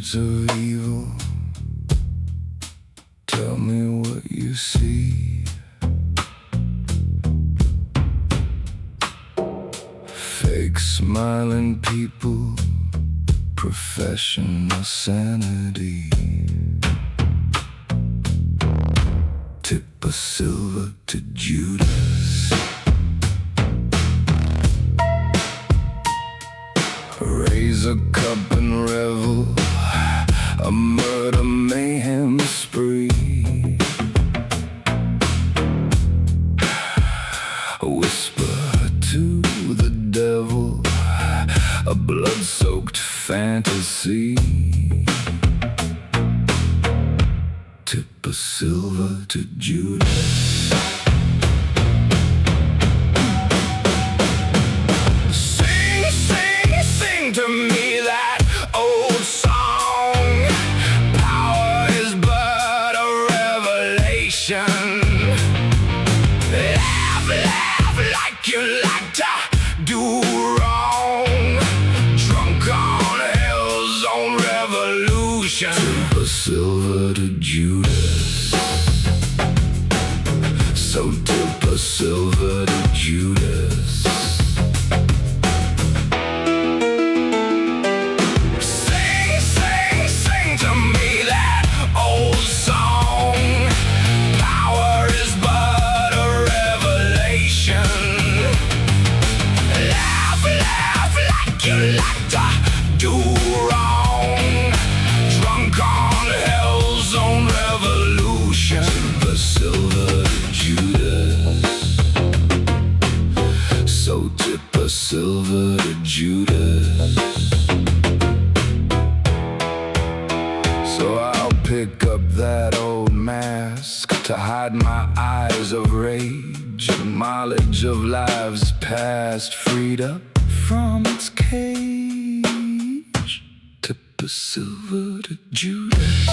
streets of evil. Tell me what you see. Fake smiling people, professional sanity. Tip a silver to Judas. Raise a cup and revel, a murder mayhem spree. Whisper to the devil, a blood-soaked fantasy. Tip a silver to Judas. To me that old song, power is but a revelation. Laugh, laugh like you like to do wrong. Drunk on hell's own revolution. Tip a silver to Judas. So tip a silver to Judas. You like to do wrong. Drunk on hell's own revolution. Tip a silver to Judas. So tip a silver to Judas. So I'll pick up that old mask to hide my eyes of rage. Mileage of lives past, freed up from its cage. Tip a silver to Judas.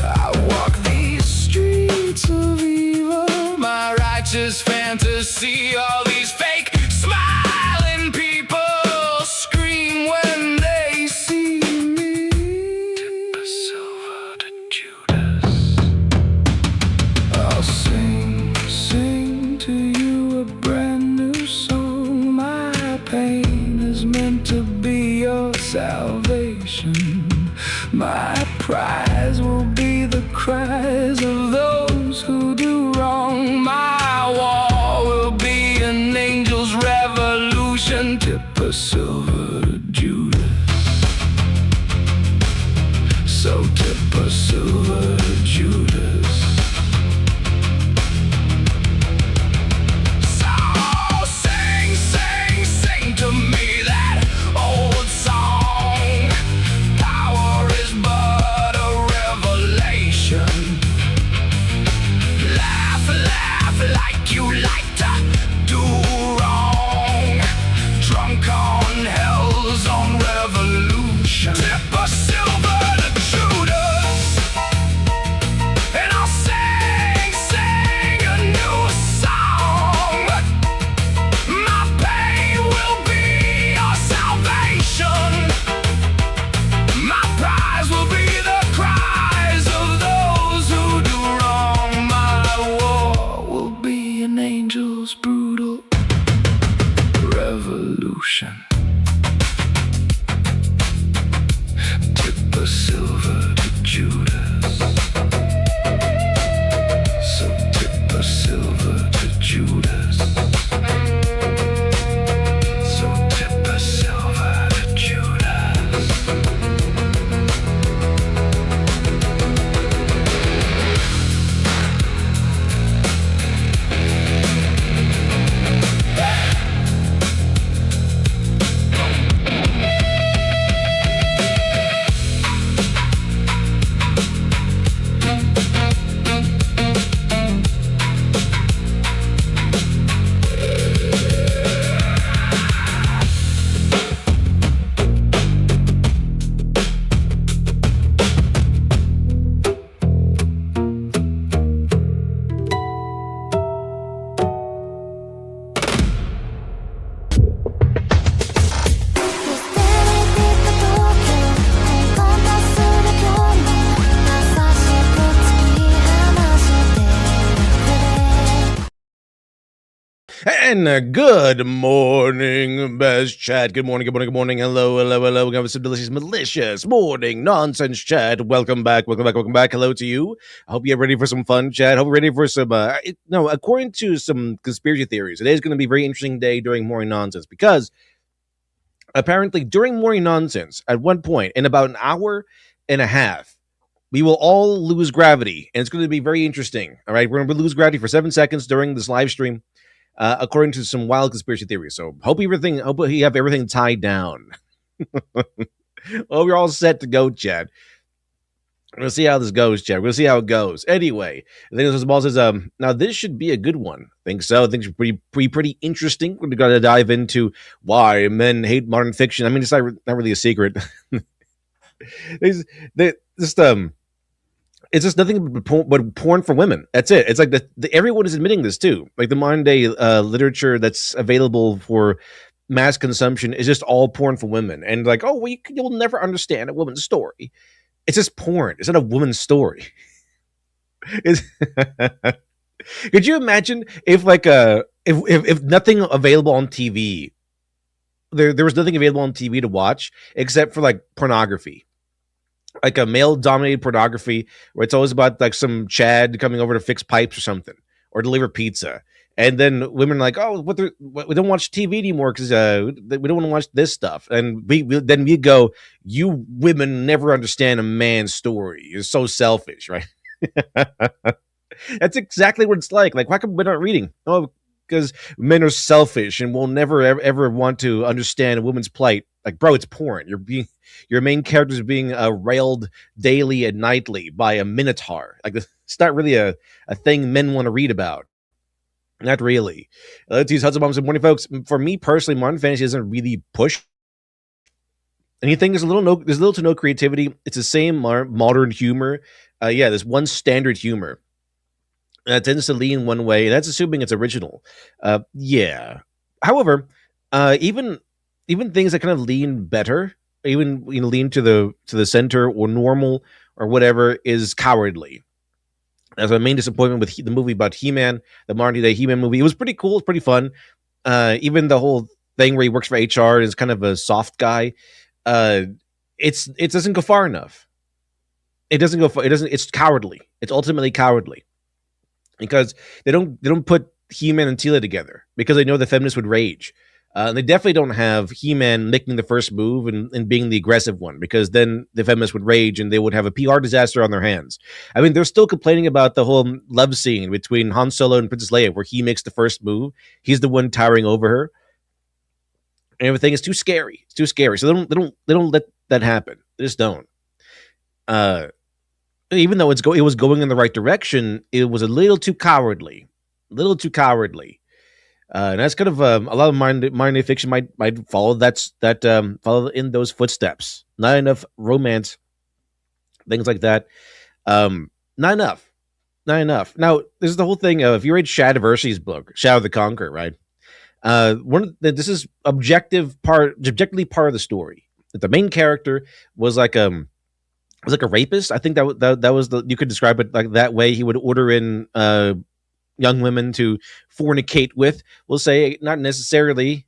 I walk these streets of evil, my righteous fantasy. All these fake smiling people scream when they see me. Tip a silver to Judas. I'll sing to you a brand new song. My pain is meant to be your salvation. My prize will be the cries of those who do wrong. My war will be an And good morning, best chat. Good morning, good morning, good morning. Hello, hello, hello. We have some delicious, malicious morning nonsense chat. Welcome back, welcome back, welcome back. Hello to you. I hope you're ready for some fun chat. Hope you're ready for some. No, according to some conspiracy theories, today is going to be a very interesting day during morning nonsense because apparently during morning nonsense, at one point in about an hour and a half, we will all lose gravity, and it's going to be very interesting. All right, we're going to lose gravity for 7 seconds during this live stream according to some wild conspiracy theories. So hope you have everything tied down. Oh, we're all set to go, Chad. We'll see how this goes, Chad. We'll see how it goes. Anyway, I think this ball says, now this should be a good one. I think so. I think it's pretty interesting. We're going to dive into why men hate modern fiction. I mean, it's not really a secret. They just it's just nothing but porn for women. That's it. It's like everyone is admitting this too. Like the modern day literature that's available for mass consumption is just all porn for women. And like, oh, well, you'll never understand a woman's story. It's just porn. It's not a woman's story. It's Could you imagine if like if nothing available on TV, there was nothing available on TV to watch except for like pornography, like a male dominated pornography where it's always about like some Chad coming over to fix pipes or something or deliver pizza. And then women are like, oh, we don't watch TV anymore because we don't want to watch this stuff. And then we go, you women never understand a man's story. You're so selfish, right? That's exactly what it's like. Like, why come we're not reading? Oh, because men are selfish and will never ever want to understand a woman's plight. Like, bro, it's porn. Your main character is being railed daily and nightly by a minotaur. Like, it's not really a thing men want to read about. Not really. Let's use Hudson Bombs. Good morning, folks. For me personally, modern fantasy doesn't really push anything. There's little to no creativity. It's the same modern humor. Yeah, there's one standard humor that tends to lean one way. That's assuming it's original. Yeah. However, even things that kind of lean better, even lean to the center or normal or whatever, is cowardly. That's my main disappointment with the movie about He-Man, the modern day He-Man movie. It was pretty cool. It's pretty fun. Even the whole thing where he works for HR and is kind of a soft guy. Uh, it doesn't go far enough. It doesn't go far. It doesn't. It's cowardly. It's ultimately cowardly because they don't put He-Man and Tila together because they know the feminists would rage. They definitely don't have He-Man making the first move and being the aggressive one because then the feminists would rage and they would have a PR disaster on their hands. I mean, they're still complaining about the whole love scene between Han Solo and Princess Leia where he makes the first move. He's the one towering over her. And everything is too scary. It's too scary. So they don't let that happen. They just don't. Uh, Even though it was going in the right direction, it was a little too cowardly. A little too cowardly. And that's kind of a lot of modern fiction might follow follow in those footsteps. Not enough romance, things like that. Not enough, not enough. Now, this is the whole thing of if you read Shadiversity's book, Shadow of the Conqueror, right? This is objectively part of the story. That the main character was like a rapist. I think that was you could describe it like that way. He would order in young women to fornicate with. We'll say not necessarily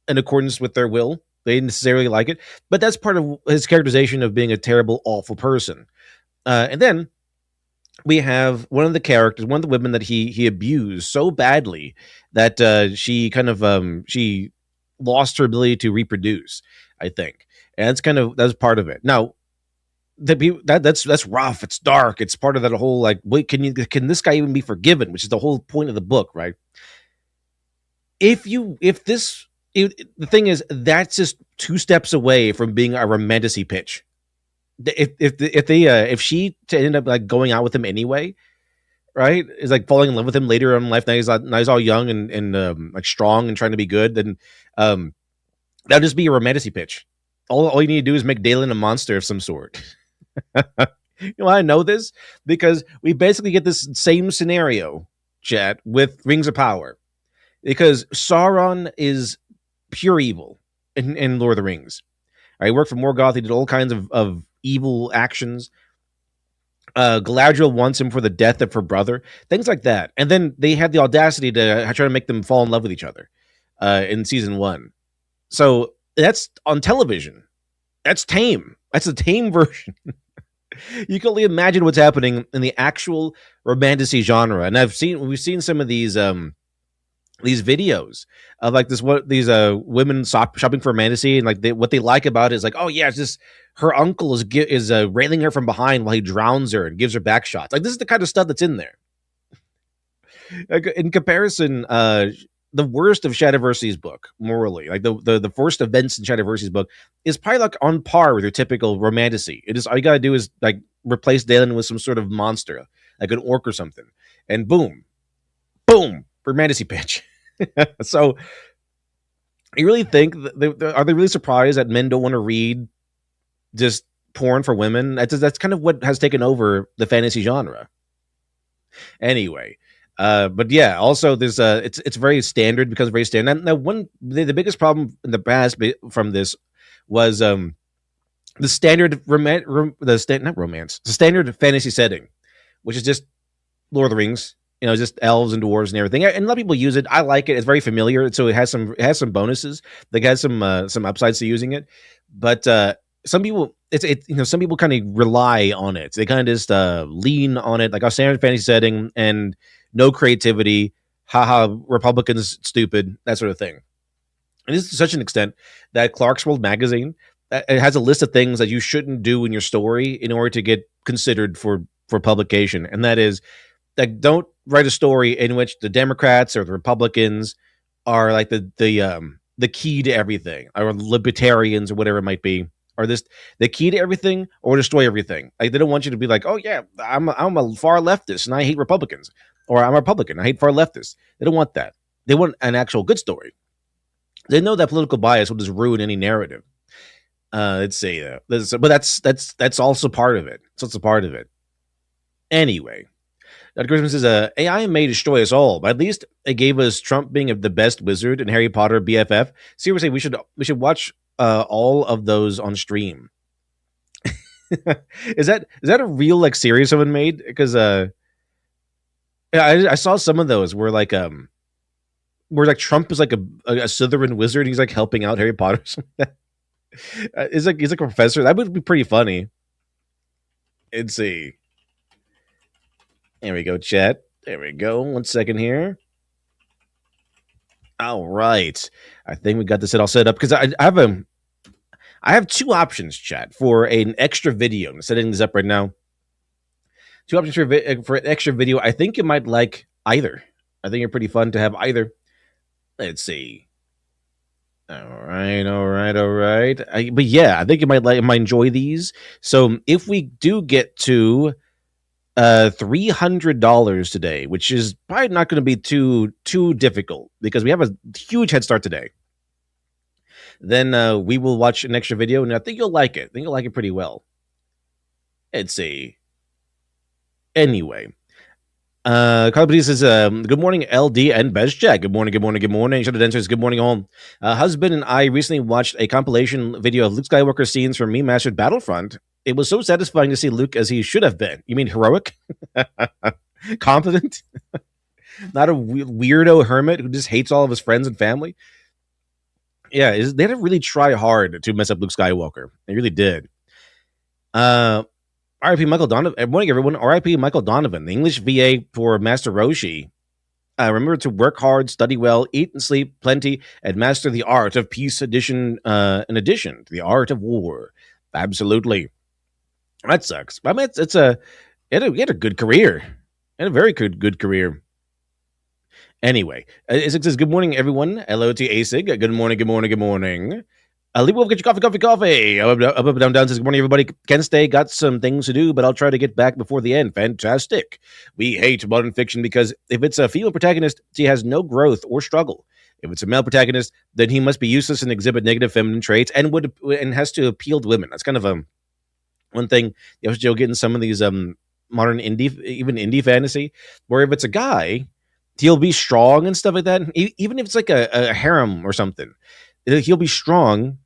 in accordance with their will. They didn't necessarily like it, but that's part of his characterization of being a terrible, awful person. And then we have one of the women that he abused so badly that she kind of she lost her ability to reproduce. I think, and that's part of it. Now, that's rough. It's dark. It's part of that whole like, wait, can this guy even be forgiven? Which is the whole point of the book, right? The thing is, that's just two steps away from being a romantasy pitch. If she ended up like going out with him anyway, right? Is like falling in love with him later in life. Now he's all young and like strong and trying to be good. Then that'll just be a romantasy pitch. All you need to do is make Dalen a monster of some sort. You know, I know this because we basically get this same scenario, chat, with Rings of Power. Because Sauron is pure evil in Lord of the Rings. He worked for Morgoth. He did all kinds of evil actions. Galadriel wants him for the death of her brother, things like that. And then they had the audacity to try to make them fall in love with each other in season one. So that's on television. That's tame. That's a tame version. You can only imagine what's happening in the actual romantasy genre. And we've seen some of these videos of like these women shopping for fantasy, and like what they like about it is like, oh yeah, it's just her uncle is railing her from behind while he drowns her and gives her back shots. Like this is the kind of stuff that's in there. Like, in comparison, the worst of Shadiversity's book morally, like the worst events in Shadiversity's book, is probably like on par with your typical romantasy. It is all you gotta do is like replace Dalen with some sort of monster, like an orc or something, and boom, boom, romantasy pitch. So, you really think are they really surprised that men don't want to read just porn for women? That's kind of what has taken over the fantasy genre. Anyway, but yeah, also there's it's very standard because it's very standard. Now, the biggest problem in the past from this was the standard not romance, the standard fantasy setting, which is just Lord of the Rings, just elves and dwarves and everything. And a lot of people use it. I like it. It's very familiar, so it has some bonuses. Like, it has some upsides to using it, but some people some people kind of rely on it. They kind of just lean on it, like a standard fantasy setting and no creativity. Haha, Republicans stupid, that sort of thing. And this is to such an extent that Clarkesworld magazine, it has a list of things that you shouldn't do in your story in order to get considered for publication, and that is, like, don't write a story in which the Democrats or the Republicans are like the key to everything, or libertarians or whatever it might be, or this the key to everything or destroy everything. Like, they don't want you to be like, oh yeah, I'm a far leftist and I hate Republicans, or I'm a Republican, I hate far leftists. They don't want that. They want an actual good story. They know that political bias will just ruin any narrative. Let's see, but that's also part of it. It's also part of it. Anyway, Dr. Christmas says, AI may destroy us all, but at least it gave us Trump being the best wizard and Harry Potter BFF. Seriously, we should watch all of those on stream. Is that a real like series someone made? Because I saw some of those where like Trump is like a Slytherin wizard. He's like helping out Harry Potter. He's like a professor. That would be pretty funny. Let's see. There we go, chat. There we go. 1 second here. All right. I think we got this all set up because I have two options, chat, for an extra video. I'm setting this up right now. Two options for an extra video. I think you might like either. I think it's pretty fun to have either. Let's see. All right. But yeah, I think you might enjoy these. So if we do get to $300 today, which is probably not going to be too difficult because we have a huge head start today, then we will watch an extra video, and I think you'll like it. I think you'll like it pretty well. Let's see. Anyway, Carl says, good morning, LD and Bezjack. Good morning. Shadow says, good morning, home. Husband and I recently watched a compilation video of Luke Skywalker scenes from Remastered Battlefront. It was so satisfying to see Luke as he should have been. You mean heroic? Confident? Not a weirdo hermit who just hates all of his friends and family? Yeah, they had to really try hard to mess up Luke Skywalker. They really did. R.I.P. Michael Donovan. Good morning, everyone. R.I.P. Michael Donovan, the English VA for Master Roshi. Remember to work hard, study well, eat and sleep plenty, and master the art of peace in addition to the art of war. Absolutely. That sucks. I mean, he had a good career. He had a very good career. Anyway, Isaac says, good morning, everyone. LOT ASIG. Good morning. Leave get your coffee. Up, down, says, good morning, everybody. Can't stay, got some things to do, but I'll try to get back before the end. Fantastic. We hate modern fiction because if it's a female protagonist, she has no growth or struggle. If it's a male protagonist, then he must be useless and exhibit negative feminine traits and has to appeal to women. That's kind of one thing you'll get in some of these modern indie fantasy, where if it's a guy, he'll be strong and stuff like that. Even if it's like a harem or something, he'll be strong,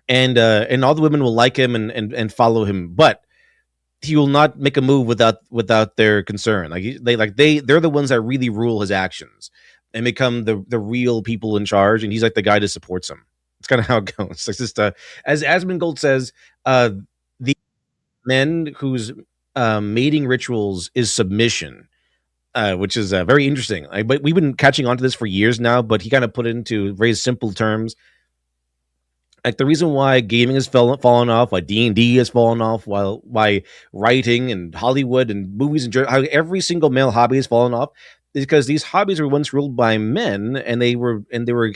and all the women will like him and follow him. But he will not make a move without their concern. They're the ones that really rule his actions and become the real people in charge, and he's like the guy that supports them. It's kind of how it goes. It's just as Asmongold says, the men whose mating rituals is submission, which is very interesting. But we've been catching on to this for years now, but he kind of put it into very simple terms. Like the reason why gaming has fallen off, why D&D has fallen off, why writing and Hollywood and movies and how every single male hobby has fallen off, is because these hobbies were once ruled by men, and they were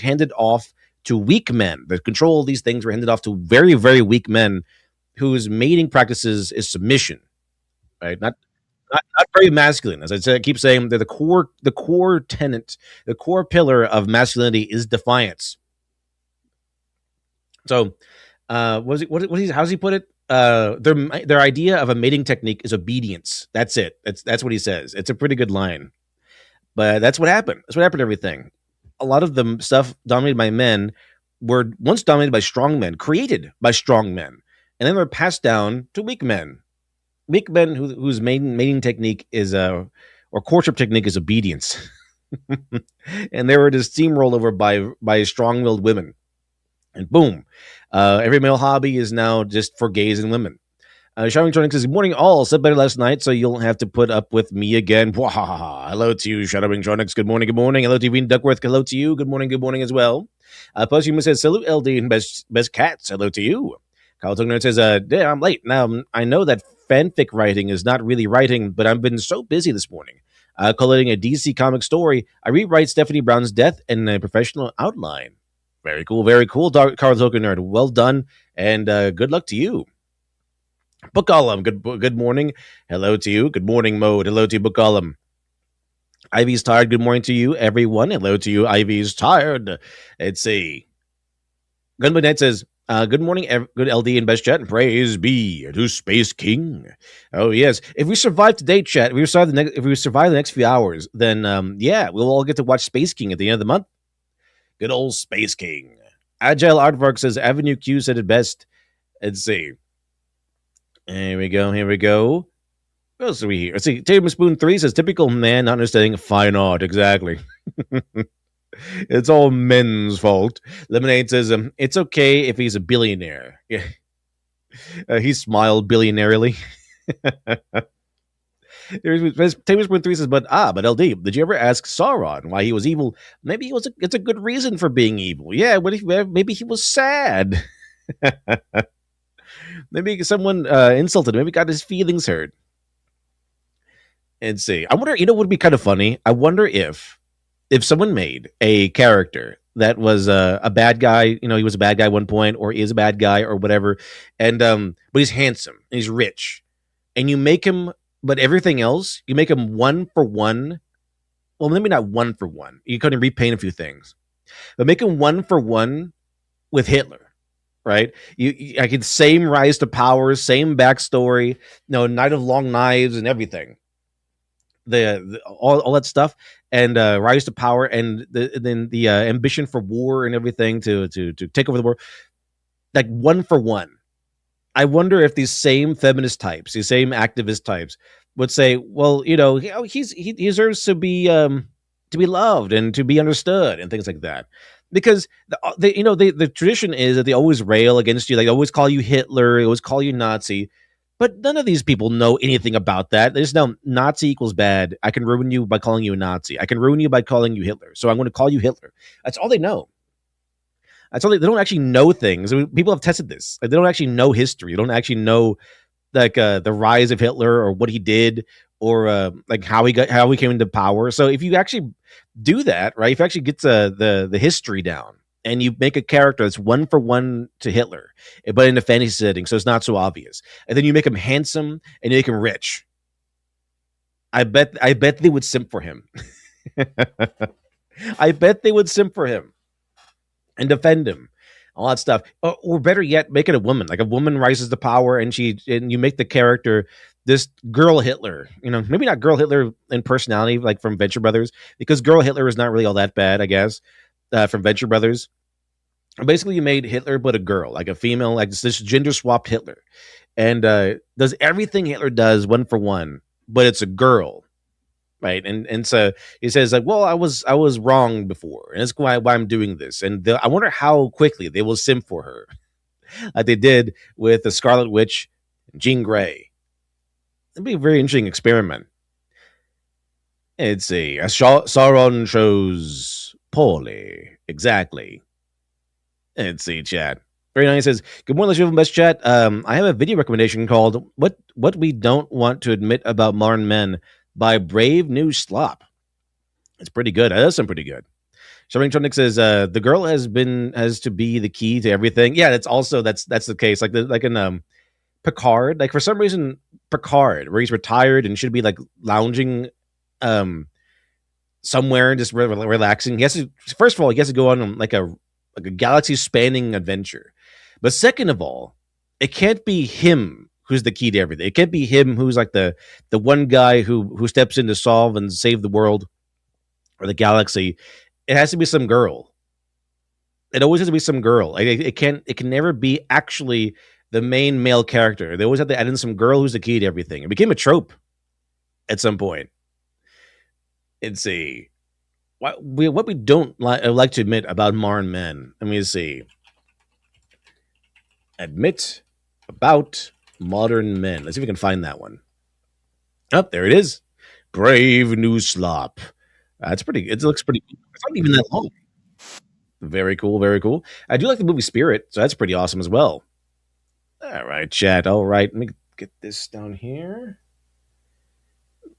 handed off to weak men. The control of these things were handed off to very, very weak men whose mating practices is submission, right? Not very masculine. As I said, I keep saying they're the core tenet, the core pillar of masculinity is defiance. So, how's he put it? Their idea of a mating technique is obedience. That's it. That's what he says. It's a pretty good line, but that's what happened. That's what happened to everything. A lot of the stuff dominated by men were once dominated by strong men, created by strong men, and then they're passed down to weak men. Weak men whose mating technique is or courtship technique is obedience, and they were just steamrolled over by strong-willed women. And boom, every male hobby is now just for gays and women. Shouting Tronic says, "Good morning, all. Slept better last night, so you'll have to put up with me again." Hello to you, Shadowing Tronics. Good morning, good morning. Hello to Veen Duckworth. Hello to you. Good morning as well. Posthuman says, "Salute LD and best cats." Hello to you. Kyle Tugner says, "Yeah, I'm late. Now, I know that fanfic writing is not really writing, but I've been so busy this morning. Collating a DC comic story. I rewrite Stephanie Brown's death in a professional outline." Very cool, Carl Token Nerd. Well done, and good luck to you. Book Golem, good morning. Hello to you. Good morning, Mode. Hello to you, Book Golem. Ivy's tired. Good morning to you, everyone. Hello to you, Ivy's tired. Let's see. Gunboy Knight says, good morning, good LD and best chat, and praise be to Space King. Oh, yes. If we survive today, chat, if we survive the next few hours, then, yeah, we'll all get to watch Space King at the end of the month. Good old Space King. Agile Aardvark says, Avenue Q said it best. Let's see. Here we go. What else are we here? Let's see. Tablespoon 3 says, typical man not understanding fine art. Exactly. It's all men's fault. Lemonade says, it's okay if he's a billionaire. Yeah. He smiled billionarily. Tablespoon 3 says, but LD, did you ever ask Sauron why he was evil? Maybe it's a good reason for being evil. Yeah, maybe he was sad. Maybe someone insulted him. Maybe got his feelings hurt. And see, I wonder, what would be kind of funny? I wonder if someone made a character that was a bad guy, he was a bad guy at one point, or is a bad guy, or whatever, and but he's handsome and he's rich, and you make him, but everything else, you make him one for one. Well, maybe not one for one. You couldn't repaint a few things, but make him one for one with Hitler. Right, I could same rise to power, same backstory, Night of Long Knives and everything, all that stuff, and rise to power, and then the ambition for war and everything to take over the world, like one for one. I wonder if these same feminist types, these same activist types, would say, well, he deserves to be loved and to be understood and things like that. Because the tradition is that they always rail against you. They always call you Hitler. They always call you Nazi. But none of these people know anything about that. They just know Nazi equals bad. I can ruin you by calling you a Nazi. I can ruin you by calling you Hitler. So I'm going to call you Hitler. That's all they know. That's all they don't actually know things. People have tested this. They don't actually know history. They don't actually know the rise of Hitler or what he did, or how he came into power. So if you actually do that, right, if you actually get the history down, and you make a character that's one for one to Hitler, but in a fantasy setting, so it's not so obvious, and then you make him handsome and you make him rich, I bet they would simp for him. I bet they would simp for him and defend him, all that stuff. Or better yet, make it a woman. Like a woman rises to power, and you make the character this girl Hitler. Maybe not girl Hitler in personality, like from Venture Brothers, because girl Hitler is not really all that bad, I guess, from Venture Brothers. Basically, you made Hitler but a girl, like a female, like this gender swapped Hitler, and does everything Hitler does one for one, but it's a girl, right? And so he says like, well, I was wrong before, and that's why I'm doing this. And I wonder how quickly they will sim for her, like they did with the Scarlet Witch, Jean Grey. It'd be a very interesting experiment. It's a Sauron chose poorly, exactly. Let's see, chat. Very nice says, good morning, let's give best chat. I have a video recommendation called What We Don't Want to Admit About Modern Men by Brave New Slop. It's pretty good. That does sound pretty good. Shoving Tronic says, the girl has to be the key to everything. Yeah, that's the case. Like in Picard, like for some reason, Picard, where he's retired and should be like lounging um somewhere and just relaxing. He has to first of all, he has to go on like a galaxy spanning adventure. But second of all, it can't be him who's the key to everything. It can't be him who's like the one guy who steps in to solve and save the world or the galaxy. It has to be some girl. It always has to be some girl. Like it can never be actually the main male character. They always have to add in some girl who's the key to everything. It became a trope at some point. It's a what we don't like to admit about modern men. Let me see. Admit about modern men. Let's see if we can find that one. Oh, there it is. Brave New Slop. That's pretty. It looks pretty. It's not even that long. Very cool. Very cool. I do like the movie Spirit, so that's pretty awesome as well. All right, chat. All right, let me get this down here.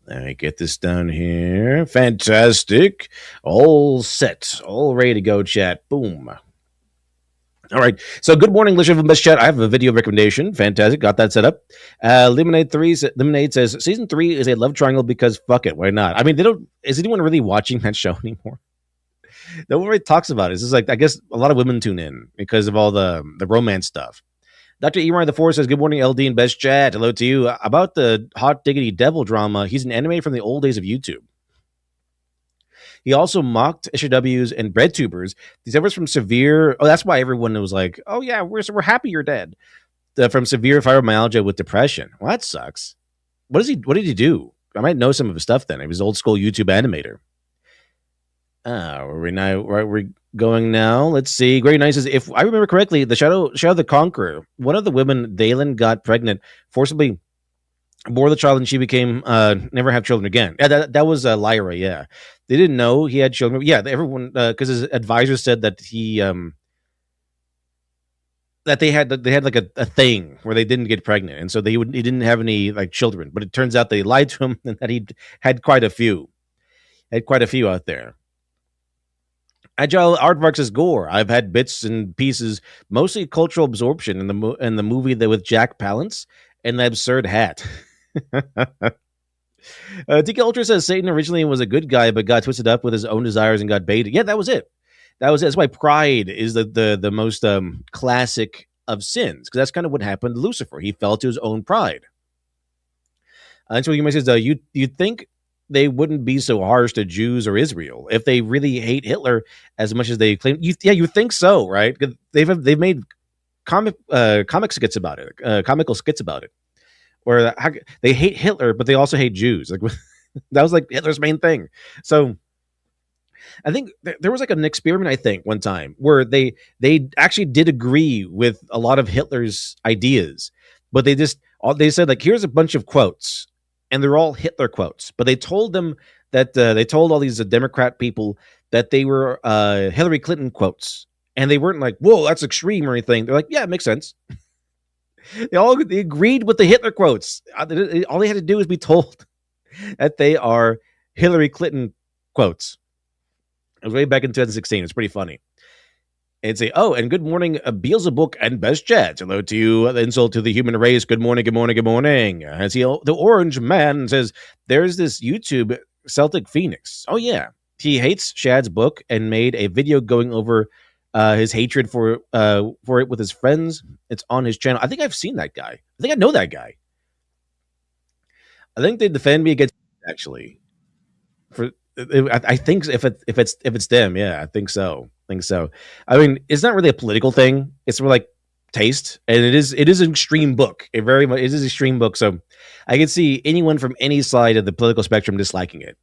Let me get this down here. Fantastic. All set. All ready to go, chat. Boom. All right. So good morning, English of Best Chat. I have a video recommendation. Fantastic. Got that set up. Lemonade says season 3 is a love triangle because fuck it. Why not? I mean, they don't. Is anyone really watching that show anymore? No one really talks about it. It's just like I guess a lot of women tune in because of all the romance stuff. Dr. Eron the Four says, good morning, LD and Best Chat. Hello to you. About the Hot Diggity Devil drama, he's an anime from the old days of YouTube. He also mocked SJWs and breadtubers. These efforts from severe. Oh, that's why everyone was like, "Oh yeah, we're happy you're dead." From severe fibromyalgia with depression. Well, that sucks. What did he do? I might know some of his stuff then. He was old school YouTube animator. Where are we going now? Let's see. Great Nice says, if I remember correctly, the Shadow of the Conqueror, one of the women, Dalen, got pregnant, forcibly bore the child, and she became never have children again. Yeah, that was Lyra. Yeah, they didn't know he had children. Yeah, everyone because his advisor said that he that they had like a thing where they didn't get pregnant, and so he didn't have any like children. But it turns out they lied to him and that he had quite a few. Had quite a few out there. Agile Aardvark says gore. I've had bits and pieces, mostly cultural absorption in the movie with Jack Palance and the absurd hat. DK Ultra says Satan originally was a good guy, but got twisted up with his own desires and got baited. Yeah, that was it. That's why pride is the most classic of sins, because that's kind of what happened to Lucifer. He fell to his own pride. And so you says, you think they wouldn't be so harsh to Jews or Israel if they really hate Hitler as much as they claim? You think so, right? They've made comic skits about it, comical skits about it, where they hate Hitler, but they also hate Jews. Like that was like Hitler's main thing. So I think there was like an experiment, I think, one time where they actually did agree with a lot of Hitler's ideas, but they said like, here's a bunch of quotes, and they're all Hitler quotes. But they told them that they told all these Democrat people that they were Hillary Clinton quotes, and they weren't like, whoa, that's extreme or anything. They're like, yeah, it makes sense. They agreed with the Hitler quotes. All they had to do is be told that they are Hillary Clinton quotes. It was way back in 2016. It's pretty funny. And say, oh, and good morning, Beelzebub and Best Chat. Hello to you, insult to the human race. Good morning, good morning, good morning. As the Orange Man says, there's this YouTube Celtic Phoenix. Oh, yeah. He hates Shad's book and made a video going over his hatred for it with his friends. It's on his channel. I think I've seen that guy. I think I know that guy. I think they defend me against actually. I think if it's them, yeah, I think so. I mean, it's not really a political thing. It's more like taste, and it is an extreme book. It very much it is an extreme book. So I can see anyone from any side of the political spectrum disliking it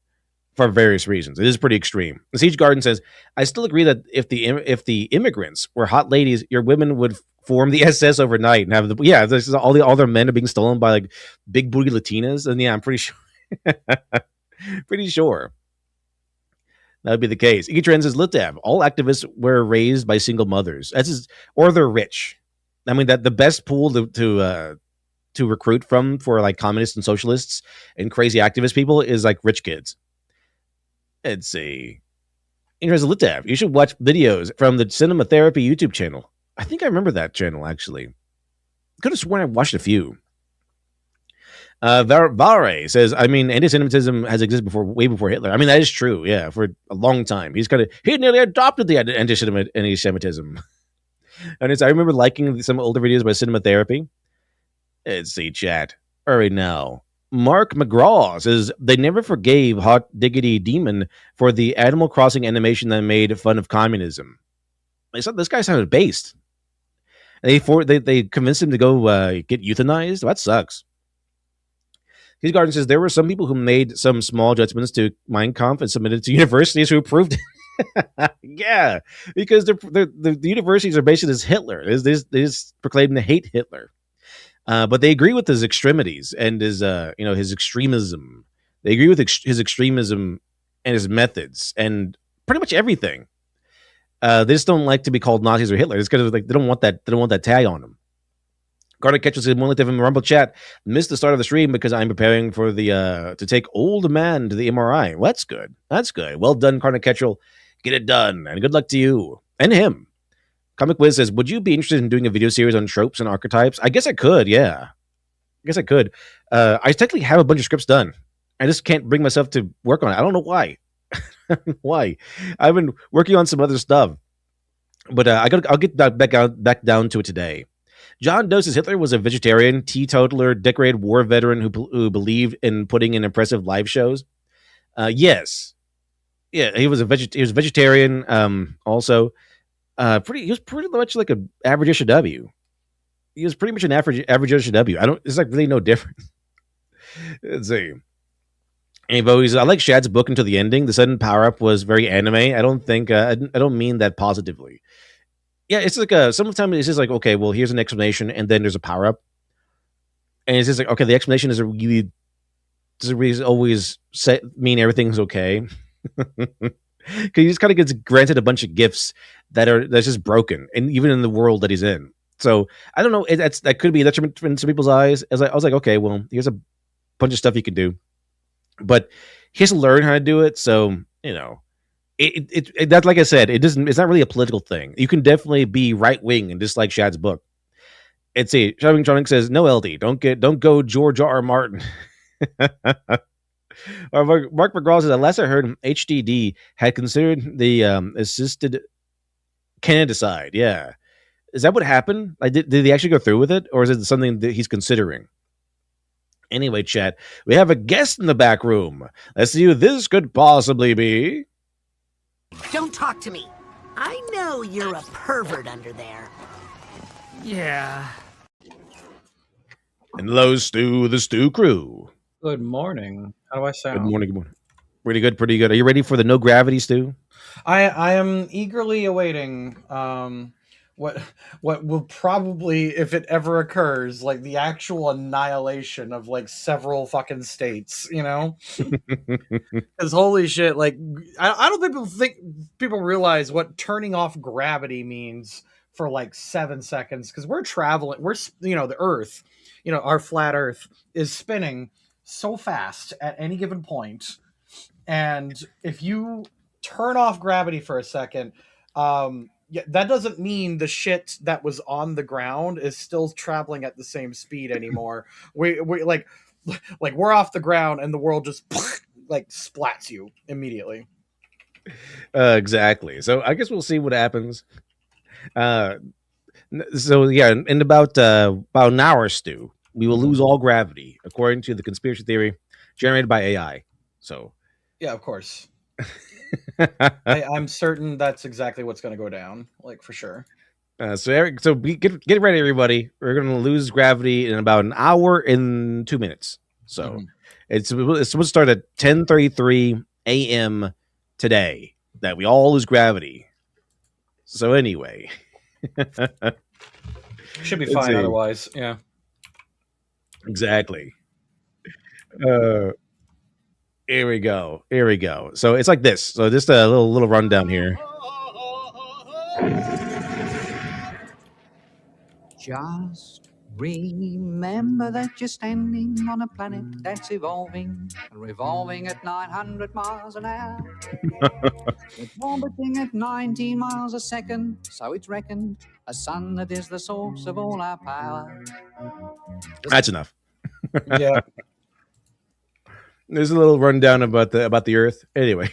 for various reasons. It is pretty extreme. Siege Garden says, "I still agree that if the immigrants were hot ladies, your women would form the SS overnight and have this is all their men are being stolen by like big booty Latinas, and yeah, I'm pretty sure, pretty sure that would be the case." Iggy Trend says, "Litav, all activists were raised by single mothers. Or they're rich. I mean that the best pool to recruit from for like communists and socialists and crazy activist people is like rich kids." Let's see. Interesting Litav. You should watch videos from the Cinema Therapy YouTube channel. I think I remember that channel actually. Could have sworn I watched a few. Vare says, "I mean, anti-Semitism has existed way before Hitler. I mean, that is true. Yeah, for a long time. He nearly adopted the anti-Semitism." And I remember liking some older videos by Cinema Therapy. Let's see, chat. All right, now. Mark McGraw says they never forgave Hot Diggity Demon for the Animal Crossing animation that made fun of communism. They said this guy sounded based. They convinced him to go get euthanized. That sucks. His Garden says there were some people who made some small judgments to Mein Kampf and submitted to universities who approved it. Yeah, because the universities are basically as Hitler. They just proclaim to hate Hitler. But they agree with his extremities and his extremism. They agree with his extremism and his methods and pretty much everything. They just don't like to be called Nazis or Hitler. It's because like they don't want that tag on them. Garnet Ketchel says, "More in Rumble chat. Missed the start of the stream because I'm preparing for the to take old man to the MRI. Well, that's good. That's good. Well done, Garnet Ketchel. Get it done, and good luck to you and him." Comic Wiz says, "Would you be interested in doing a video series on tropes and archetypes?" I guess I could, yeah. I guess I could. I technically have a bunch of scripts done. I just can't bring myself to work on it. I don't know why. Why? I've been working on some other stuff, but I'll get back down to it today. John Doe says Hitler was a vegetarian, teetotaler, decorated war veteran who believed in putting in impressive live shows. Yes, yeah, he was a vegetarian. Also. He was pretty much like an average SJW. He was pretty much an average SJW. It's like really no different. Let's see. Anyways, I like Shad's book until the ending. The sudden power up was very anime. I don't think I don't mean that positively. Yeah, it's like sometimes it's just like, okay, well, here's an explanation, and then there's a power up, and it's just like, okay, the explanation doesn't really always mean everything's okay. Because he just kind of gets granted a bunch of gifts that's just broken, and even in the world that he's in. So I don't know. That could be a detriment in some people's eyes. I was like, okay, well, here's a bunch of stuff you can do, but he has to learn how to do it. So that's like I said, it doesn't. It's not really a political thing. You can definitely be right wing and dislike Shad's book. It's a Shoving Tronic says no LD. Don't go George R. R. Martin. Mark McGraw says, "Last I heard, HDD had considered the assisted canonicide." Yeah, is that what happened? Did he actually go through with it, or is it something that he's considering? Anyway, chat, we have a guest in the back room. Let's see who this could possibly be. Don't talk to me. I know you're a pervert under there. Yeah. And hello, Stu, the Stu crew. Good morning. How do I sound? Good morning. Pretty good. Are you ready for the no gravity, Stu? I am eagerly awaiting what will probably, if it ever occurs, like the actual annihilation of like several fucking states, Because holy shit, like I don't think people realize what turning off gravity means for like 7 seconds, because we're traveling, the Earth, our flat Earth is spinning so fast at any given point, and if you turn off gravity for a second, that doesn't mean the shit that was on the ground is still traveling at the same speed anymore. we like we're off the ground and the world just like splats you immediately. Exactly. So I guess we'll see what happens. So yeah, in about an hour, Stu, we will lose all gravity, according to the conspiracy theory generated by AI. So Yeah, of course. I'm certain that's exactly what's going to go down, like for sure. So Eric, so get ready, everybody. We're gonna lose gravity in about an hour and 2 minutes. So Mhm. it's supposed to start at 10:33 a.m. today that we all lose gravity. So anyway, Should be let's fine see. otherwise. Yeah. Exactly. Uh, here we go. Here we go. So it's like this. So just a little rundown here. Just remember that you're standing on a planet that's evolving and revolving at 900 miles an hour. It's orbiting at 19 miles a second, so it's reckoned a sun that is the source of all our power. That's enough. Yeah. There's a little rundown about the Earth. Anyway.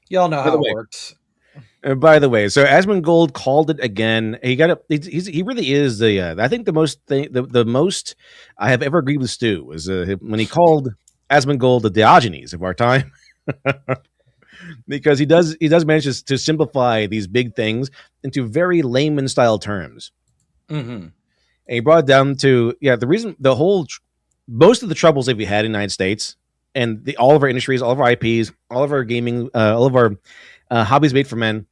Y'all know By the how it way, works. By the way, so Asmongold called it again. He got it. He really is the. I think the most I have ever agreed with Stu was when he called Asmongold the Diogenes of our time, because he does manage to simplify these big things into very layman style terms. Mm-hmm. And he brought it down to the reason most of the troubles that we had in the United States and all of our industries, all of our IPs, all of our gaming, all of our hobbies made for men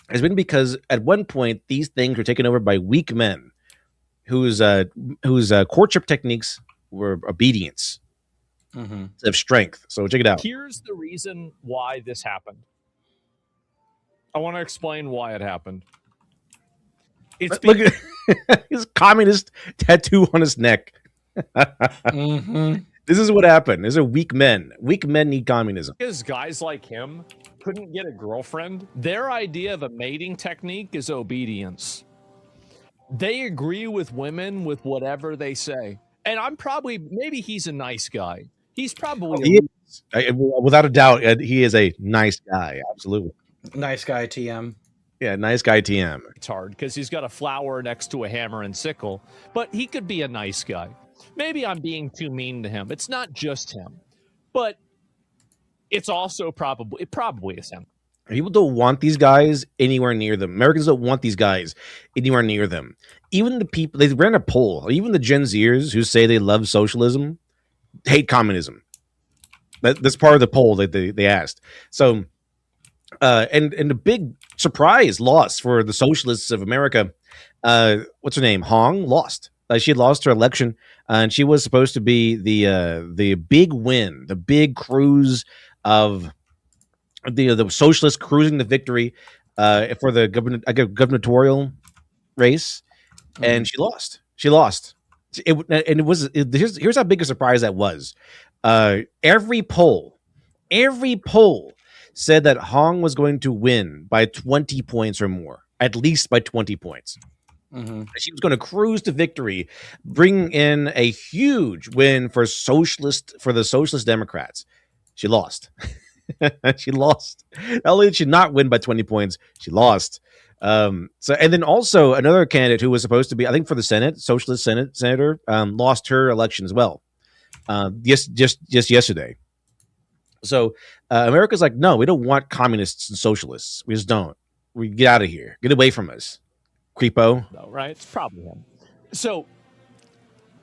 has been because at one point these things were taken over by weak men whose courtship techniques were obedience instead of strength. So check it out. Here's the reason why this happened. I want to explain why it happened. It's Look at his communist tattoo on his neck. Mm-hmm. This is what happened. These are weak men. Weak men need communism. because guys like him couldn't get a girlfriend. Their idea of a mating technique is obedience. They agree with women with whatever they say. And maybe he's a nice guy. He's probably He is. Without a doubt, he is a nice guy. Absolutely. Nice guy, TM. Yeah, nice guy, TM. retard because he's got a flower next to a hammer and sickle, but he could be a nice guy. Maybe I'm being too mean to him. It's not just him, but it's also probably is him. People don't want these guys anywhere near them. Americans don't want these guys anywhere near them. Even the people, they ran a poll, even the Gen Zers who say they love socialism hate communism. That's part of the poll that they asked. So, and the big surprise loss for the socialists of America, what's her name? Hong lost. She had lost her election, and she was supposed to be the big win, the big cruise of the socialists cruising to victory for the gubernatorial race, and she lost. She lost. Here's how big a surprise that was. Every poll said that Hong was going to win by 20 points or more, at least by 20 points. Mm-hmm. She was going to cruise to victory, bring in a huge win for the socialist Democrats. She lost. She lost. Not only did she not win by 20 points, she lost. And then also another candidate who was supposed to be, I think, for the Senate, socialist senator, lost her election as well. Just yesterday. So America's like, no, we don't want communists and socialists. We just don't. We get out of here. Get away from us, creepo. No, right? It's probably him. So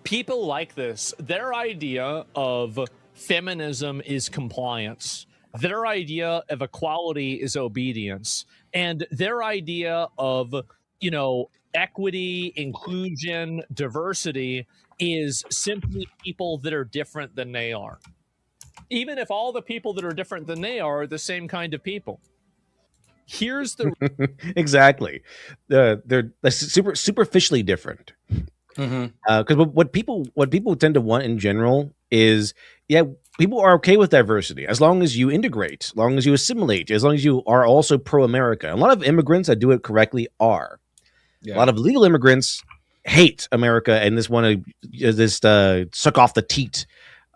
people like this, their idea of feminism is compliance. Their idea of equality is obedience. And their idea of, equity, inclusion, diversity is simply people that are different than they are. Even if all the people that are different than they are the same kind of people. Here's the exactly. They're superficially different. Because what people tend to want in general is, people are okay with diversity as long as you integrate, as long as you assimilate, as long as you are also pro-America. A lot of immigrants that do it correctly are. A lot of legal immigrants hate America and want to suck off the teat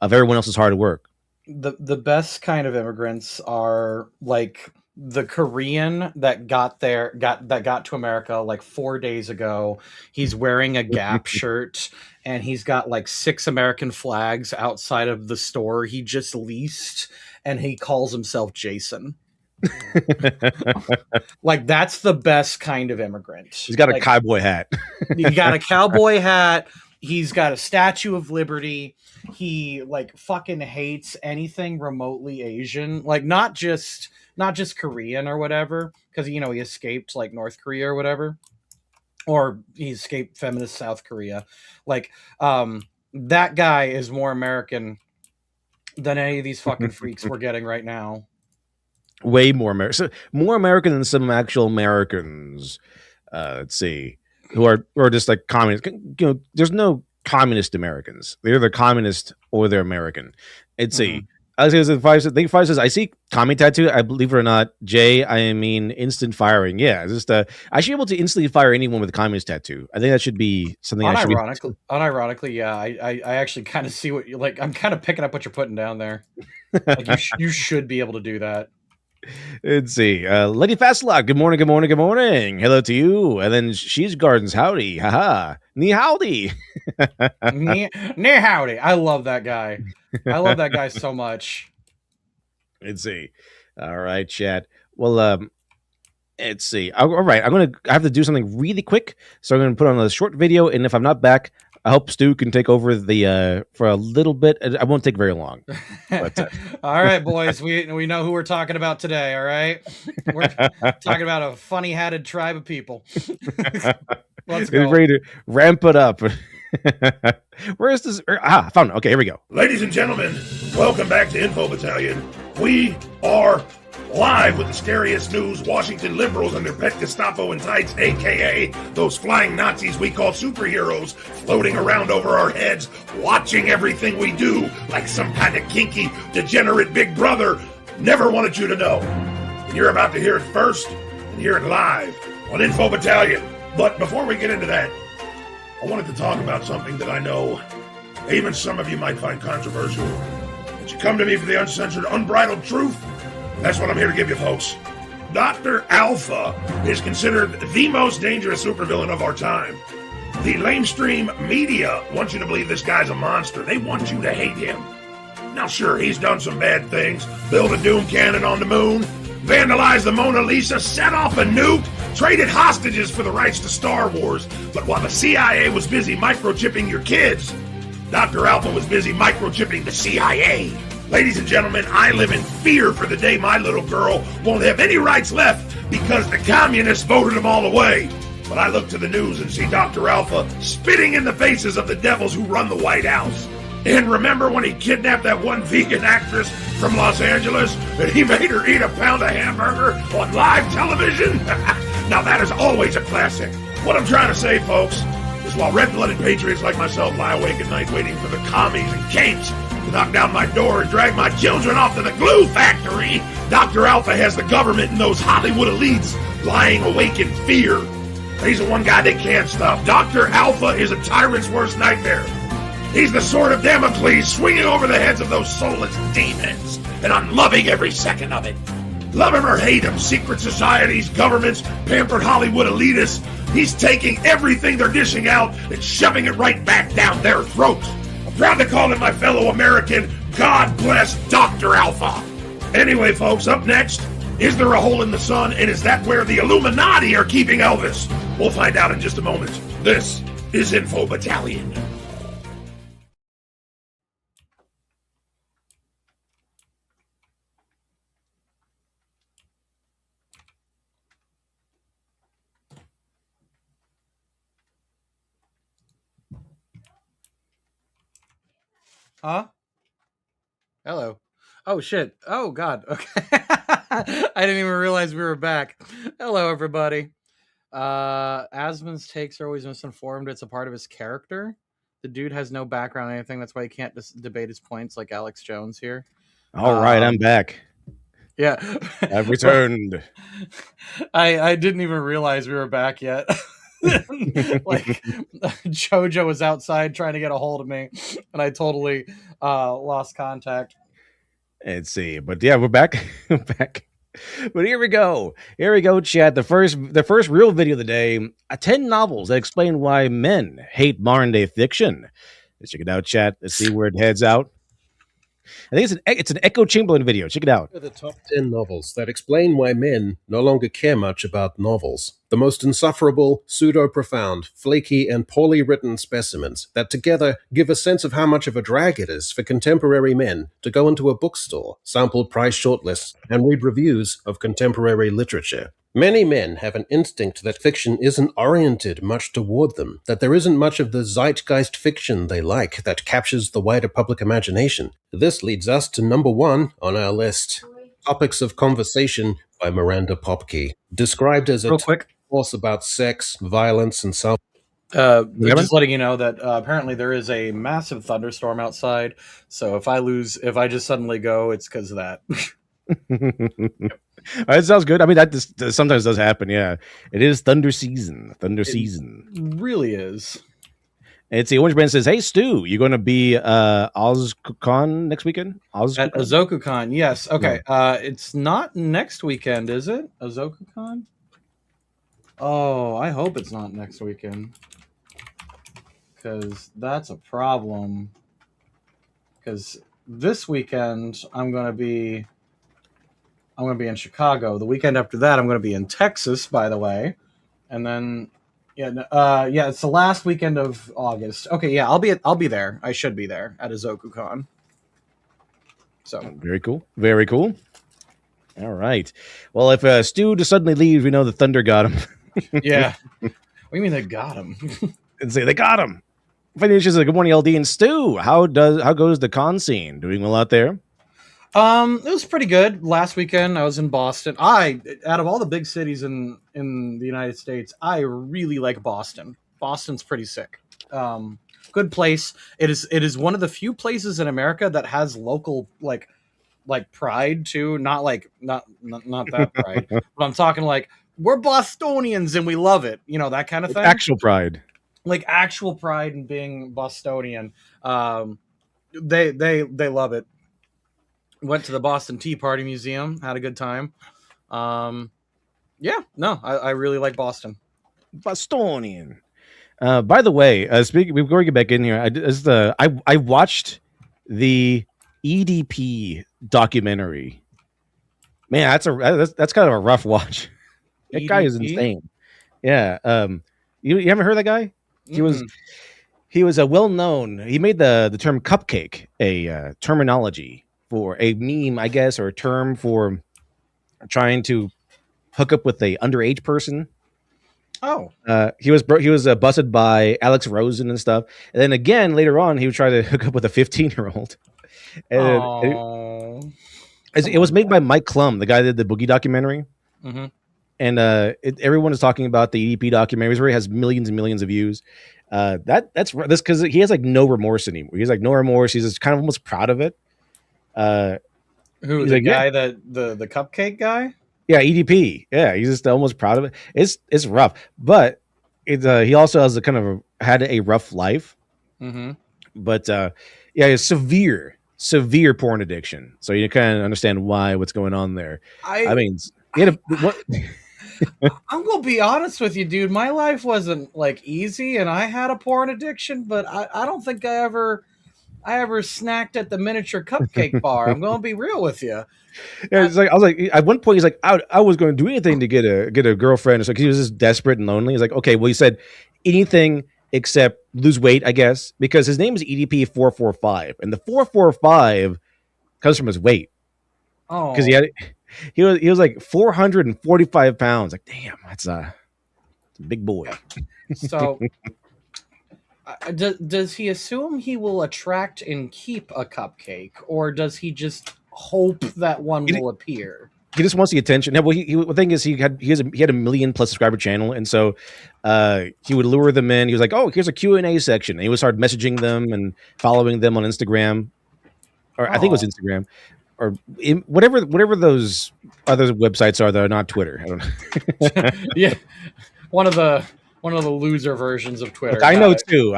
of everyone else's hard work. The best kind of immigrants are like the Korean that got to America like 4 days ago. He's wearing a Gap shirt, and he's got like 6 American flags outside of the store he just leased, and he calls himself Jason. Like, that's the best kind of immigrant. He's got a Like, cowboy hat. he got a cowboy hat. He's got a Statue of Liberty. He like fucking hates anything remotely Asian, like not just Korean or whatever, because he escaped like North Korea or whatever, or he escaped feminist South Korea. Like, that guy is more American than any of these fucking freaks we're getting right now. Way more American, more American than some actual Americans. Let's see, who are just like communist. There's no communist Americans. They're either communist or they're American. Let's see. I think if I says I see commie tattoo, I believe it or not, Jay, I mean instant firing. Yeah, just I should be able to instantly fire anyone with a communist tattoo. I think that should be something. Unironically, yeah, I actually kind of see what you like. I'm kind of picking up what you're putting down there. Like, you should be able to do that. Let's see. Lady Fastlock, good morning, good morning, good morning. Hello to you. And then She's Gardens, howdy. Haha. Ni howdy. Ni howdy. I love that guy. I love that guy so much. Let's see. All right, chat. Well, let's see. All right. I have to do something really quick. So I'm going to put on a short video. And if I'm not back, I hope Stu can take over for a little bit. I won't take very long. But, all right, boys, we know who we're talking about today. All right, we're talking about a funny-hatted tribe of people. Let's go. Ready to ramp it up. Where is this? I found it. Okay, here we go. Ladies and gentlemen, welcome back to Info Battalion. We are live with the scariest news. Washington liberals and their pet Gestapo in tights, aka those flying Nazis we call superheroes, floating around over our heads, watching everything we do like some kind of kinky, degenerate big brother, never wanted you to know. And you're about to hear it first and hear it live on Info Battalion. But before we get into that, I wanted to talk about something that I know even some of you might find controversial. But you come to me for the uncensored, unbridled truth. That's what I'm here to give you, folks. Dr. Alpha is considered the most dangerous supervillain of our time. The lamestream media wants you to believe this guy's a monster. They want you to hate him. Now, sure, he's done some bad things. Built a doom cannon on the moon, vandalized the Mona Lisa, set off a nuke, traded hostages for the rights to Star Wars. But while the CIA was busy microchipping your kids, Dr. Alpha was busy microchipping the CIA. Ladies and gentlemen, I live in fear for the day my little girl won't have any rights left because the communists voted them all away. But I look to the news and see Dr. Alpha spitting in the faces of the devils who run the White House. And remember when he kidnapped that one vegan actress from Los Angeles and he made her eat a pound of hamburger on live television? Now that is always a classic. What I'm trying to say, folks, is while red-blooded patriots like myself lie awake at night waiting for the commies and capes to knock down my door and drag my children off to the glue factory, Dr. Alpha has the government and those Hollywood elites lying awake in fear. He's the one guy they can't stop. Dr. Alpha is a tyrant's worst nightmare. He's the sword of Damocles swinging over the heads of those soulless demons, and I'm loving every second of it. Love him or hate him, secret societies, governments, pampered Hollywood elitists, he's taking everything they're dishing out and shoving it right back down their throats. I'm proud to call him my fellow American. God bless Dr. Alpha. Anyway, folks, up next, is there a hole in the sun, and is that where the Illuminati are keeping Elvis? We'll find out in just a moment. This is Info Battalion. Huh? Hello. Oh, shit. Oh, God. Okay. I didn't even realize we were back. Hello, everybody. Asmon's takes are always misinformed. It's a part of his character. The dude has no background or anything. That's why he can't debate his points like Alex Jones here. All right, I'm back. Yeah. I've returned. I didn't even realize we were back yet. Like, Jojo was outside trying to get a hold of me, and I totally lost contact. Let's see, but yeah, we're back. Back. But here we go. Here we go, chat. The first real video of the day. 10 novels that explain why men hate modern day fiction. Let's check it out, chat. Let's see where it heads out. I think it's an Echo Chamberlain video. Check it out. The top 10 novels that explain why men no longer care much about novels. The most insufferable, pseudo-profound, flaky, and poorly written specimens that together give a sense of how much of a drag it is for contemporary men to go into a bookstore, sample price shortlists, and read reviews of contemporary literature. Many men have an instinct that fiction isn't oriented much toward them, that there isn't much of the zeitgeist fiction they like that captures the wider public imagination. This leads us to number 1 on our list. Topics of Conversation by Miranda Popke. Described as a Real quick. course about sex, violence, and self. Just letting you know that apparently there is a massive thunderstorm outside. So if I just suddenly go, it's because of that. It sounds good. I mean, that sometimes does happen. Yeah, it is thunder season. Thunder season Really is. It's the Orange Man says, "Hey Stu, you going to be OzCon next weekend?" At AzokuCon, yes. Okay, it's not next weekend, is it? AzokuCon? Oh, I hope it's not next weekend, because that's a problem. Because this weekend I'm gonna be in Chicago. The weekend after that I'm gonna be in Texas, by the way, and then. Yeah, it's the last weekend of August. Okay, yeah, I'll be there. I should be there at AzokuCon. So very cool, very cool. All right. Well, if Stu just suddenly leaves, we know the thunder got him. Yeah. What do you mean they got him? And say they got him. Funny issues. Good morning, LD and Stu. How goes the con scene? Doing well out there? It was pretty good. Last weekend I was in Boston. Out of all the big cities in the United States, I really like Boston. Boston's pretty sick. Good place. It is one of the few places in America that has local like pride too. Not that pride. But I'm talking like we're Bostonians and we love it. You know, that kind of thing. Actual pride. Like actual pride in being Bostonian. They love it. Went to the Boston Tea Party Museum, had a good time. I really like Boston. Bostonian. By the way, speaking, before we get back in here, I watched the EDP documentary. Man, that's kind of a rough watch. That EDP? guy is insane. Yeah. You haven't heard that guy? He was a well known. He made the term cupcake a terminology for a meme, I guess, or a term for trying to hook up with a underage person. Oh, he was busted by Alex Rosen and stuff, and then again later on he would try to hook up with a 15-year-old. It was made by Mike Klum, the guy that did the Boogie documentary. Mm-hmm. And everyone is talking about the EDP documentary where it has millions and millions of views. That's because he has like no remorse anymore. He's like no remorse. He's just kind of almost proud of it. Who the guy that the cupcake guy? Yeah, EDP. Yeah, he's just almost proud of it. It's rough, but he also has had a rough life. Mm-hmm. But it's severe porn addiction. So you kind of understand what's going on there. I mean, what? I'm gonna be honest with you, dude. My life wasn't like easy, and I had a porn addiction, but I don't think I ever snacked at the miniature cupcake bar. I'm gonna be real with you. Yeah, I was like, at one point, he's like, I was going to do anything to get a girlfriend. It's like he was just desperate and lonely. He's like, okay, well, he said anything except lose weight, I guess, because his name is EDP 445, and the 445 comes from his weight. Oh, because he was like 445 pounds. Like, damn, that's a big boy. So. Does he assume he will attract and keep a cupcake, or does he just hope that one will appear? He just wants the attention. No, well, the thing is, he had a million plus subscriber channel, and so he would lure them in. He was like, "Oh, here's a Q&A section," and he would start messaging them and following them on Instagram, or I think it was Instagram, or whatever those other websites are that are not Twitter. I don't know. Yeah, one of the loser versions of Twitter. I know two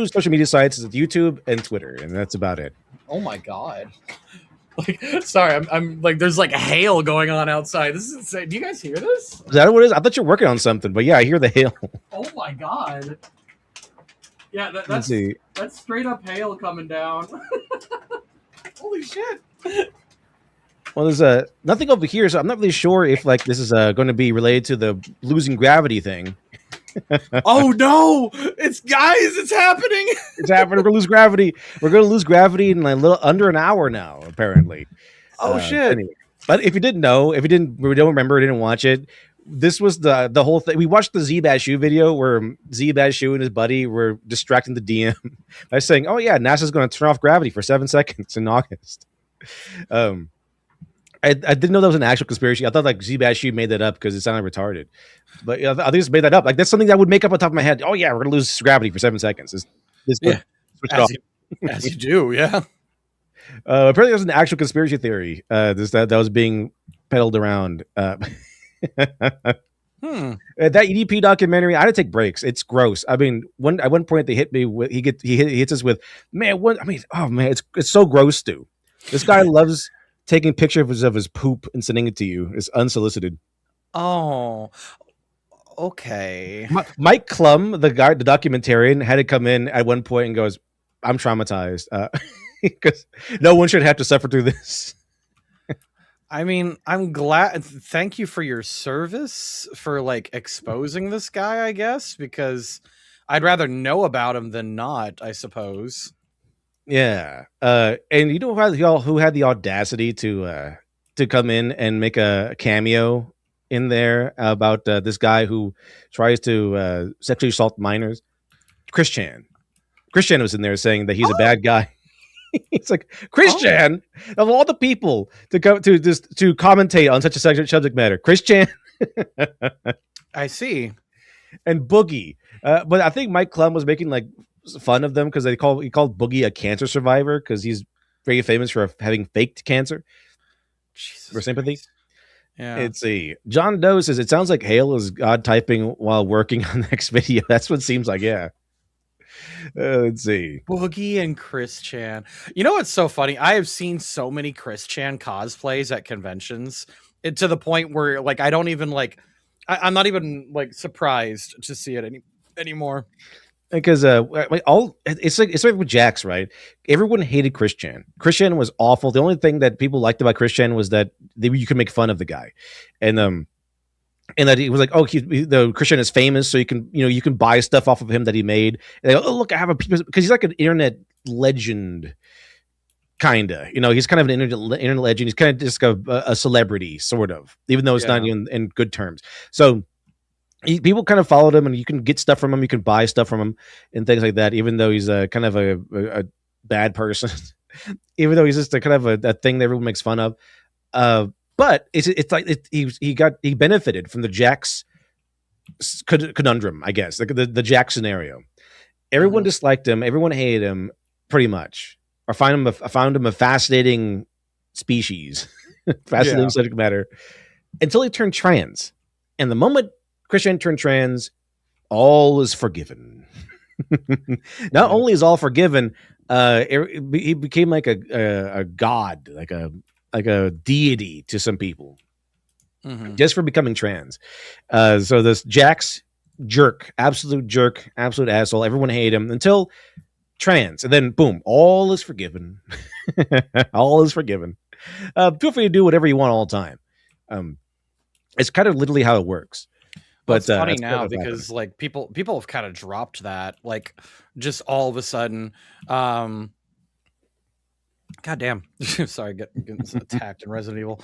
social media sites: YouTube and Twitter, and that's about it. Oh my god! Like, sorry, I'm like, there's like hail going on outside. This is insane. Do you guys hear this? Is that what it is? I thought you were working on something, but yeah, I hear the hail. Oh my god. Yeah, Let's see. that's straight up hail coming down. Holy shit. Well, there's nothing over here, so I'm not really sure if like this is going to be related to the losing gravity thing. Oh no! It's happening. It's happening. We're gonna lose gravity. We're gonna lose gravity in a little under an hour now, apparently. Oh shit! Anyway. But if you didn't know, if you don't remember, didn't watch it, this was the whole thing. We watched the Z-Bashu video where Z-Bashu and his buddy were distracting the DM by saying, "Oh yeah, NASA's going to turn off gravity for 7 seconds in August." I didn't know that was an actual conspiracy. I thought like Z-Bashu made that up because it sounded retarded. But yeah, I think it's made that up. Like that's something that would make up on top of my head. Oh yeah, we're gonna lose gravity for 7 seconds. As you do, yeah. Apparently, there's an actual conspiracy theory that was being peddled around. That EDP documentary, I had to take breaks. It's gross. I mean, at one point they hit me with he hits us with, man. What I mean, oh man, it's so gross, Stu. This guy loves taking pictures of his poop and sending it to you. It's unsolicited. Oh, okay. Mike Klum, the documentarian, had to come in at one point and goes, "I'm traumatized because no one should have to suffer through this." I mean, I'm glad. Thank you for your service for like exposing this guy, I guess, because I'd rather know about him than not, I suppose. Yeah. And you know who had the audacity to come in and make a cameo in there about this guy who tries to sexually assault minors? Chris Chan. Chris Chan was in there saying that he's a bad guy. It's like Chris Chan, of all the people to come to commentate on such a subject matter, Chris Chan. I see. And Boogie. But I think Mike Klum was making like fun of them because he called Boogie a cancer survivor because he's very famous for having faked cancer. Jesus for sympathy. Christ. Yeah. It's a John Doe says it sounds like Hale is God typing while working on the next video. That's what it seems like. Yeah. Let's see. Boogie and Chris Chan. You know what's so funny? I have seen so many Chris Chan cosplays at conventions, to the point where like I don't even like. I'm not even like surprised to see it anymore. Because it's like with Jax, right? Everyone hated Chris Chan. Chris Chan was awful. The only thing that people liked about Chris Chan was that you could make fun of the guy, and that he was like, oh, the Chris Chan is famous, so you can buy stuff off of him that he made. And they go, oh, look, I have a because he's like an internet legend, kinda. He's kind of an internet legend. He's kind of just a celebrity, sort of, even though it's not even in good terms. So. People kind of followed him, and you can get stuff from him. You can buy stuff from him and things like that. Even though he's kind of a bad person, even though he's just a kind of a thing that everyone makes fun of. But it's like he benefited from the Jax conundrum, I guess, like the Jax scenario. Everyone disliked him. Everyone hated him, pretty much. I found him a fascinating species, fascinating subject matter, until he turned trans. And the moment Christian turned trans, all is forgiven. Not only is all forgiven, he became like a god, like a deity to some people, just for becoming trans. So this Jax jerk, absolute asshole. Everyone hated him until trans, and then boom, all is forgiven. All is forgiven. Feel free to do whatever you want all the time. It's kind of literally how it works. But it's funny now because like people have kind of dropped that, like just all of a sudden. God damn. Sorry, getting attacked in Resident Evil.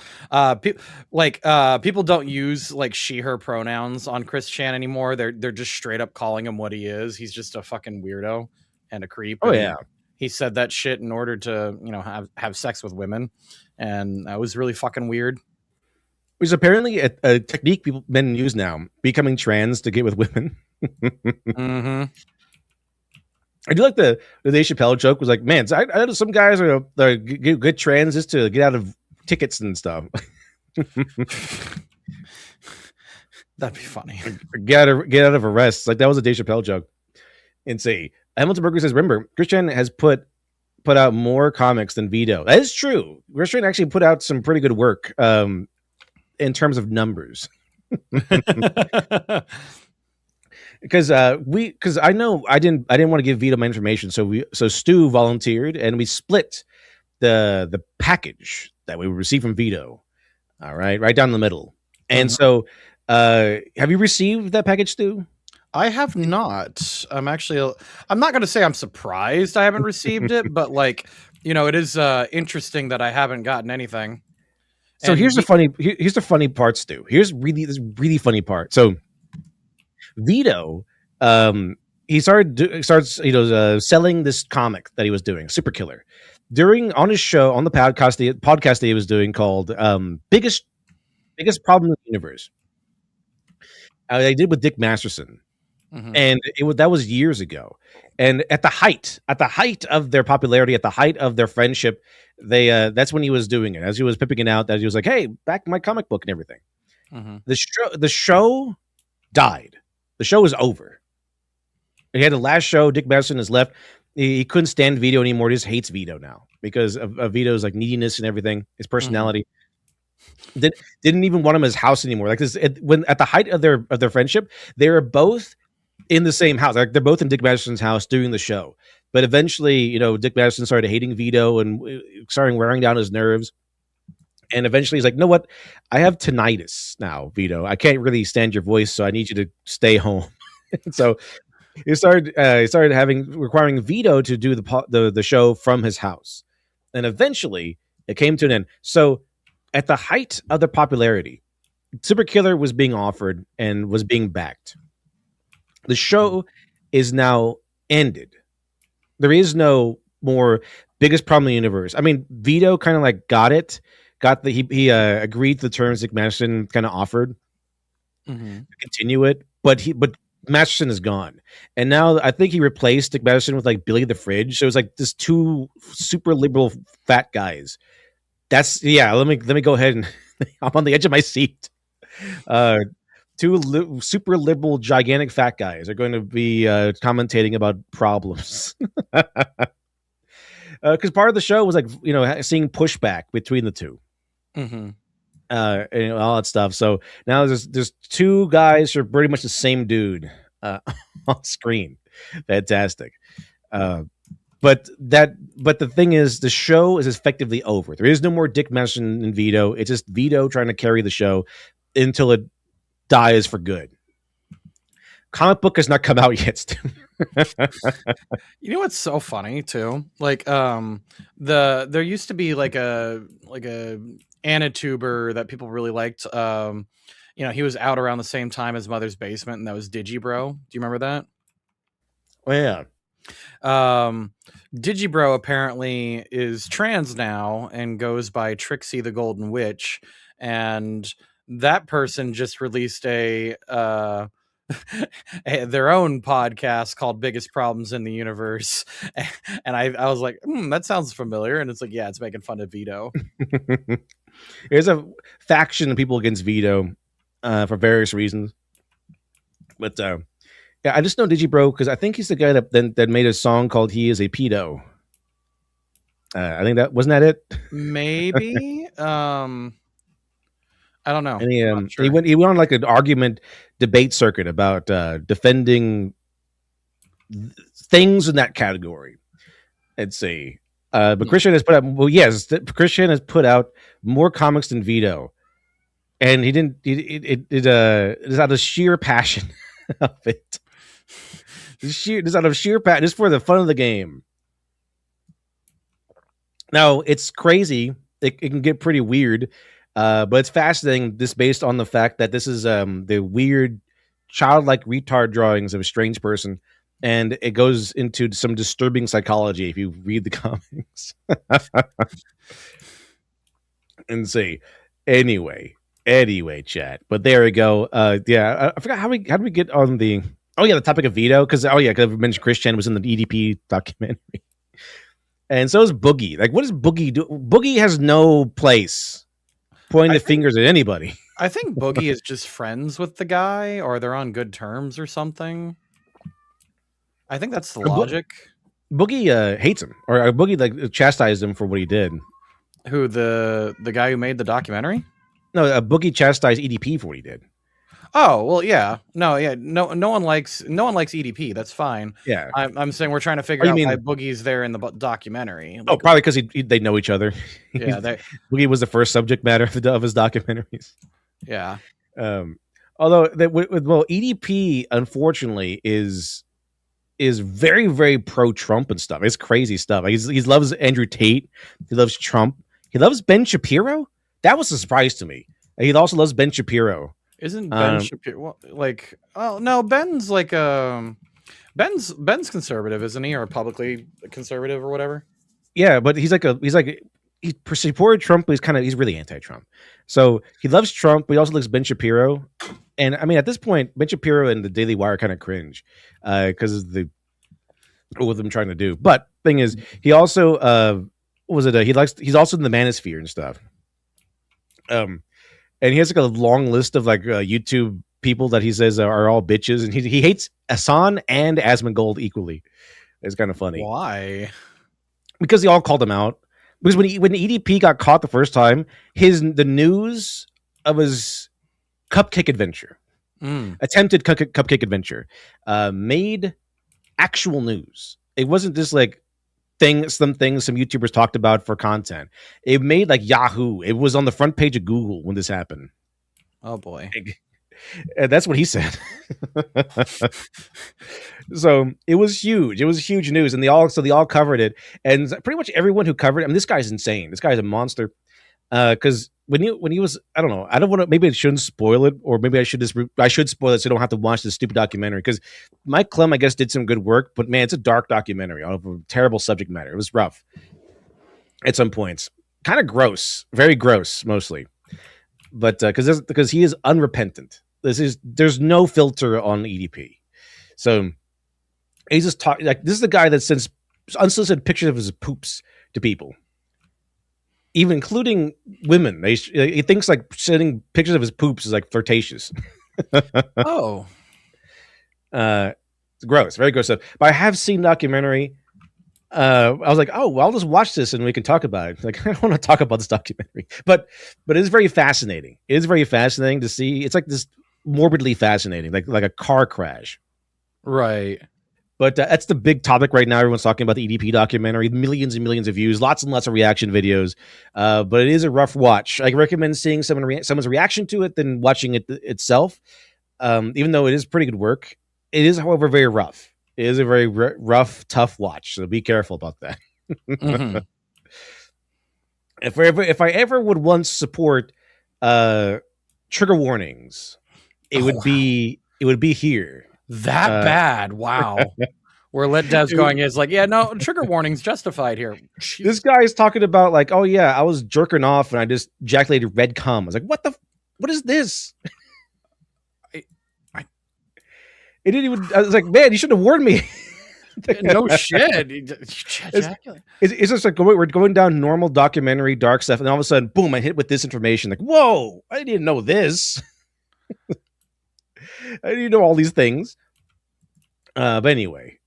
People don't use like she, her pronouns on Chris Chan anymore. They're just straight up calling him what he is. He's just a fucking weirdo and a creep. Oh yeah. He said that shit in order to, have sex with women. And that was really fucking weird. Which is apparently a technique men use now, becoming trans to get with women. Mm-hmm. I do like the Dave Chappelle joke was like, man, I know some guys are good trans just to get out of tickets and stuff. That'd be funny. Get out of arrests. Like that was a Dave Chappelle joke. And say Hamilton Burger says, remember, Christian has put put out more comics than Vito. That is true. Restraint actually put out some pretty good work in terms of numbers. Because I know I didn't want to give Vito my information, so Stu volunteered and we split the package that we received from Vito. All right down the middle. And so have you received that package, Stu? I have not. I'm not going to say I'm surprised I haven't received it, but like, it is interesting that I haven't gotten anything. So here's the funny part, Stu. Here's this really funny part. So Vito, he starts selling this comic that he was doing, Super Killer, on his show on the podcast that he was doing called biggest problem in the universe. They did with Dick Masterson, and that was years ago. And at the height of their popularity, at the height of their friendship, that's when he was doing it. As he was pimping it out, that he was like, "Hey, back my comic book and everything." The show died. The show is over. He had the last show. Dick Masterson has left. He couldn't stand Vito anymore. He just hates Vito now because of Vito's like neediness and everything, his personality. Didn't even want him at his house anymore. Like this, when at the height of their friendship, they were both in the same house. Like they're both in Dick Masterson's house doing the show. But eventually, Dick Masterson started hating Vito and starting wearing down his nerves. And eventually he's like, "You know what? I have tinnitus now, Vito. I can't really stand your voice, so I need you to stay home." So he started requiring Vito to do the show from his house. And eventually it came to an end. So at the height of their popularity, Super Killer was being offered and was being backed. The show is now ended. There is no more biggest problem in the universe. I mean, Vito kind of like he agreed to the terms Dick Masterson kind of offered to continue it, but Masterson is gone, and now I think he replaced Dick Masterson with like Billy the Fridge. So it was like this two super liberal fat guys. Let me go ahead and I'm on the edge of my seat. Two super liberal, gigantic fat guys are going to be commentating about problems. Because part of the show was like seeing pushback between the two, and all that stuff. So now there's two guys who are pretty much the same dude on screen. Fantastic. But the thing is, the show is effectively over. There is no more Dick Masterson and Vito. It's just Vito trying to carry the show until it dies for good. Comic book has not come out yet. You know what's so funny too? Like there used to be like a Anituber that people really liked. He was out around the same time as Mother's Basement, and that was Digibro. Do you remember that? Oh yeah. Digibro apparently is trans now and goes by Trixie the Golden Witch, and that person just released their own podcast called Biggest Problems in the Universe. And I was like, that sounds familiar. And it's like, yeah, it's making fun of Vito. There's a faction of people against Vito for various reasons. But yeah, I just know Digibro because I think he's the guy that made a song called "He Is a Pedo." I think wasn't that it? Maybe. I don't know. And he went on like an argument debate circuit about defending things in that category. Let's see. But Christian has put out Christian has put out more comics than Vito, and he didn't. It is out of sheer passion of it. Just out of sheer passion, just for the fun of the game. Now it's crazy. It can get pretty weird. But it's fascinating, this based on the fact that this is the weird childlike retard drawings of a strange person, and it goes into some disturbing psychology if you read the comics. And see, anyway, chat. But there we go. I forgot how did we get on the the topic of Vito, because I mentioned Christian was in the EDP documentary, and so is Boogie. Like, what does Boogie do? Boogie has no place pointing the fingers at anybody. I think Boogie is just friends with the guy, or they're on good terms or something. I think that's the logic. Boogie hates him, or Boogie like chastised him for what he did. Who, the guy who made the documentary? No, Boogie chastised EDP for what he did. Oh well, yeah, no, no one likes EDP. That's fine. Yeah. I'm saying we're trying to figure Oh, you out mean- why Boogie's there in the documentary. Oh, probably because they know each other. Yeah, they, Boogie was the first subject matter of his documentaries. yeah. Although EDP unfortunately is very, very pro Trump and stuff. It's crazy stuff. He loves Andrew Tate. He loves Trump. He loves Ben Shapiro. That was a surprise to me. He also loves Ben Shapiro. Isn't Ben Shapiro like? Oh no, Ben's like Ben's conservative, isn't he, or publicly conservative or whatever? Yeah, but he supported Trump, but he's really anti-Trump. So he loves Trump, but he also likes Ben Shapiro. And I mean, at this point, Ben Shapiro and the Daily Wire kind of cringe because of what them trying to do. But thing is, he also he's also in the manosphere and stuff. And he has like a long list of like YouTube people that he says are all bitches, and he hates Hassan and Asmongold equally. It's kind of funny. Why? Because they all called him out. Because when EDP got caught the first time, the news of his cupcake adventure, attempted cupcake adventure, made actual news. It wasn't just like some YouTubers talked about for content. It made like Yahoo. It was on the front page of Google when this happened. Oh boy. And that's what he said. So it was huge. It was huge news, and they all covered it. And pretty much everyone who covered it. I mean, this guy's insane. This guy's a monster. Because when he was, I don't know. I don't want to. Maybe I shouldn't spoil it, or maybe I should spoil it so you don't have to watch this stupid documentary. Because Mike Clem, I guess, did some good work, but man, it's a dark documentary of a terrible subject matter. It was rough at some points, kind of gross, very gross, mostly. But because he is unrepentant. There's no filter on EDP. So he's just talking like this is the guy that sends unsolicited pictures of his poops to people, even including women. He thinks like sending pictures of his poops is like flirtatious. Oh, it's gross, very gross stuff. But I have seen documentary. I was like, oh, well, I'll just watch this and we can talk about it. Like, I don't want to talk about this documentary, but it is very fascinating. It is very fascinating to see. It's like this morbidly fascinating, like a car crash. right. But that's the big topic right now. Everyone's talking about the EDP documentary, millions and millions of views, lots and lots of reaction videos. But it is a rough watch. I recommend seeing someone's reaction to it than watching it itself. Even though it is pretty good work, it is, however, very rough. It is a very rough, tough watch. So be careful about that. Mm-hmm. If I ever would once support trigger warnings, it would be here. That bad. Wow. Where Lit Dev's going is like, yeah, no, trigger warning's justified here. Jeez. This guy is talking about like, oh yeah, I was jerking off and I just ejaculated red cum. I was like, what is this? It didn't even. I was like, man, you should have warned me. No shit. It's just like we're going down normal documentary dark stuff, and all of a sudden, boom! I hit with this information. Like, whoa! I didn't know this. I didn't know all these things. But anyway,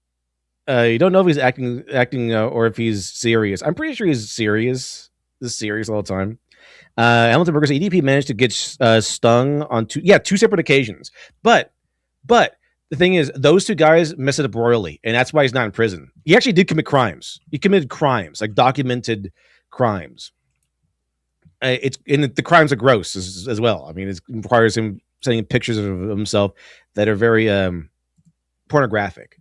you don't know if he's acting, or if he's serious. I'm pretty sure he's serious. He's serious all the time. Hamilton Burgers EDP managed to get stung on two separate occasions, but the thing is, those two guys messed it up royally, and that's why he's not in prison. He actually did commit crimes. He committed crimes, like documented crimes. The crimes are gross as well. I mean, it requires him sending pictures of himself that are very pornographic.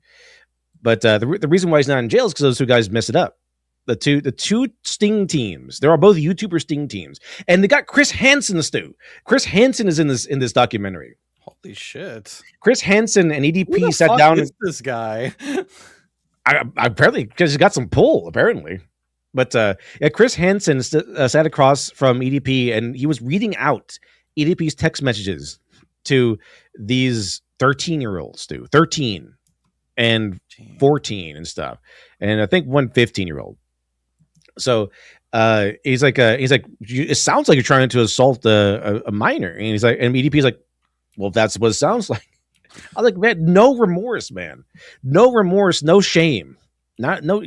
But the reason why he's not in jail is because those two guys messed it up. The two Sting teams. They're all both YouTuber Sting teams, and they got Chris Hansen stew. Chris Hansen is in this documentary. Holy shit. Chris Hansen and EDP Who the sat fuck down. is this guy? I apparently because he's got some pull, apparently. But Chris Hansen sat across from EDP, and he was reading out EDP's text messages to these 13-year-olds, 13 and 14 and stuff, and I think one 15-year-old. So he's like, it sounds like you're trying to assault a minor, and he's like, and EDP's like, well, that's what it sounds like. I was like, man, no remorse, man. No remorse, no shame. Not no,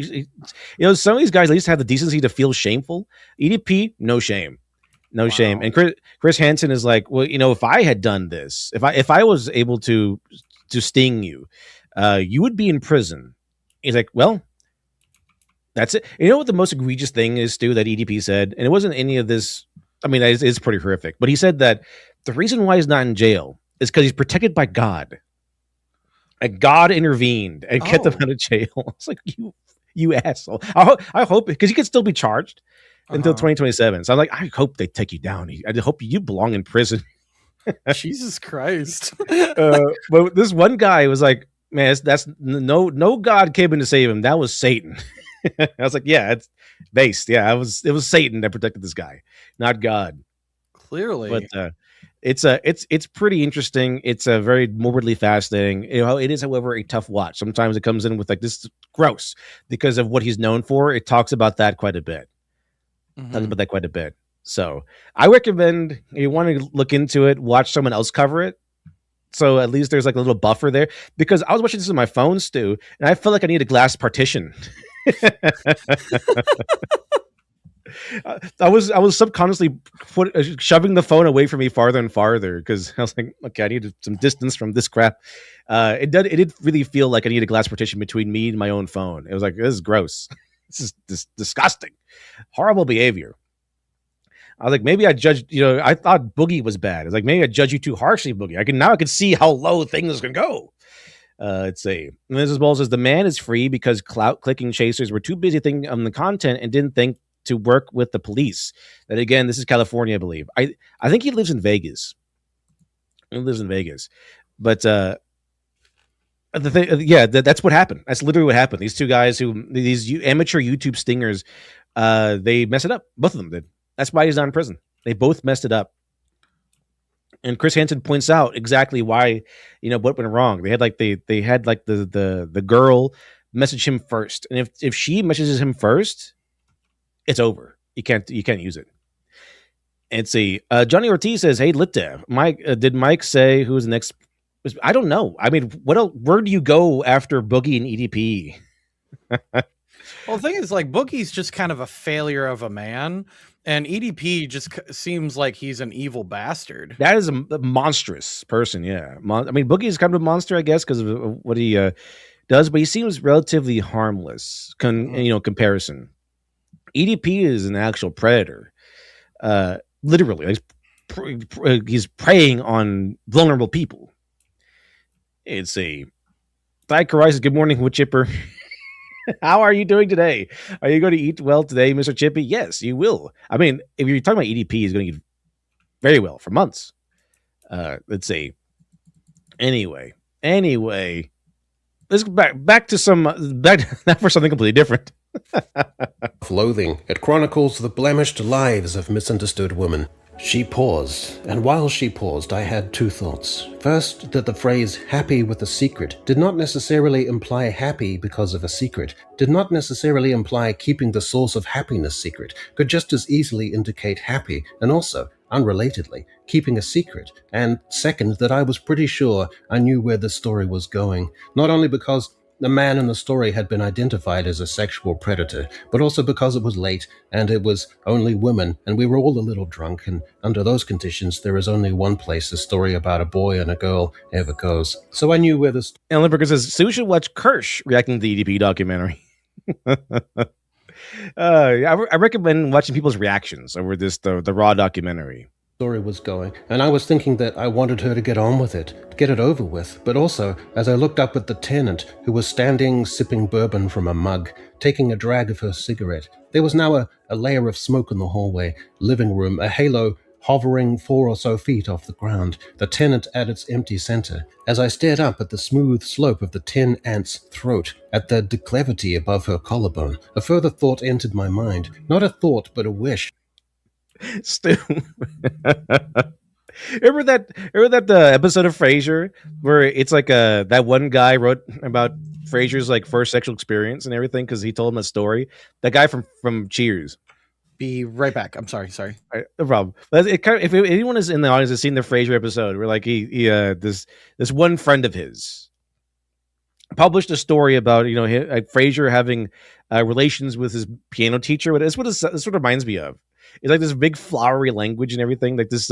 some of these guys at least have the decency to feel shameful. EDP, no shame, no shame. Wow. And Chris Hansen is like, well, if I had done this, if I was able to sting you, you would be in prison. He's like, well, that's it. You know what the most egregious thing is, Stu, that EDP said, and it wasn't any of this. I mean, it's pretty horrific, but he said that the reason why he's not in jail is because he's protected by God. And God intervened and kept him out of jail. It's like, you asshole. I hope, because he could still be charged until 2027. So I'm like, I hope they take you down. I hope you belong in prison. Jesus Christ. But this one guy was like, man, that's no God came in to save him. That was Satan. I was like, yeah, it's based. Yeah, it was Satan that protected this guy, not God. Clearly. But it's pretty interesting. It's a very morbidly fascinating. It is, however, a tough watch. Sometimes it comes in with like, this is gross because of what he's known for. It talks about that quite a bit. So I recommend, if you want to look into it, watch someone else cover it. So at least there's like a little buffer there, because I was watching this on my phone, Stu, and I felt like I need a glass partition. I was subconsciously shoving the phone away from me farther and farther, because I was like, okay, I need some distance from this crap. It did really feel like I needed a glass partition between me and my own phone. It was like, this is gross. This is disgusting. Horrible behavior. I was like, maybe I judged, I thought Boogie was bad. I was like, maybe I judge you too harshly, Boogie. I can see how low things can go. Let's see. Mrs. Ball says, the man is free because clout clicking chasers were too busy thinking on the content and didn't think to work with the police. That again, this is California, I believe. I think he lives in Vegas. But the thing, yeah, that's what happened. That's literally what happened. These two guys, these amateur YouTube stingers, they messed it up. Both of them did. That's why he's not in prison. They both messed it up. And Chris Hansen points out exactly why, what went wrong. They had the girl message him first, and if she messages him first, it's over. You can't use it. And see, Johnny Ortiz says, "Hey, Litdev, Mike, did Mike say who was the next?" I don't know. I mean, what else? Where do you go after Boogie and EDP? Well, the thing is, like, Boogie's just kind of a failure of a man, and EDP just seems like he's an evil bastard. That is a monstrous person, yeah. I mean, Boogie is kind of a monster, I guess, because of what he does, but he seems relatively harmless, comparison. EDP is an actual predator. Literally, he's preying on vulnerable people. It's a Thai Karisis, good morning, Wood Chipper. How are you doing today? Are you going to eat well today, Mr. Chippy? Yes, you will. I mean, if you're talking about EDP, he's going to eat very well for months. Let's see. Anyway, let's go back to not for something completely different. Loathing. It chronicles the blemished lives of misunderstood women. She paused, and while she paused, I had two thoughts. First, that the phrase happy with a secret did not necessarily imply happy because of a secret, did not necessarily imply keeping the source of happiness secret, could just as easily indicate happy, and also, unrelatedly, keeping a secret. And second, that I was pretty sure I knew where the story was going, not only because the man in the story had been identified as a sexual predator, but also because it was late, and it was only women, and we were all a little drunk, and under those conditions, there is only one place a story about a boy and a girl ever goes. So I knew where the And Limburger says, Sue should watch Kirsch reacting to the EDP documentary. I recommend watching people's reactions over the Raw documentary. Story was going, and I was thinking that I wanted her to get on with it, to get it over with, but also, as I looked up at the tenant, who was standing sipping bourbon from a mug, taking a drag of her cigarette, there was now a layer of smoke in the hallway, living room, a halo hovering 4 or so feet off the ground, the tenant at its empty center. As I stared up at the smooth slope of the 10 ant's throat, at the declivity above her collarbone, a further thought entered my mind, not a thought, but a wish. Stu, remember that episode of Frasier where it's like that one guy wrote about Frasier's like first sexual experience and everything because he told him a story. That guy from Cheers. Be right back. I'm sorry. All right, no problem. But if anyone is in the audience has seen the Frasier episode, where like he this one friend of his published a story about Frasier having relations with his piano teacher. This sort of reminds me of. It's like this big flowery language and everything. Like this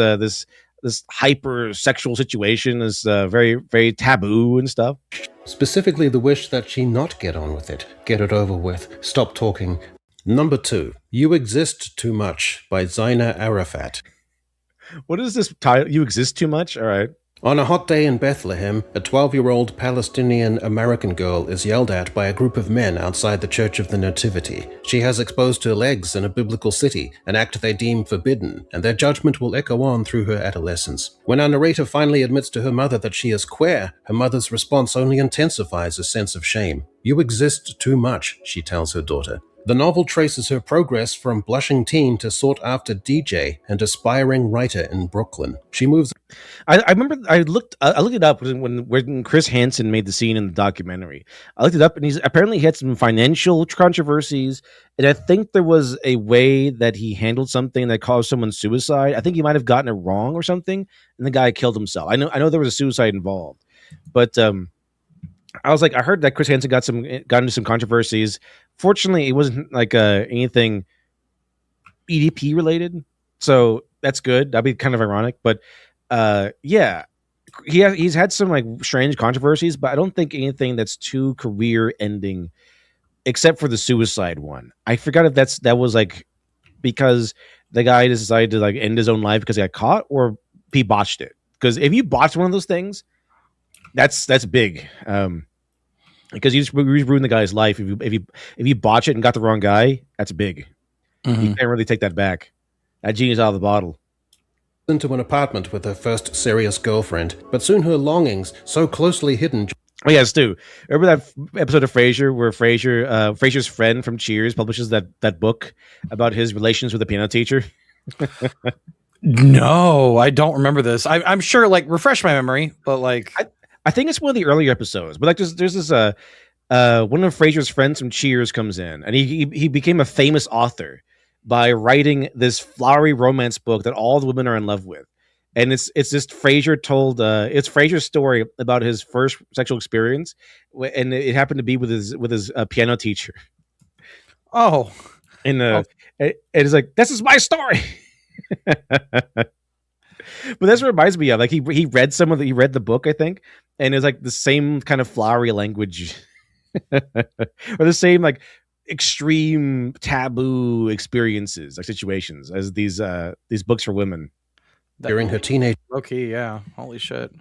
hyper sexual situation is very very taboo and stuff. Specifically, the wish that she not get on with it, get it over with, stop talking. Number 2, You Exist Too Much by Zaina Arafat. What is this title? You exist too much. All right. On a hot day in Bethlehem, a 12-year-old Palestinian-American girl is yelled at by a group of men outside the Church of the Nativity. She has exposed her legs in a biblical city, an act they deem forbidden, and their judgment will echo on through her adolescence. When our narrator finally admits to her mother that she is queer, her mother's response only intensifies a sense of shame. You exist too much, she tells her daughter. The novel traces her progress from blushing teen to sought-after DJ and aspiring writer in Brooklyn. She moves. I remember I looked it up when Chris Hansen made the scene in the documentary. I looked it up, and he's apparently had some financial controversies, and I think there was a way that he handled something that caused someone suicide. I think he might have gotten it wrong or something, and the guy killed himself. I know there was a suicide involved, but I was like, I heard that Chris Hansen got into some controversies. Fortunately, it wasn't like anything EDP related, so that's good. That'd be kind of ironic, but yeah, he's had some like strange controversies, but I don't think anything that's too career ending, except for the suicide one. I forgot if that was like because the guy decided to like end his own life because he got caught, or he botched it. Because if you botch one of those things, that's big. Because you just ruin the guy's life if you botch it and got the wrong guy. That's big. Mm-hmm. You can't really take that back. That genie's out of the bottle. Into an apartment with her first serious girlfriend, but soon her longings, so closely hidden. Oh yeah, Stu. Remember that episode of Frasier where Frasier's friend from Cheers publishes that book about his relations with the piano teacher? No, I don't remember this. I'm sure, like, refresh my memory, but like, I think it's one of the earlier episodes. But like, there's this one of Frasier's friends from Cheers comes in, and he became a famous author by writing this flowery romance book that all the women are in love with. And it's just Frasier told it's Frasier's story about his first sexual experience, and it happened to be with his piano teacher. oh, And it's like, this is my story. But that's what it reminds me of. Like he read the book, I think, and it's like the same kind of flowery language, or the same like extreme taboo experiences, like situations, as these books for women. During her teenage okay, yeah, holy shit.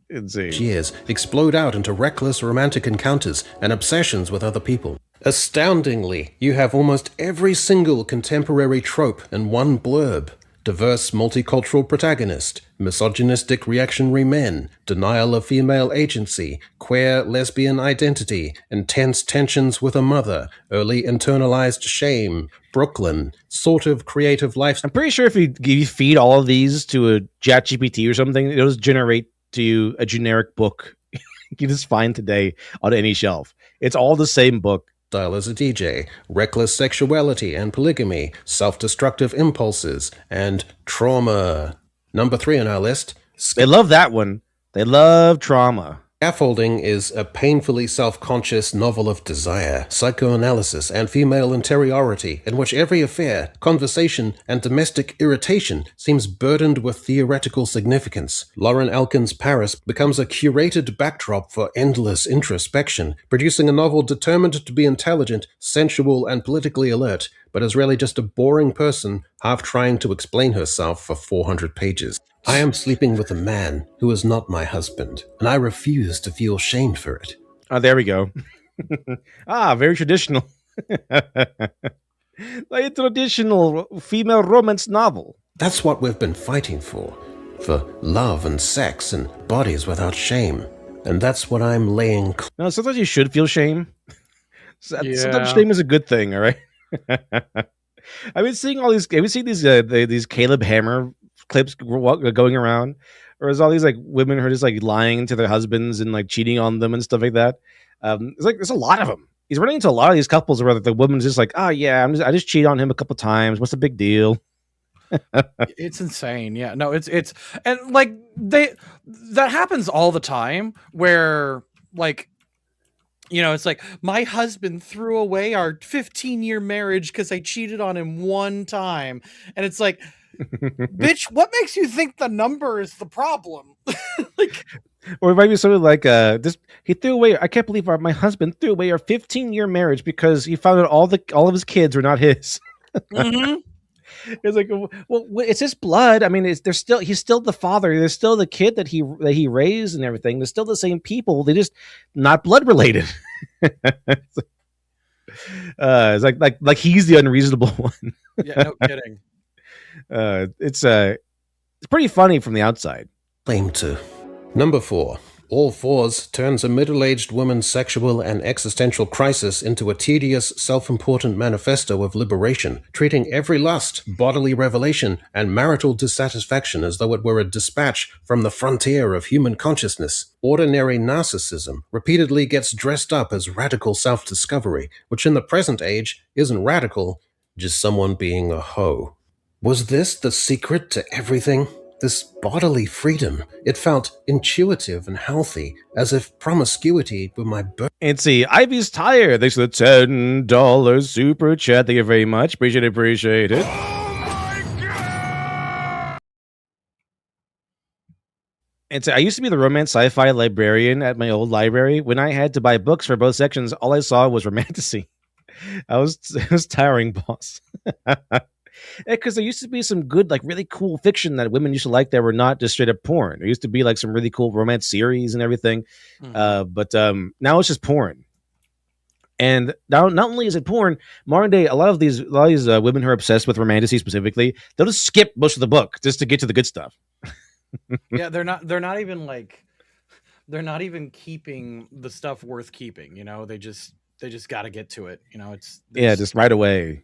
Insane. years, explode out into reckless romantic encounters and obsessions with other people. Astoundingly, you have almost every single contemporary trope in one blurb. Diverse multicultural protagonist, misogynistic reactionary men, denial of female agency, queer lesbian identity, intense tensions with a mother, early internalized shame, Brooklyn, sort of creative life. I'm pretty sure if you feed all of these to a ChatGPT or something, it'll just generate to you a generic book you can just find today on any shelf. It's all the same book. Style as a DJ, reckless sexuality and polygamy, self-destructive impulses, and trauma. Number 3 on our list. They love that one. They love trauma. Scaffolding is a painfully self-conscious novel of desire, psychoanalysis, and female interiority, in which every affair, conversation, and domestic irritation seems burdened with theoretical significance. Lauren Elkin's Paris becomes a curated backdrop for endless introspection, producing a novel determined to be intelligent, sensual, and politically alert, but is really just a boring person half trying to explain herself for 400 pages. I am sleeping with a man who is not my husband, and I refuse to feel shamed for it. Oh, there we go. Very traditional. Like a traditional female romance novel. That's what we've been fighting for love and sex and bodies without shame. And that's what I'm laying. No, sometimes you should feel shame. Yeah. Sometimes shame is a good thing, all right? I've been seeing all these. Have you seen these Caleb Hammer clips going around, or is all these like women who are just like lying to their husbands and like cheating on them and stuff like that? It's like there's a lot of them. He's running into a lot of these couples where the woman's just like, oh yeah, I just cheated on him a couple times. What's the big deal? It's insane. Yeah, no, it's and like that happens all the time where like You know, it's like, my husband threw away our 15-year marriage because I cheated on him one time. And it's like, bitch, what makes you think the number is the problem? Like, Or it might be something like this. He threw away. I can't believe my husband threw away our 15-year marriage because he found out all of his kids were not his. mhm. It's like, well, it's his blood. I mean, he's still the father. There's still the kid that he raised and everything. They're still the same people. They just not blood related. It's like he's the unreasonable one. Yeah, no kidding. It's pretty funny from the outside. Claim to. Number 4. All Fours turns a middle-aged woman's sexual and existential crisis into a tedious, self-important manifesto of liberation, treating every lust, bodily revelation, and marital dissatisfaction as though it were a dispatch from the frontier of human consciousness. Ordinary narcissism repeatedly gets dressed up as radical self-discovery, which in the present age isn't radical, just someone being a hoe. Was this the secret to everything? This bodily freedom, it felt intuitive and healthy, as if promiscuity were my birth. And see, Ivy's tired. Thanks for the $10 super chat. Thank you very much. Appreciate it. And so I used to be the romance sci-fi librarian at my old library. When I had to buy books for both sections, all I saw was romantasy. It was tiring, boss. Because there used to be some good, like really cool fiction that women used to like that were not just straight up porn. There used to be like some really cool romance series and everything. But now it's just porn. And now, not only is it porn, modern day, a lot of these women who are obsessed with romantasy specifically, they'll just skip most of the book just to get to the good stuff. Yeah, they're not even keeping the stuff worth keeping. You know, they just got to get to it. You know, just right away.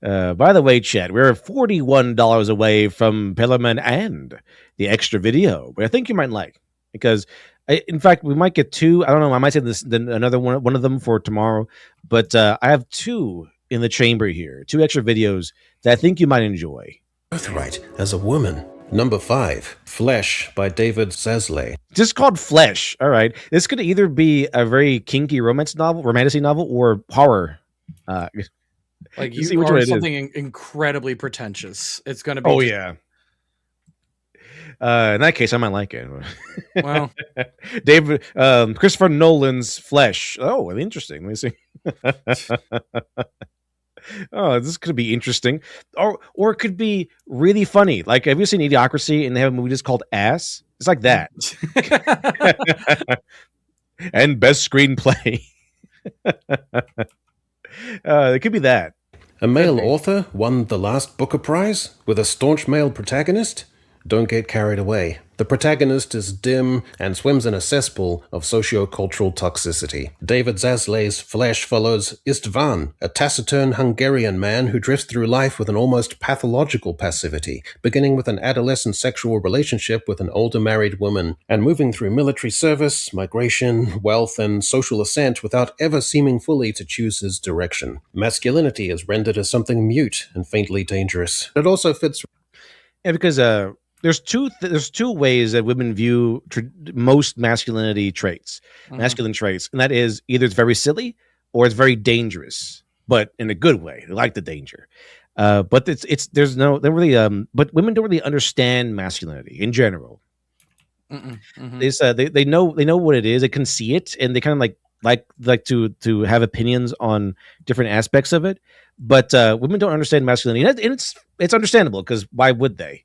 By the way, Chet, we're $41 away from Pellerman and the extra video, but I think you might like, because in fact, we might get 2. I don't know. I might say this, then another one of them for tomorrow, but I have 2 in the chamber here, 2 extra videos that I think you might enjoy. Birthright as a woman. Number 5, Flesh by David Zasley. Just called Flesh. All right. This could either be a very kinky romantasy novel, or horror. Like, see you which are one it something incredibly pretentious. It's going to be. Oh, yeah. In that case, I might like it. Well, David, Christopher Nolan's Flesh. Oh, interesting. Let me see. Oh, this could be interesting, or it could be really funny. Like, have you seen Idiocracy? And they have a movie just called Ass. It's like that. And best screenplay. It could be that. A male author won the last Booker Prize with a staunch male protagonist? Don't get carried away. The protagonist is dim and swims in a cesspool of socio-cultural toxicity. David Zasley's Flesh follows Istvan, a taciturn Hungarian man who drifts through life with an almost pathological passivity, beginning with an adolescent sexual relationship with an older married woman, and moving through military service, migration, wealth, and social ascent without ever seeming fully to choose his direction. Masculinity is rendered as something mute and faintly dangerous. It also fits... Yeah, because there's two ways that women view most masculinity traits, masculine traits, and that is either it's very silly or it's very dangerous, but in a good way. They like the danger, but but women don't really understand masculinity in general. They know what it is. They can see it, and they kind of like to have opinions on different aspects of it. But women don't understand masculinity, and it's understandable, because why would they?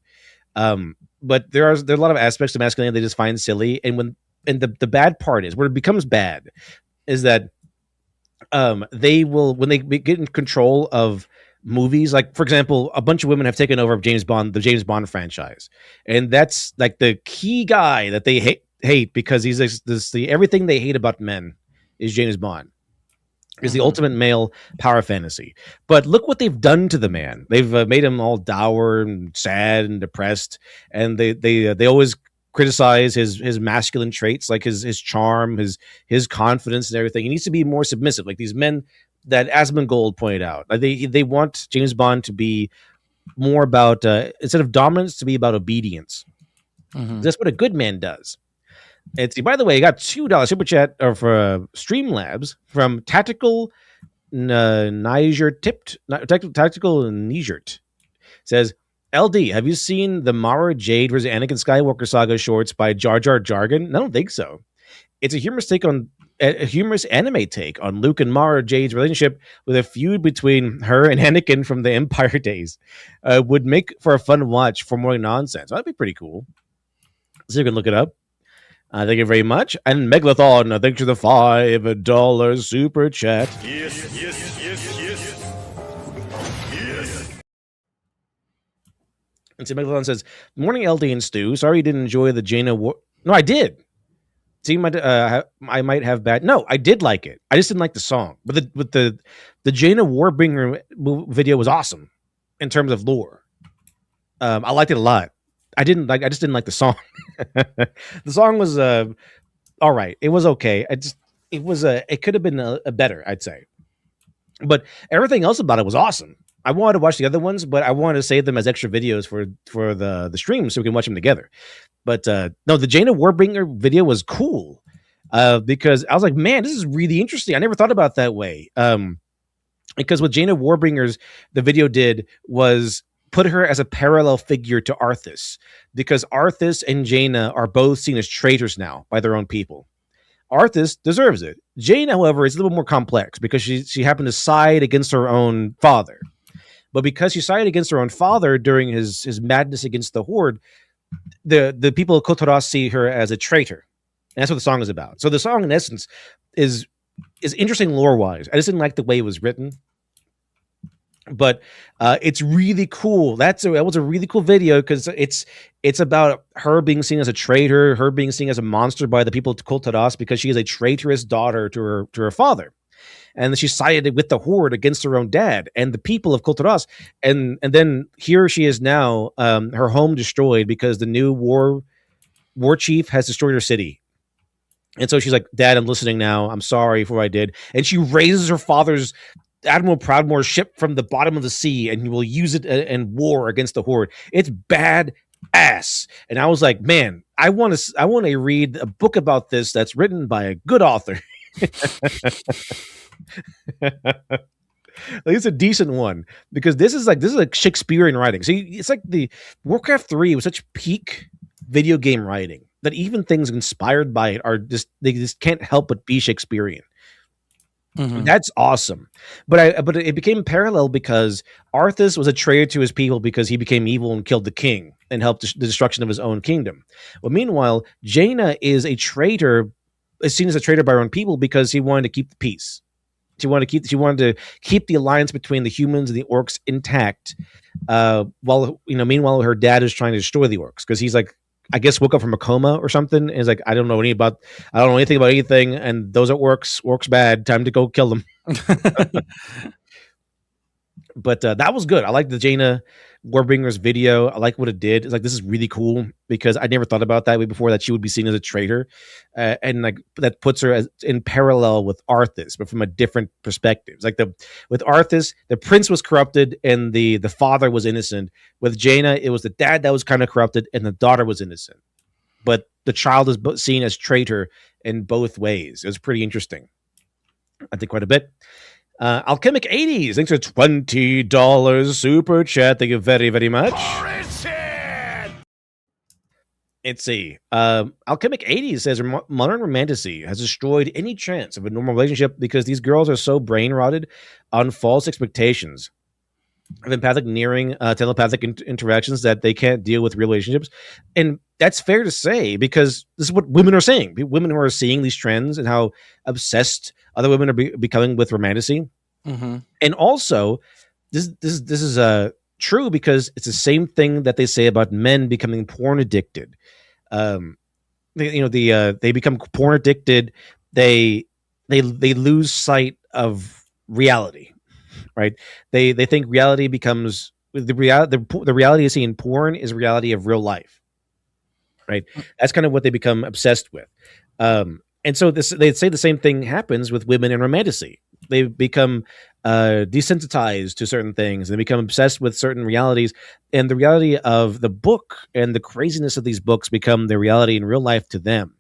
But there are a lot of aspects to masculinity they just find silly, and the bad part is, where it becomes bad, is that they will, when they get in control of movies, like, for example, a bunch of women have taken over the James Bond franchise, and that's like the key guy that they hate because he's everything they hate about men is James Bond. Is the ultimate male power fantasy. But look what they've done to the man. They've made him all dour and sad and depressed, and they always criticize his masculine traits, like his charm, his confidence, and everything. He needs to be more submissive, like these men that Asmongold pointed out. Like they want James Bond to be more about instead of dominance, to be about obedience. That's what a good man does. And see, by the way, I got $2 super chat or for Streamlabs from Tactical Niger Tipped Tactical Nigert. Says, LD, have you seen the Mara Jade versus Anakin Skywalker saga shorts by Jar Jar Jargon? I don't think so. It's a humorous take on a humorous anime take on Luke and Mara Jade's relationship with a feud between her and Anakin from the Empire days. Would make for a fun watch for more nonsense. That'd be pretty cool. So you can look it up. Thank you very much. And Megalathon, thanks for the $5 super chat. Yes, yes, yes, yes. Yes. And so Megalathon says, "Morning, LD and Stu. Sorry you didn't enjoy the Jaina War." No, I did. See, I might have bad. No, I did like it. I just didn't like the song. But the Jaina Warbringer video was awesome in terms of lore. I liked it a lot. I just didn't like the song. The song was all right. It was okay. It could have been a better, I'd say. But everything else about it was awesome. I wanted to watch the other ones, but I wanted to save them as extra videos for the stream so we can watch them together. But no, the Jaina Warbringer video was cool because I was like, man, this is really interesting. I never thought about it that way. Because what Jaina Warbringer's the video did was put her as a parallel figure to Arthas, because Arthas and Jaina are both seen as traitors now by their own people. Arthas deserves it. Jaina, however, is a little more complex because she happened to side against her own father. But because she sided against her own father during his madness against the Horde, the people of Kotoras see her as a traitor. And that's what the song is about. So the song, in essence, is interesting lore-wise. I just didn't like the way it was written. But it's really cool. That was a really cool video because it's about her being seen as a traitor, her being seen as a monster by the people of Kotoras because she is a traitorous daughter to her father. And she sided with the Horde against her own dad and the people of Kotoras. And then here she is now, her home destroyed because the new war chief has destroyed her city. And so she's like, Dad, I'm listening now. I'm sorry for what I did. And she raises her father's Admiral Proudmoore's ship from the bottom of the sea, and he will use it in war against the Horde. It's bad ass. And I was like, man, I want to read a book about this that's written by a good author. At least a decent one, because this is like Shakespearean writing. So it's like the Warcraft 3 was such peak video game writing that even things inspired by it they just can't help but be Shakespearean. Mm-hmm. That's awesome. But it became parallel because Arthas was a traitor to his people because he became evil and killed the king and helped the destruction of his own kingdom. Well, meanwhile, Jaina is seen as a traitor by her own people because he wanted to keep the peace. She wanted to keep the alliance between the humans and the orcs intact. Meanwhile, her dad is trying to destroy the orcs because he's like, I guess woke up from a coma or something. And is like, I don't know anything about anything. And those are orcs. Orcs bad. Time to go kill them. But that was good. I like the Jaina Warbringer's video. I like what it did. It's like, this is really cool because I never thought about that way before, that she would be seen as a traitor. And like that puts her in parallel with Arthas, but from a different perspective. It's like with Arthas, the prince was corrupted and the father was innocent. With Jaina, it was the dad that was kind of corrupted and the daughter was innocent. But the child is seen as traitor in both ways. It was pretty interesting. I think quite a bit. Alchemic 80s, thanks for $20 super chat. Thank you very, very much. Let's see. Alchemic 80s says modern romantasy has destroyed any chance of a normal relationship because these girls are so brain rotted on false expectations of empathic nearing telepathic interactions that they can't deal with real relationships. And that's fair to say because this is what women are saying. Women who are seeing these trends and how obsessed other women are becoming with romantasy. Mm-hmm. And also, this is true because it's the same thing that they say about men becoming porn addicted. They become porn addicted. They lose sight of reality. Right? They think reality becomes the reality of seeing porn is reality of real life. Right? That's kind of what they become obsessed with. And so they say the same thing happens with women in romantasy. They become desensitized to certain things. They become obsessed with certain realities, and the reality of the book and the craziness of these books become the reality in real life to them.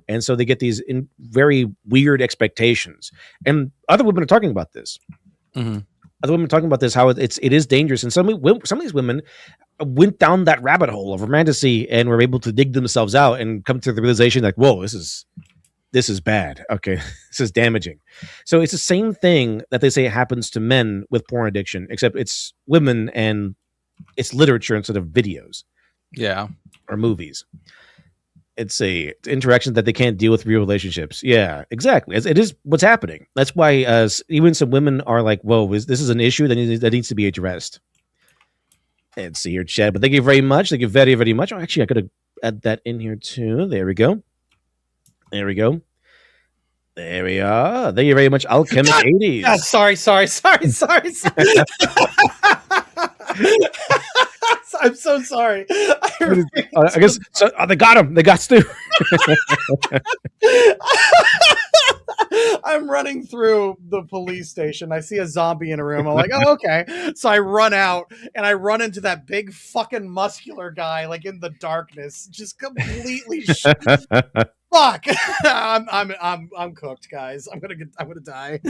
and so they get these very weird expectations. And other women are talking about this. Mm-hmm. Other women are talking about this, how it is dangerous, and some of these women went down that rabbit hole of romantasy and were able to dig themselves out and come to the realization like, whoa, this is bad. Okay, this is damaging. So it's the same thing that they say happens to men with porn addiction, except it's women and it's literature instead of videos. Yeah. Or movies. It's interaction that they can't deal with real relationships. Yeah, exactly. It is what's happening. That's why even some women are like, whoa, this is an issue that needs to be addressed. Let's see here, Chad. But thank you very much. Thank you very, very much. Oh, actually, I could have add that in here too. There we go. There we go. There we are. Thank you very much, Alchemic 80s. Yeah, sorry. I'm so sorry. I guess so, they got him. They got Stu. I'm running through the police station. I see a zombie in a room. I'm like, oh, okay. So I run out and I run into that big fucking muscular guy, like in the darkness, just completely. Fuck! I'm cooked, guys. I'm gonna die.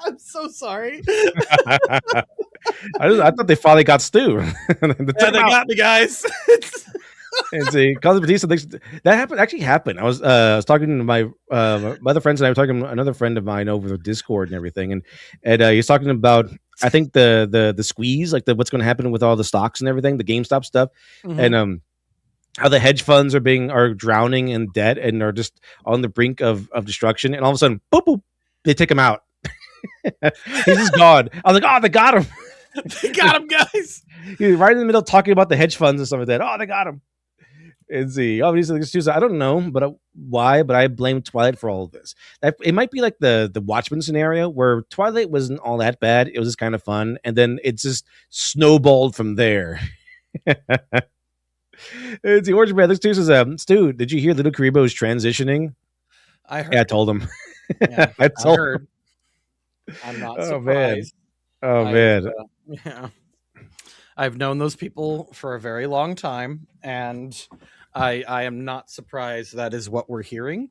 I'm so sorry. I thought they finally got Stu. They got me, guys. And see, Cosmo Batista, that actually happened. I was talking to my other friends, and I was talking to another friend of mine over Discord and everything, and he was talking about, I think the squeeze, like what's going to happen with all the stocks and everything, the GameStop stuff, and how the hedge funds are drowning in debt and are just on the brink of destruction, and all of a sudden, boop, boop, they take him out. He's just gone. I was like, oh, they got him. They got him, guys. He's right in the middle talking about the hedge funds and stuff like that. Oh, they got him. And see, obviously, I don't know, but why? But I blame Twilight for all of this. It might be like the Watchmen scenario where Twilight wasn't all that bad. It was just kind of fun, and then it just snowballed from there. It's the Origin Man. This too says, Stu, did you hear Little Karibo is transitioning? I heard. Yeah, I told him. Yeah, I heard. I'm not Oh, surprised. man. Yeah. I've known those people for a very long time, and I am not surprised that is what we're hearing.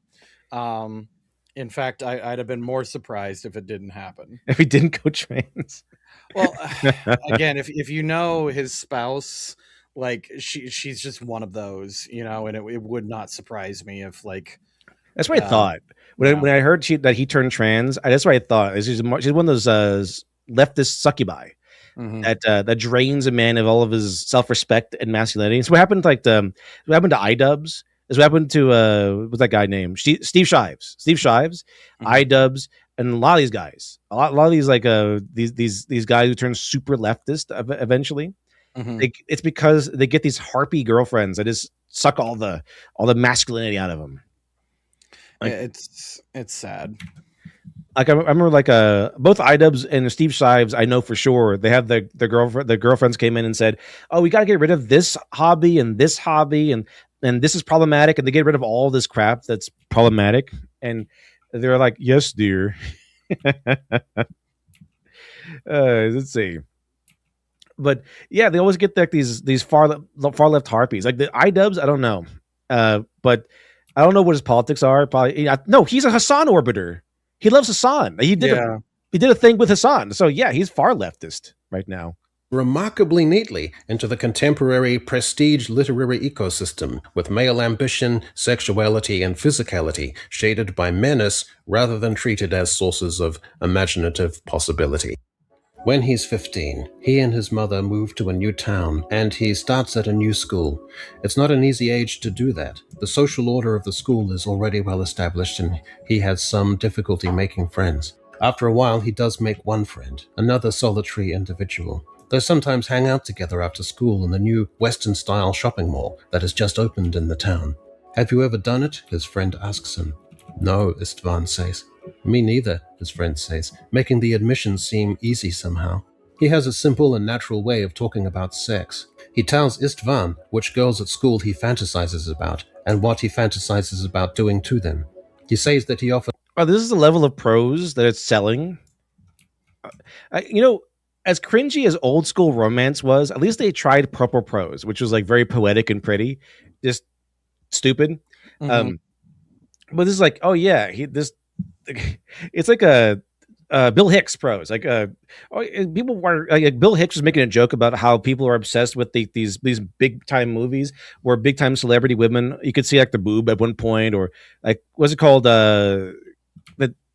In fact, I'd have been more surprised if it didn't happen. If he didn't go trans. Well, again, if you know his spouse, like she's just one of those, and it would not surprise me if like. That's what I thought when I heard that he turned trans. That's what I thought. She's one of those leftist succubi that drains a man of all of his self-respect and masculinity. So what happened to what happened to iDubbbz? Is what happened to what's that guy named Steve Shives? Steve Shives, iDubbbz, and a lot of these guys. A lot of these like these guys who turn super leftist eventually. It's because they get these harpy girlfriends that just suck all the masculinity out of them. Like, it's sad. Like I remember, like both iDubbbz and Steve Shives, I know for sure they have their girlfriends came in and said, "Oh, we got to get rid of this hobby and this hobby, and this is problematic," and they get rid of all this crap that's problematic, and they're like, "Yes, dear." Let's see. But yeah, they always get like these far left harpies. Like the iDubbbz, I don't know, but I don't know what his politics are. Probably no. He's a Hassan orbiter. He loves Hassan. He did a thing with Hassan. So yeah, he's far leftist right now. Remarkably neatly into the contemporary prestige literary ecosystem, with male ambition, sexuality, and physicality shaded by menace rather than treated as sources of imaginative possibility. When he's 15, he and his mother move to a new town, and he starts at a new school. It's not an easy age to do that. The social order of the school is already well established, and he has some difficulty making friends. After a while, he does make one friend, another solitary individual. They sometimes hang out together after school in the new Western-style shopping mall that has just opened in the town. "Have you ever done it?" his friend asks him. "No," Istvan says. "Me neither," his friend says, making the admission seem easy somehow. He has a simple and natural way of talking about sex. He tells Istvan which girls at school he fantasizes about and what he fantasizes about doing to them. He says that he often... Oh, this is the level of prose that it's selling. As cringy as old school romance was, at least they tried proper prose, which was like very poetic and pretty. just stupid. Mhm. But this is like, oh yeah, it's like a Bill Hicks prose. People were like Bill Hicks was making a joke about how people are obsessed with these big time movies where big time celebrity women, you could see like the boob at one point, or like what's it called, the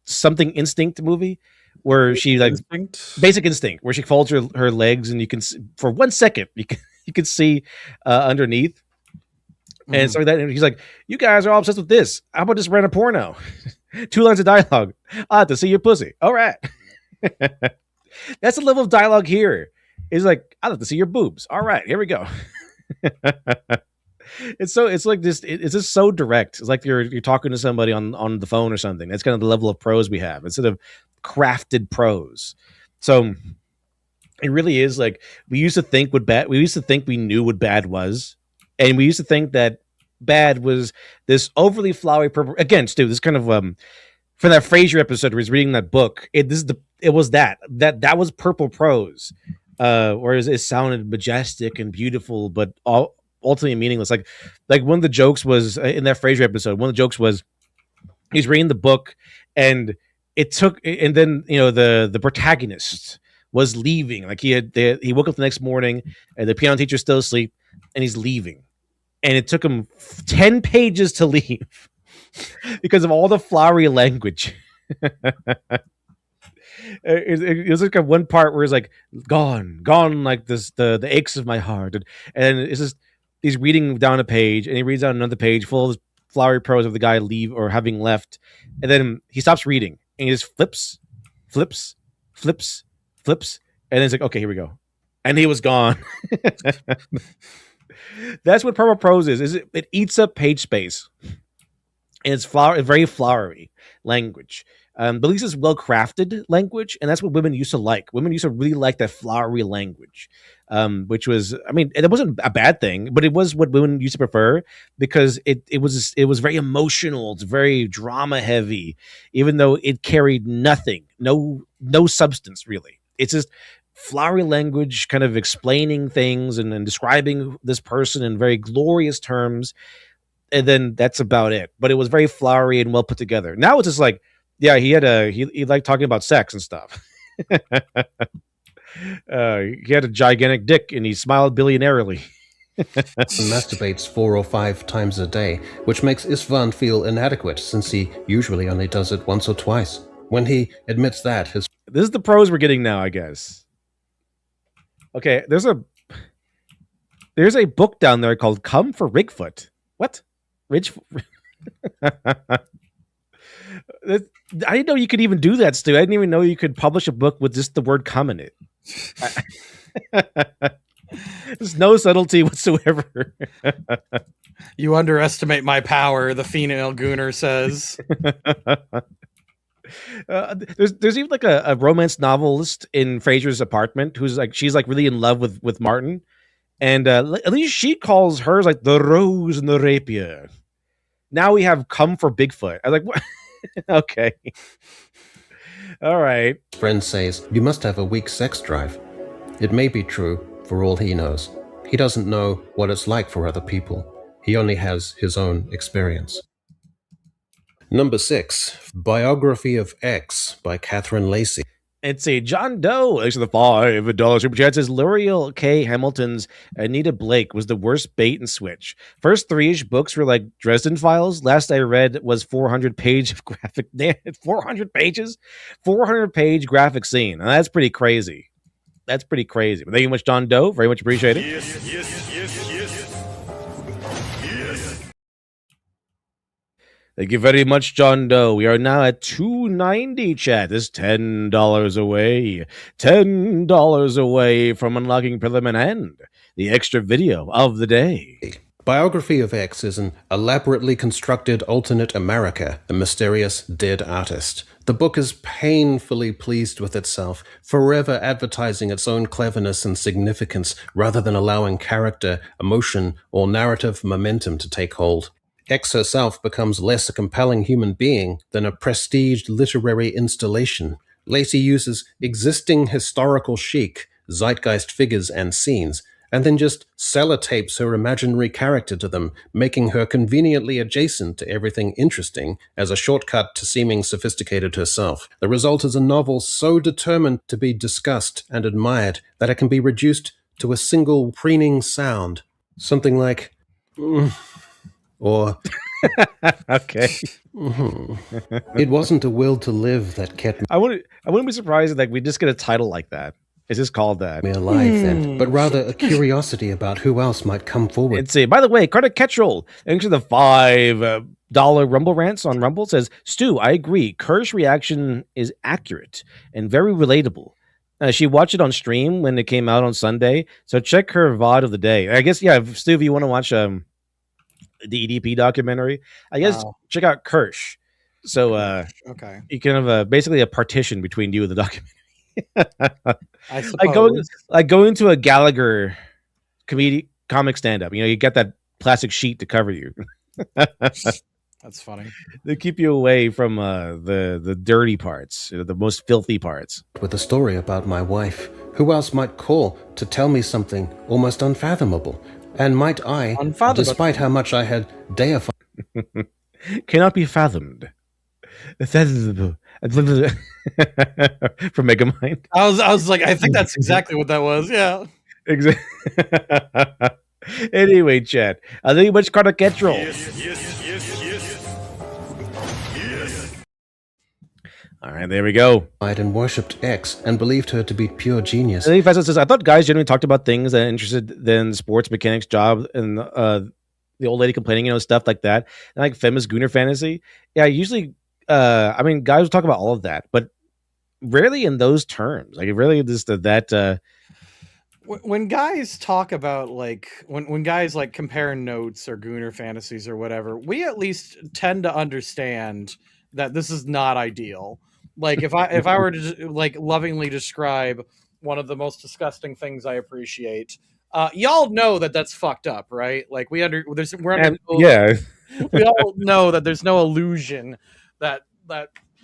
something instinct movie where she like Instinct? Basic Instinct, where she folds her legs and you can for 1 second you can see underneath. And so that, and he's like, "You guys are all obsessed with this. How about just rent a porno? 2 lines of dialogue. I have to see your pussy. All right." That's the level of dialogue here. It's like, "I'd like to see your boobs. All right, here we go." It's like this. It's just so direct. It's like you're talking to somebody on the phone or something. That's kind of the level of prose we have instead of crafted prose. So it really is like we used to think we knew what bad was, and we used to think that bad was this overly flowery purple. Again, Stu, this kind of for that Frasier episode where he's reading that book. It was that was purple prose, whereas it sounded majestic and beautiful, but ultimately meaningless. Like one of the jokes was in that Frasier episode. One of the jokes was he's reading the book, and then the protagonist was leaving. Like he woke up the next morning, and the piano teacher's still asleep, and he's leaving, and it took him 10 pages to leave because of all the flowery language. It was like one part where it's like gone like this, the aches of my heart, and it's just he's reading down a page, and he reads down another page full of flowery prose of the guy leave or having left, and then he stops reading and he just flips, and then it's like, okay, here we go, and he was gone. That's what purple prose is it eats up page space, and it's very flowery language. But at least it's well crafted language, and that's what women used to like. Women used to really like that flowery language, which was, I mean, it wasn't a bad thing, but it was what women used to prefer because it was very emotional. It's very drama heavy, even though it carried nothing, no substance really. It's just flowery language, kind of explaining things and describing this person in very glorious terms, and then that's about it. But it was very flowery and well put together. Now it's just like, yeah, he liked talking about sex and stuff. He had a gigantic dick and he smiled billionarily. Masturbates 4 or 5 times a day, which makes Isvan feel inadequate since he usually only does it once or twice. When he admits that, his This is the prose we're getting now, I guess. Okay, there's a book down there called "Come for Rigfoot." What? I didn't know you could even do that, Stu. I didn't even know you could publish a book with just the word "come" in it. There's no subtlety whatsoever. You underestimate my power, the female gooner says. There's even like a romance novelist in Frasier's apartment who's like, she's like really in love with Martin, and at least she calls hers like the rose and the rapier. Now we have "Come for Bigfoot." I was like, what? Okay. All right. friend says, "You must have a weak sex drive." It may be true, for all he knows. He doesn't know what it's like for other people. He only has his own experience. Number 6, Biography of X by Catherine Lacey. It's a John Doe. Thanks for the $5 super chat. Says L'Oreal K. Hamilton's Anita Blake was the worst bait and switch. First 3-ish books were like Dresden Files. Last I read was 400 page of graphic. 400 pages, 400-page graphic scene. And that's pretty crazy. That's pretty crazy. But thank you much, John Doe. Very much appreciated. Yes. Thank you very much, John Doe. We are now at $2.90, chat. This is $10 away. $10 away from unlocking Prelim and the extra video of the day. Biography of X is an elaborately constructed alternate America, a mysterious dead artist. The book is painfully pleased with itself, forever advertising its own cleverness and significance rather than allowing character, emotion, or narrative momentum to take hold. X herself becomes less a compelling human being than a prestiged literary installation. Lacey uses existing historical chic, zeitgeist figures and scenes, and then just sellotapes her imaginary character to them, making her conveniently adjacent to everything interesting as a shortcut to seeming sophisticated herself. The result is a novel so determined to be discussed and admired that it can be reduced to a single preening sound. Something like, or Okay. it wasn't a will to live that kept I wouldn't be surprised if like we just get a title like that. It's just called that. me alive then, but rather a curiosity about who else might come forward. Let's see. By the way, Carter Ketchel, thanks to the $5 Rumble rants on Rumble, says, Stu, I agree. Kerr's reaction is accurate and very relatable. She watched it on stream when it came out on Sunday, so check her VOD of the day. I guess, yeah, Stu, if you want to watch the EDP documentary, I guess check out Kirsch. So Okay. you can have basically a partition between you and the documentary. I suppose. Like going to a Gallagher comic stand-up. You get that plastic sheet to cover you. That's funny. They keep you away from the dirty parts, the most filthy parts. With a story about my wife. Who else might call to tell me something almost unfathomable? And might I, despite how much I had deified, cannot be fathomed. From Megamind. I was like, I think that's exactly what that was. Yeah. Exactly. Anyway, chat. I think much Carter Ketchel. All right, there we go. and worshipped X and believed her to be pure genius. I think Fessa says, I thought guys generally talked about things that interested in sports mechanics, job, and the old lady complaining, stuff like that. And like feminist Gooner fantasy. Yeah, usually, I mean, guys will talk about all of that, but rarely in those terms. Like, really, just that. When guys talk about like when guys like compare notes or Gooner fantasies or whatever, we at least tend to understand that this is not ideal. Like if I were to like lovingly describe one of the most disgusting things I appreciate, y'all know that that's fucked up, right? Like we all know that there's no illusion that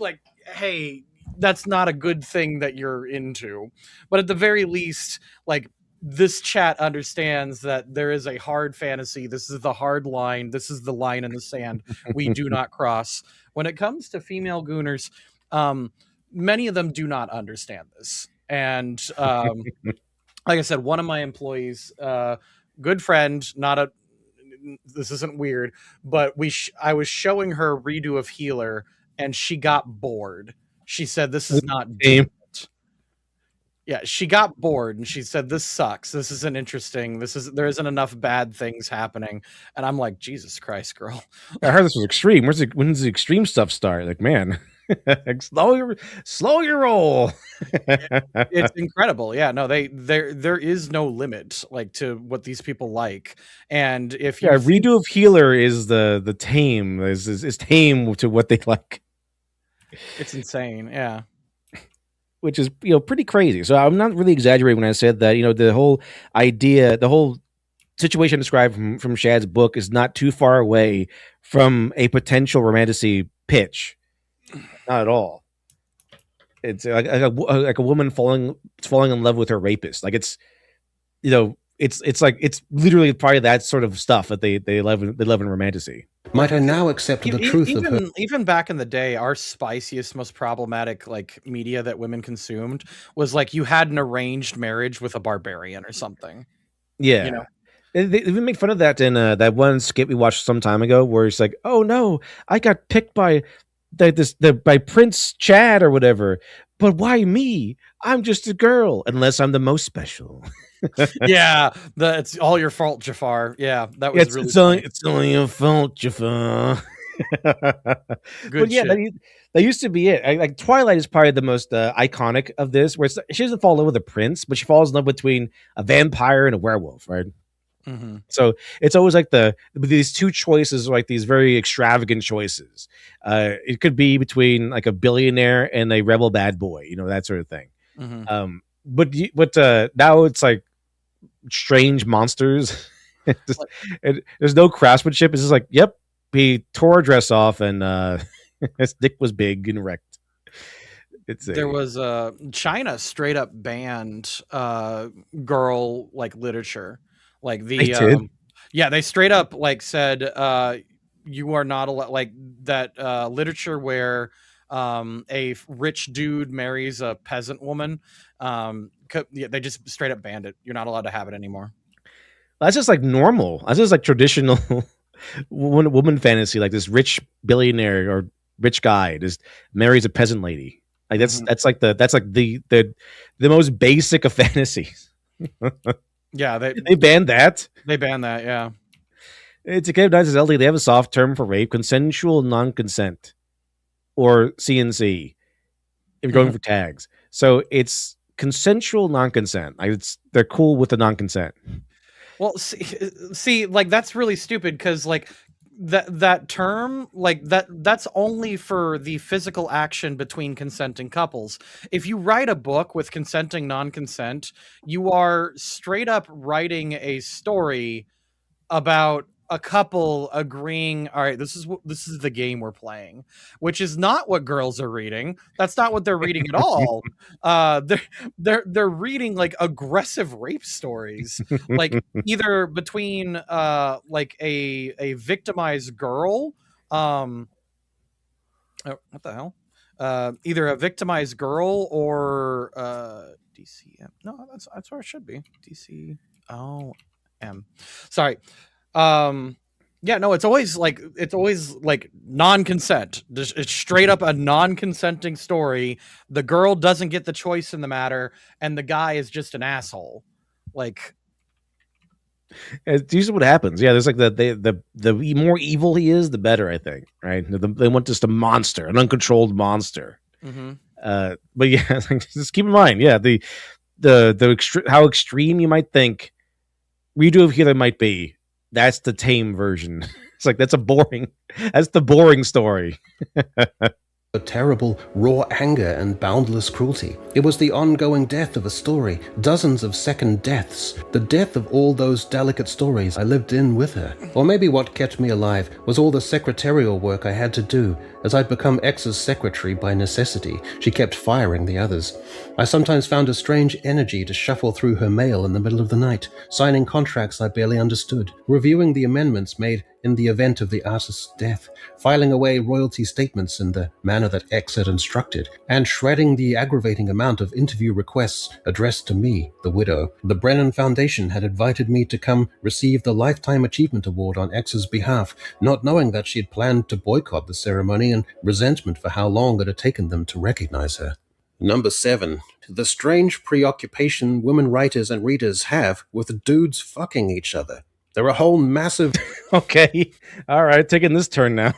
like, hey, that's not a good thing that you're into. But at the very least, like, this chat understands that there is a hard fantasy. This is the hard line. This is the line in the sand we do not cross. When it comes to female gooners, many of them do not understand this. And like I said, one of my employees, good friend, this isn't weird, but I was showing her redo of Healer, and she got bored. She said, "This is not deep." Yeah, she got bored, and she said, "This sucks. This isn't interesting. There isn't enough bad things happening." And I'm like, Jesus Christ, girl! I heard this was extreme. When does the extreme stuff start? Like, man, slow your roll. It's incredible. Yeah, no, there is no limit like to what these people like. And if you redo of Healer is the tame is tame to what they like. It's insane. Yeah. Which is pretty crazy. So I'm not really exaggerating when I said that the whole idea, the whole situation described from Shad's book is not too far away from a potential romantasy pitch. Not at all. It's like a woman falling in love with her rapist. Like it's it's literally probably that sort of stuff that they love in romantasy. Might I now accept the truth of her? Even back in the day, our spiciest, most problematic like media that women consumed was like you had an arranged marriage with a barbarian or something. Yeah, they make fun of that in that one skit we watched some time ago, where it's like, "Oh no, I got picked by by Prince Chad or whatever, but why me? I'm just a girl, unless I'm the most special." Yeah, it's all your fault, Jafar. Yeah, that was it's only your fault, Jafar. Good shit. That used to be it. Like Twilight is probably the most iconic of this, where she doesn't fall in love with a prince, but she falls in love between a vampire and a werewolf, right? Mm-hmm. So it's always like these two choices are like these very extravagant choices. It could be between like a billionaire and a rebel bad boy, that sort of thing. Mm-hmm. But now it's like strange monsters. There's no craftsmanship. It's just like, yep, he tore a dress off and his dick was big and wrecked. There was China straight up banned girl like literature, like They did? yeah, they straight up like said you are not allowed like that literature where a rich dude marries a peasant woman. Yeah, they just straight up banned it. You're not allowed to have it anymore. That's just like normal. That's just like traditional woman fantasy. Like this rich billionaire or rich guy just marries a peasant lady. Like that's like the most basic of fantasies. Yeah, They banned that. they banned that. Yeah. It's a Cave Nights LD. They have a soft term for rape: consensual non-consent, or CNC. If you're going for tags, so it's consensual non-consent. Like they're cool with the non-consent. Well, see, like that's really stupid because like that term, like that's only for the physical action between consenting couples. If you write a book with consenting non-consent, you are straight up writing a story about a couple agreeing, all right, this is the game we're playing, which is not what girls are reading. That's not what they're reading at all. They're reading like aggressive rape stories, like either between like a victimized girl, what the hell, either a victimized girl or DCM. No, that's where it should be. DCOM. Sorry. Yeah, no, it's always like non-consent. It's straight up a non-consenting story. The girl doesn't get the choice in the matter, and the guy is just an asshole. Like, It's usually what happens. Yeah, there's like the more evil he is, the better. I think. Right? They want just a monster, an uncontrolled monster. But yeah, just keep in mind. Yeah, how extreme you might think redo of Healer might be. That's the tame version. It's like that's the boring story. A terrible, raw anger and boundless cruelty. It was the ongoing death of a story, dozens of second deaths, the death of all those delicate stories I lived in with her. Or maybe what kept me alive was all the secretarial work I had to do, as I'd become X's secretary by necessity. She kept firing the others. I sometimes found a strange energy to shuffle through her mail in the middle of the night, signing contracts I barely understood, reviewing the amendments made in the event of the artist's death, filing away royalty statements in the manner that X had instructed, and shredding the aggravating amount of interview requests addressed to me, the widow. The Brennan Foundation had invited me to come receive the Lifetime Achievement Award on X's behalf, not knowing that she had planned to boycott the ceremony in resentment for how long it had taken them to recognize her. Number 7. The strange preoccupation women writers and readers have with dudes fucking each other. There are a whole massive... Okay. All right. Taking this turn now.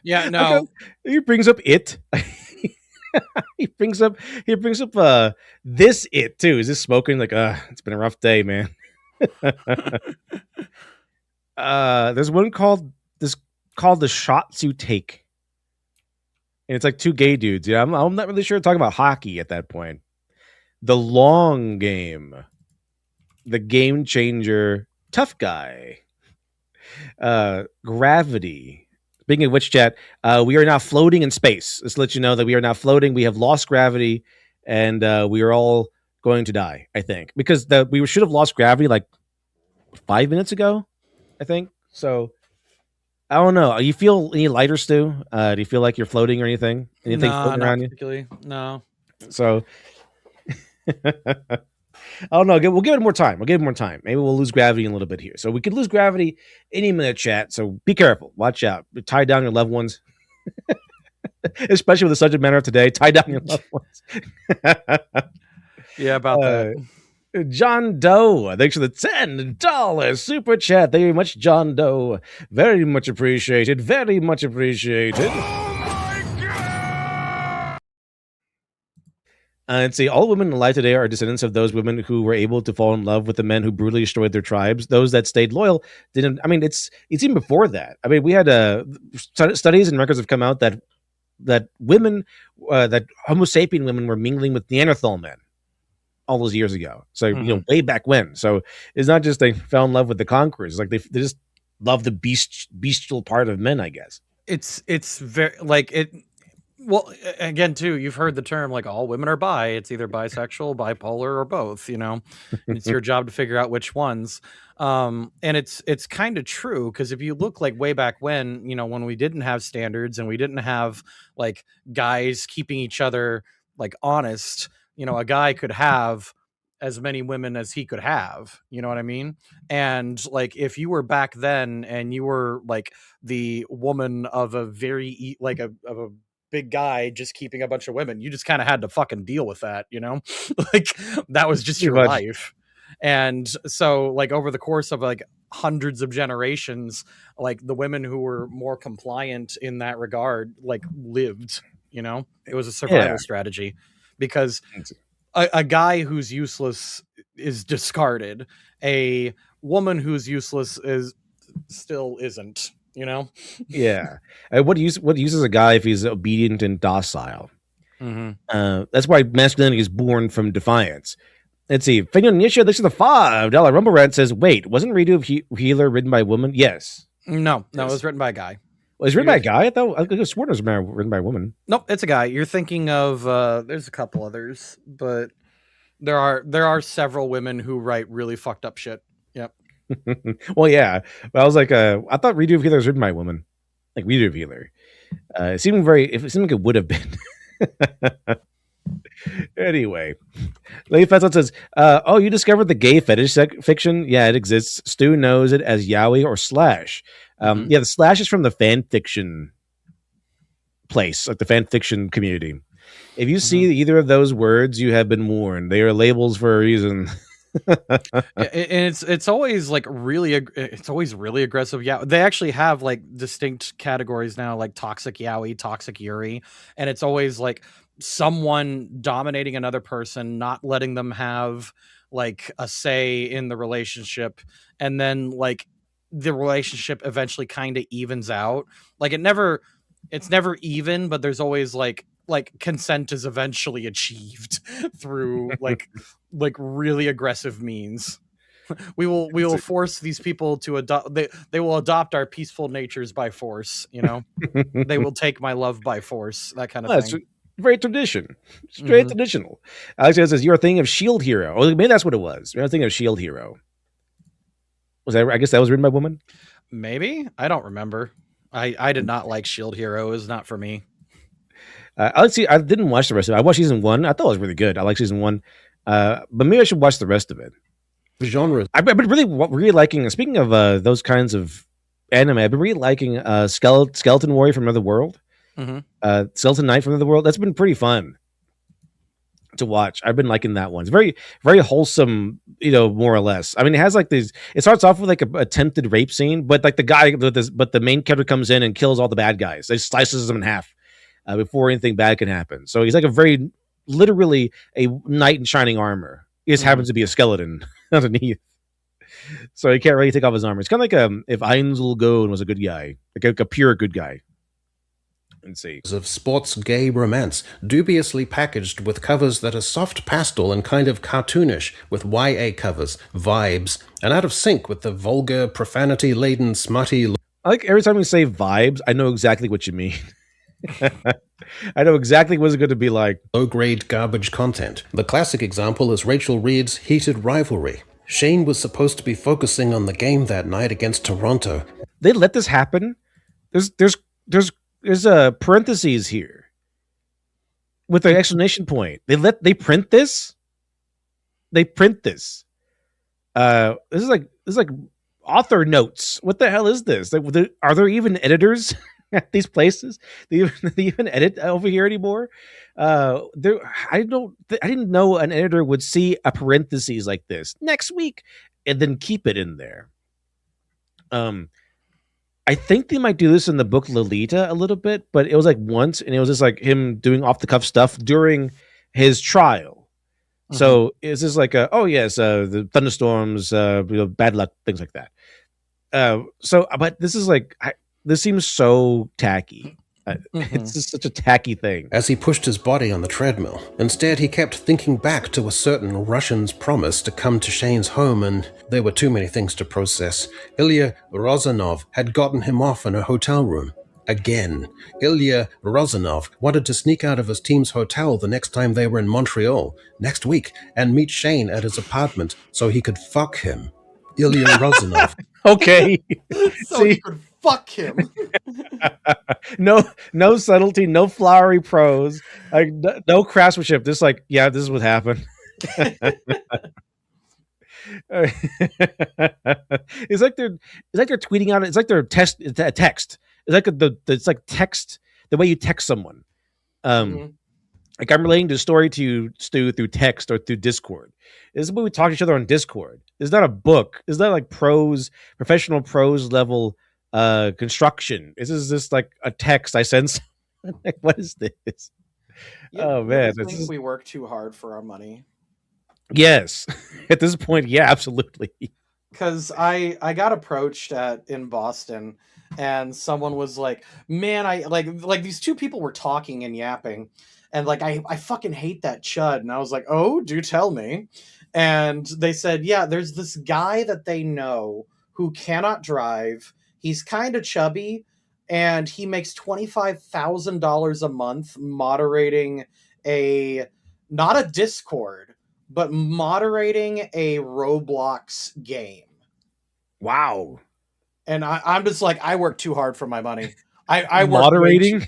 yeah, no. Okay. He brings up it. he brings up this it too. Is this smoking? Like, it's been a rough day, man. There's one called The Shots You Take. And it's like two gay dudes. Yeah, I'm not really sure talking about hockey at that point. The Long Game. The Game Changer. Tough Guy. Gravity. Speaking of which, chat, we are now floating in space. Let's let you know that we are now floating. We have lost gravity, and we are all going to die, I think. Because we should have lost gravity like 5 minutes ago, I think. So, I don't know. You feel any lighter, Stu? Do you feel like you're floating or anything? Anything floating around particularly. No. So... I don't know. We'll give it more time. Maybe we'll lose gravity in a little bit here. So we could lose gravity any minute, chat. So be careful. Watch out. Tie down your loved ones. Especially with the subject matter of today. Tie down your loved ones. Yeah, about that. John Doe. Thanks for the $10 super chat. Thank you very much, John Doe. Very much appreciated. Very much appreciated. And see, all women alive today are descendants of those women who were able to fall in love with the men who brutally destroyed their tribes. Those that stayed loyal didn't. I mean, it's even before that. I mean, we had studies and records have come out that women, that Homo sapien women were mingling with Neanderthal men all those years ago. So way back when. So it's not just they fell in love with the conquerors. It's like they just love the bestial part of men, I guess. It's very like it. Well, again, too, you've heard the term like all women are bi. It's either bisexual, bipolar, or both. And it's your job to figure out which ones. And it's kind of true because if you look like way back when, when we didn't have standards and we didn't have like guys keeping each other like honest, a guy could have as many women as he could have. You know what I mean? And like if you were back then and you were like the woman of a very of a big guy just keeping a bunch of women, you just kind of had to fucking deal with that, like that was just your life. And so like over the course of like hundreds of generations, like the women who were more compliant in that regard like lived. It was a survival strategy because a guy who's useless is discarded. A woman who's useless is still isn't. Yeah. What uses a guy if he's obedient and docile? That's why masculinity is born from defiance. Let's see. Finion Nisha, this is the $5 Rumble Rant says, wait, wasn't Redo of Healer written by a woman? Yes. No, it was written by a guy. Well, it's written by a guy? I thought I could have sworn it was written by a woman. Nope, it's a guy. You're thinking of there's a couple others, but there are several women who write really fucked up shit. Yep. Well, yeah. But I was like, I thought Redo of Healer was written by a woman. Like Redo of Healer. It seemed like it would have been. Anyway, Lady Fetzon says, oh, you discovered the gay fetish fiction? Yeah, it exists. Stu knows it as yaoi or slash. Yeah, the slash is from the fan fiction place, like the fan fiction community. If you see either of those words, you have been warned. They are labels for a reason. And it's always like it's always really aggressive. Yeah, they actually have like distinct categories now, like toxic yaoi, toxic yuri, and it's always like someone dominating another person, not letting them have like a say in the relationship, and then like the relationship eventually kind of evens out. Like it's never even, but there's always like consent is eventually achieved through like really aggressive means. We will force these people to adopt. They will adopt our peaceful natures by force. They will take my love by force. That kind of thing. Very traditional. Alexander says, you're a thing of Shield Hero. Oh, maybe that's what it was. You're a thing of Shield Hero. Was that? I guess that was written by a woman. Maybe. I don't remember. I did not like Shield Hero. It was not for me. Let's see. I didn't watch the rest of it. I watched season 1. I thought it was really good. I like season 1. But maybe I should watch the rest of it. Genre. I've been really liking. Speaking of those kinds of anime, I've been really liking Skeleton Warrior from Another World. Skeleton Knight from Another World. That's been pretty fun to watch. I've been liking that one. It's very, very wholesome, more or less. I mean, it has like these. It starts off with like a attempted rape scene, but like but the main character comes in and kills all the bad guys. They slices them in half before anything bad can happen. So he's like literally a knight in shining armor. He just happens to be a skeleton underneath. So he can't really take off his armor. It's kind of like if Ainzel Goen was a good guy, like a pure good guy. Let's see. Of sports gay romance, dubiously packaged with covers that are soft pastel and kind of cartoonish, with YA covers, vibes, and out of sync with the vulgar, profanity-laden, smutty... I like every time we say vibes, I know exactly what you mean. I know exactly what it's going to be like. Low-grade garbage content. The classic example is Rachel Reed's Heated Rivalry. Shane was supposed to be focusing on the game that night against Toronto. They let this happen? There's a parentheses here with an exclamation point. They print this. They print this. This is like author notes. What the hell is this? Like, are there even editors at these places? They even edit over here anymore? I didn't know an editor would see a parentheses like this next week and then keep it in there. I think they might do this in the book Lolita a little bit, but it was like once, and it was just like him doing off the cuff stuff during his trial. So it's just like, the thunderstorms, bad luck, things like that. But this is like, this seems so tacky. It's just such a tacky thing. As he pushed his body on the treadmill, instead he kept thinking back to a certain Russian's promise to come to Shane's home, and there were too many things to process. Ilya Rozanov had gotten him off in a hotel room. again. Ilya Rozanov wanted to sneak out of his team's hotel the next time they were in Montreal, next week, and meet Shane at his apartment so he could fuck him. Ilya Rozanov. Okay. So you See, could fuck him. no subtlety, no flowery prose, like no craftsmanship. Just like, yeah, this is what happened. It's like they're tweeting out. It's like they're text. It's like it's like text, the way you text someone. Mhm. Like I'm relating the story to you, Stu, through text or through Discord. This is when we talk to each other on Discord. It's not a book. It's not like professional prose level construction. This is just like a text I send. Like, what is this? Oh man, I think we work too hard for our money. Yes. At this point, yeah, absolutely. Because I got approached in Boston, and someone was like, "Man, I like these two people were talking and yapping, and like I fucking hate that chud." And I was like, "Oh, do tell me." And they said, "Yeah, there's this guy that they know who cannot drive. He's kind of chubby, and he makes $25,000 a month moderating not a Discord, but moderating a Roblox game." Wow. And I'm just like, I work too hard for my money. I work Moderating?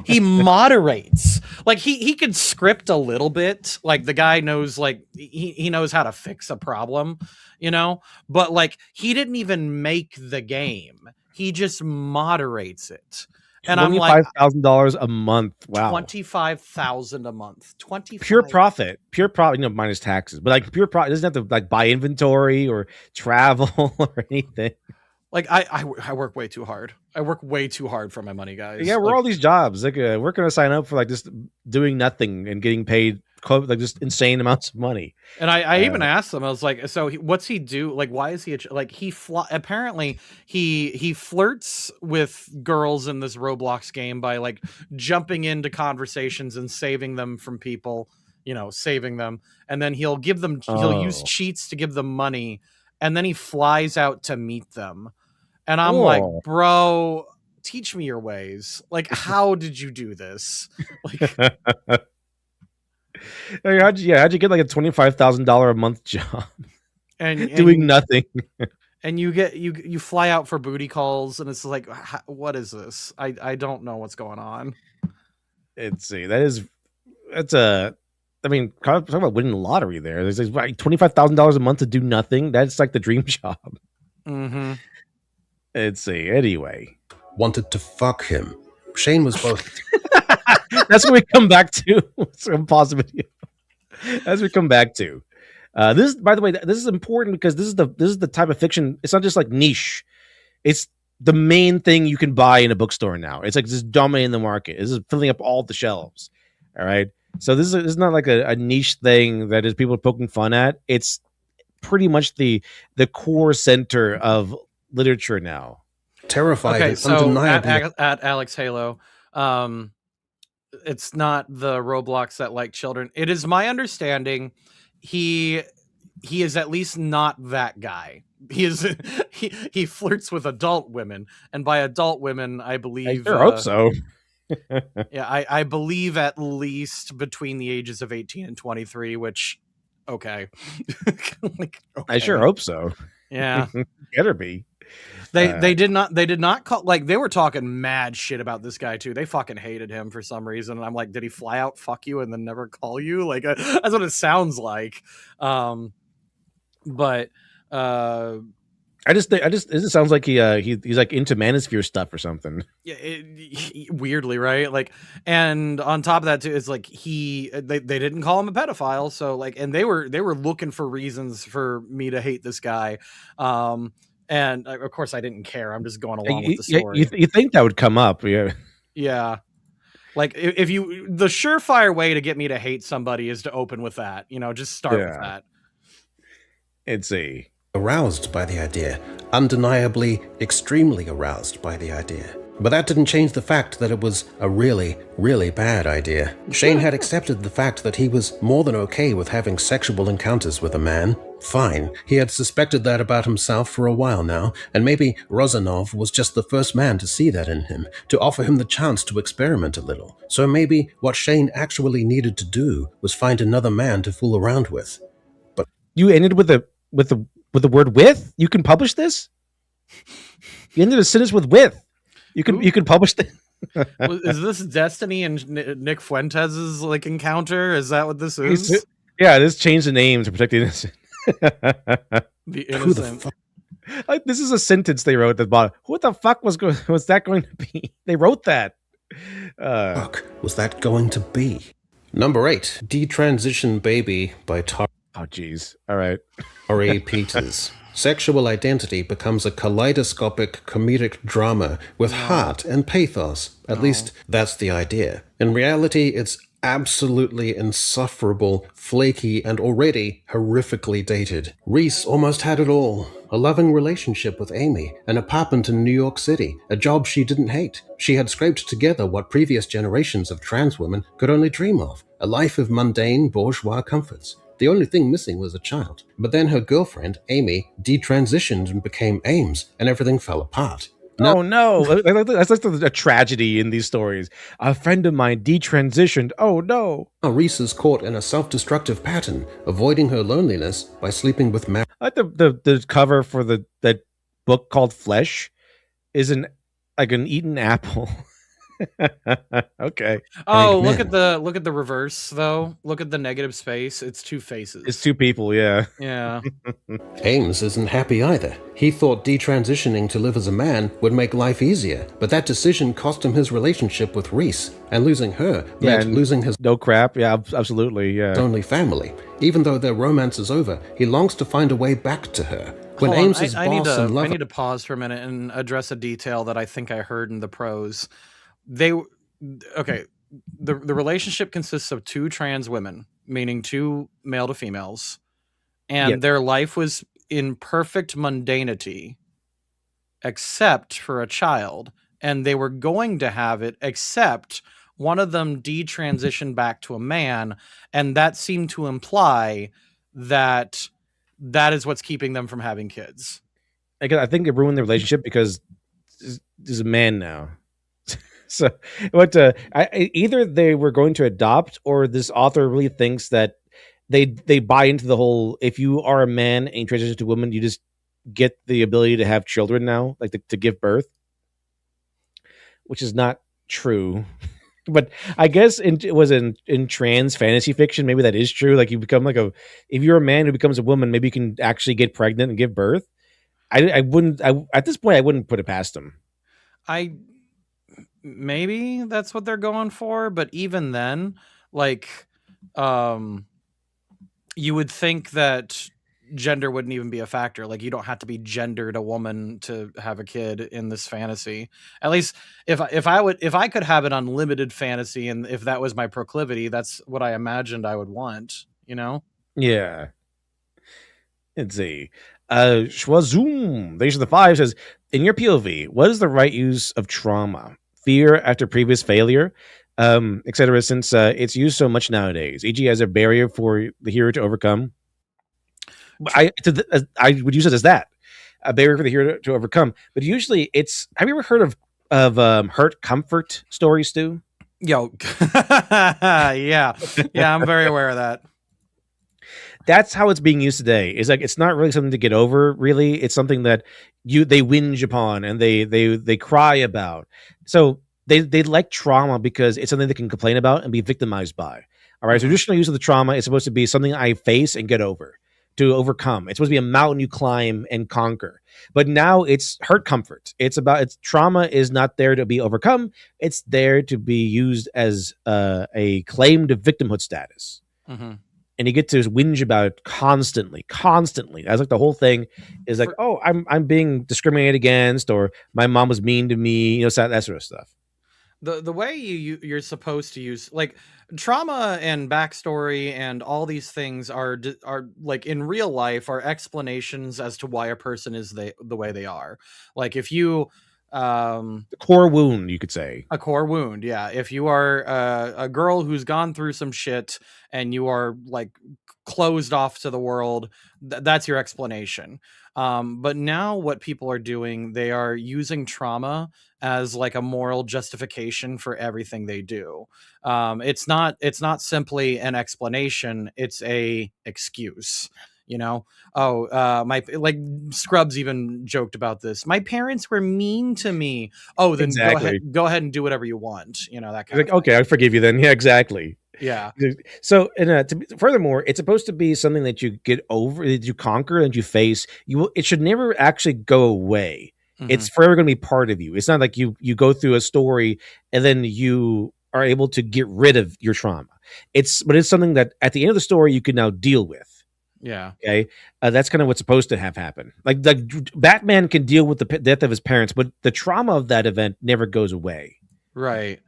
he moderates. Like he could script a little bit. Like the guy knows, like he knows how to fix a problem, you know? But like he didn't even make the game. He just moderates it. And I'm like, $25,000 a month. Wow. 25,000 a month. 25 Pure profit, minus taxes, but like pure profit. It doesn't have to like buy inventory or travel or anything. Like I work way too hard. I work way too hard for my money, guys. Yeah, we're all these jobs. Like we're gonna sign up for like just doing nothing and getting paid like just insane amounts of money. And I even asked him. I was like, "So what's he do? Like, why is he like apparently he flirts with girls in this Roblox game by like jumping into conversations and saving them from people, saving them, and then he'll use cheats to give them money, and then he flies out to meet them." And I'm like, "Bro, teach me your ways. Like, how did you do this?" Like, how'd you get like a $25,000 a month job and doing nothing? And you fly out for booty calls, and it's like, what is this? I don't know what's going on. Let's see. I mean, talk about winning the lottery there. There's like $25,000 a month to do nothing. That's like the dream job. Mm-hmm. Let's see. Anyway. Wanted to fuck him. Shane was both. That's what we come back to. Some pause video. As we come back to. This, by the way, this is important because this is the type of fiction. It's not just like niche. It's the main thing you can buy in a bookstore now. It's like just dominating the market. This is filling up all the shelves. All right. So this is not like a niche thing that is people poking fun at. It's pretty much the core center of literature now. Terrified. Okay, so undeniably. at Alex Halo, it's not the Roblox that like children. It is my understanding he is at least not that guy. He flirts with adult women, and by adult women, I believe. I hope so. Yeah, I believe at least between the ages of 18 and 23, which, okay. Okay. I sure hope so. Yeah. Better be. They did not call, like, they were talking mad shit about this guy too. They fucking hated him for some reason. And I'm like, did he fly out, fuck you, and then never call you? Like, that's what it sounds like. But it just sounds like he's like into manosphere stuff or something. Yeah, weirdly, right? Like, and on top of that too, it's like they didn't call him a pedophile, so like, and they were looking for reasons for me to hate this guy. And of course I didn't care. I'm just going along with the story. You think that would come up? Yeah. Yeah. Like if the surefire way to get me to hate somebody is to open with that, just start with that. It's aroused by the idea, undeniably extremely aroused by the idea. But that didn't change the fact that it was a really, really bad idea. Shane had accepted the fact that he was more than okay with having sexual encounters with a man. Fine, he had suspected that about himself for a while now, and maybe Rozanov was just the first man to see that in him, to offer him the chance to experiment a little. So maybe what Shane actually needed to do was find another man to fool around with. You ended with the word with? You can publish this? You ended a sentence with with. You can publish this. Is this Destiny and Nick Fuentes' like encounter? Is that what this is? Yeah, just change the name to protect the innocent. The innocent. Like, this is a sentence they wrote at the bottom. What the fuck was that going to be? They wrote that. Fuck was that going to be? Number 8, Detransition Baby by Oh, jeez. All right. Tori Peters. Sexual identity becomes a kaleidoscopic comedic drama with heart and pathos. At least that's the idea. In reality, it's absolutely insufferable, flaky, and already horrifically dated. Reese almost had it all. A loving relationship with Amy, an apartment in New York City, a job she didn't hate. She had scraped together what previous generations of trans women could only dream of, a life of mundane bourgeois comforts. The only thing missing was a child. But then her girlfriend, Amy, detransitioned and became Ames, and everything fell apart. Oh no, that's like a tragedy in these stories. A friend of mine detransitioned. Oh no. Now Reese is caught in a self-destructive pattern, avoiding her loneliness by sleeping with I like the cover for that book called Flesh is an eaten apple. Okay. Oh, Men. look at the reverse though. Look at the negative space. It's two faces. It's two people, yeah. Yeah. Ames isn't happy either. He thought detransitioning to live as a man would make life easier, but that decision cost him his relationship with Reese, and losing her meant and losing his No crap. Yeah, absolutely. Yeah. only family. Even though their romance is over, he longs to find a way back to her. When Hold on, Ames's I need boss to and lover... I need to pause for a minute and address a detail that I think I heard in the prose. Okay, the relationship consists of two trans women, meaning two male to females, and Yep. their life was in perfect mundanity, except for a child, and they were going to have it, except one of them detransitioned back to a man, and that seemed to imply that that is what's keeping them from having kids. I think it ruined the relationship because there's a man now. So what either they were going to adopt, or this author really thinks that they buy into the whole, if you are a man and you transition to a woman, you just get the ability to have children now, like to give birth, which is not true. But I guess it was in trans fantasy fiction, maybe that is true. Like you become if you're a man who becomes a woman, maybe you can actually get pregnant and give birth. I wouldn't at this point I wouldn't put it past them. Maybe that's what they're going for, but even then, like, you would think that gender wouldn't even be a factor. Like, you don't have to be gendered a woman to have a kid in this fantasy. At least if I could have an unlimited fantasy, and if that was my proclivity, that's what I imagined I would want, you know? Yeah. Let's see. Schwazoom, Nation of the Five says, in your POV, what is the right use of trauma? Fear after previous failure, etc. Since it's used so much nowadays, e.g., as a barrier for the hero to overcome. I would use it as that, a barrier for the hero to overcome. But usually, it's. Have you ever heard of hurt comfort stories, Stu? Yo, yeah, I'm very aware of that. That's how it's being used today. It's like it's not really something to get over. Really, it's something that they whinge upon and they cry about. So they like trauma because it's something they can complain about and be victimized by. All right. So traditional use of the trauma is supposed to be something I face and get over, to overcome. It's supposed to be a mountain you climb and conquer. But now it's hurt comfort. It's trauma is not there to be overcome. It's there to be used as a claim to victimhood status. Mm-hmm. And you get to whinge about it constantly. That's like the whole thing is like, oh, I'm being discriminated against, or my mom was mean to me, that sort of stuff. The way you're supposed to use, like, trauma and backstory and all these things are like, in real life, are explanations as to why a person is the way they are. Like, if you The core wound, you could say. A core wound, yeah. If you are a girl who's gone through some shit and you are like closed off to the world, that's your explanation. But now what people are doing, they are using trauma as like a moral justification for everything they do. It's not simply an explanation, it's a excuse. You know, my like Scrubs even joked about this. My parents were mean to me. Oh, then Exactly. go ahead and do whatever you want. You know, that It's kind like, of thing. okay, I forgive you then. Yeah, exactly. Yeah. So, and furthermore, it's supposed to be something that you get over, that you conquer, and you face. It should never actually go away. It's Mhm. forever going to be part of you. It's not like you go through a story and then you are able to get rid of your trauma. But it's something that at the end of the story you can now deal with. Yeah. Okay, that's kind of what's supposed to have happened. Like Batman can deal with the death of his parents, but the trauma of that event never goes away. Right.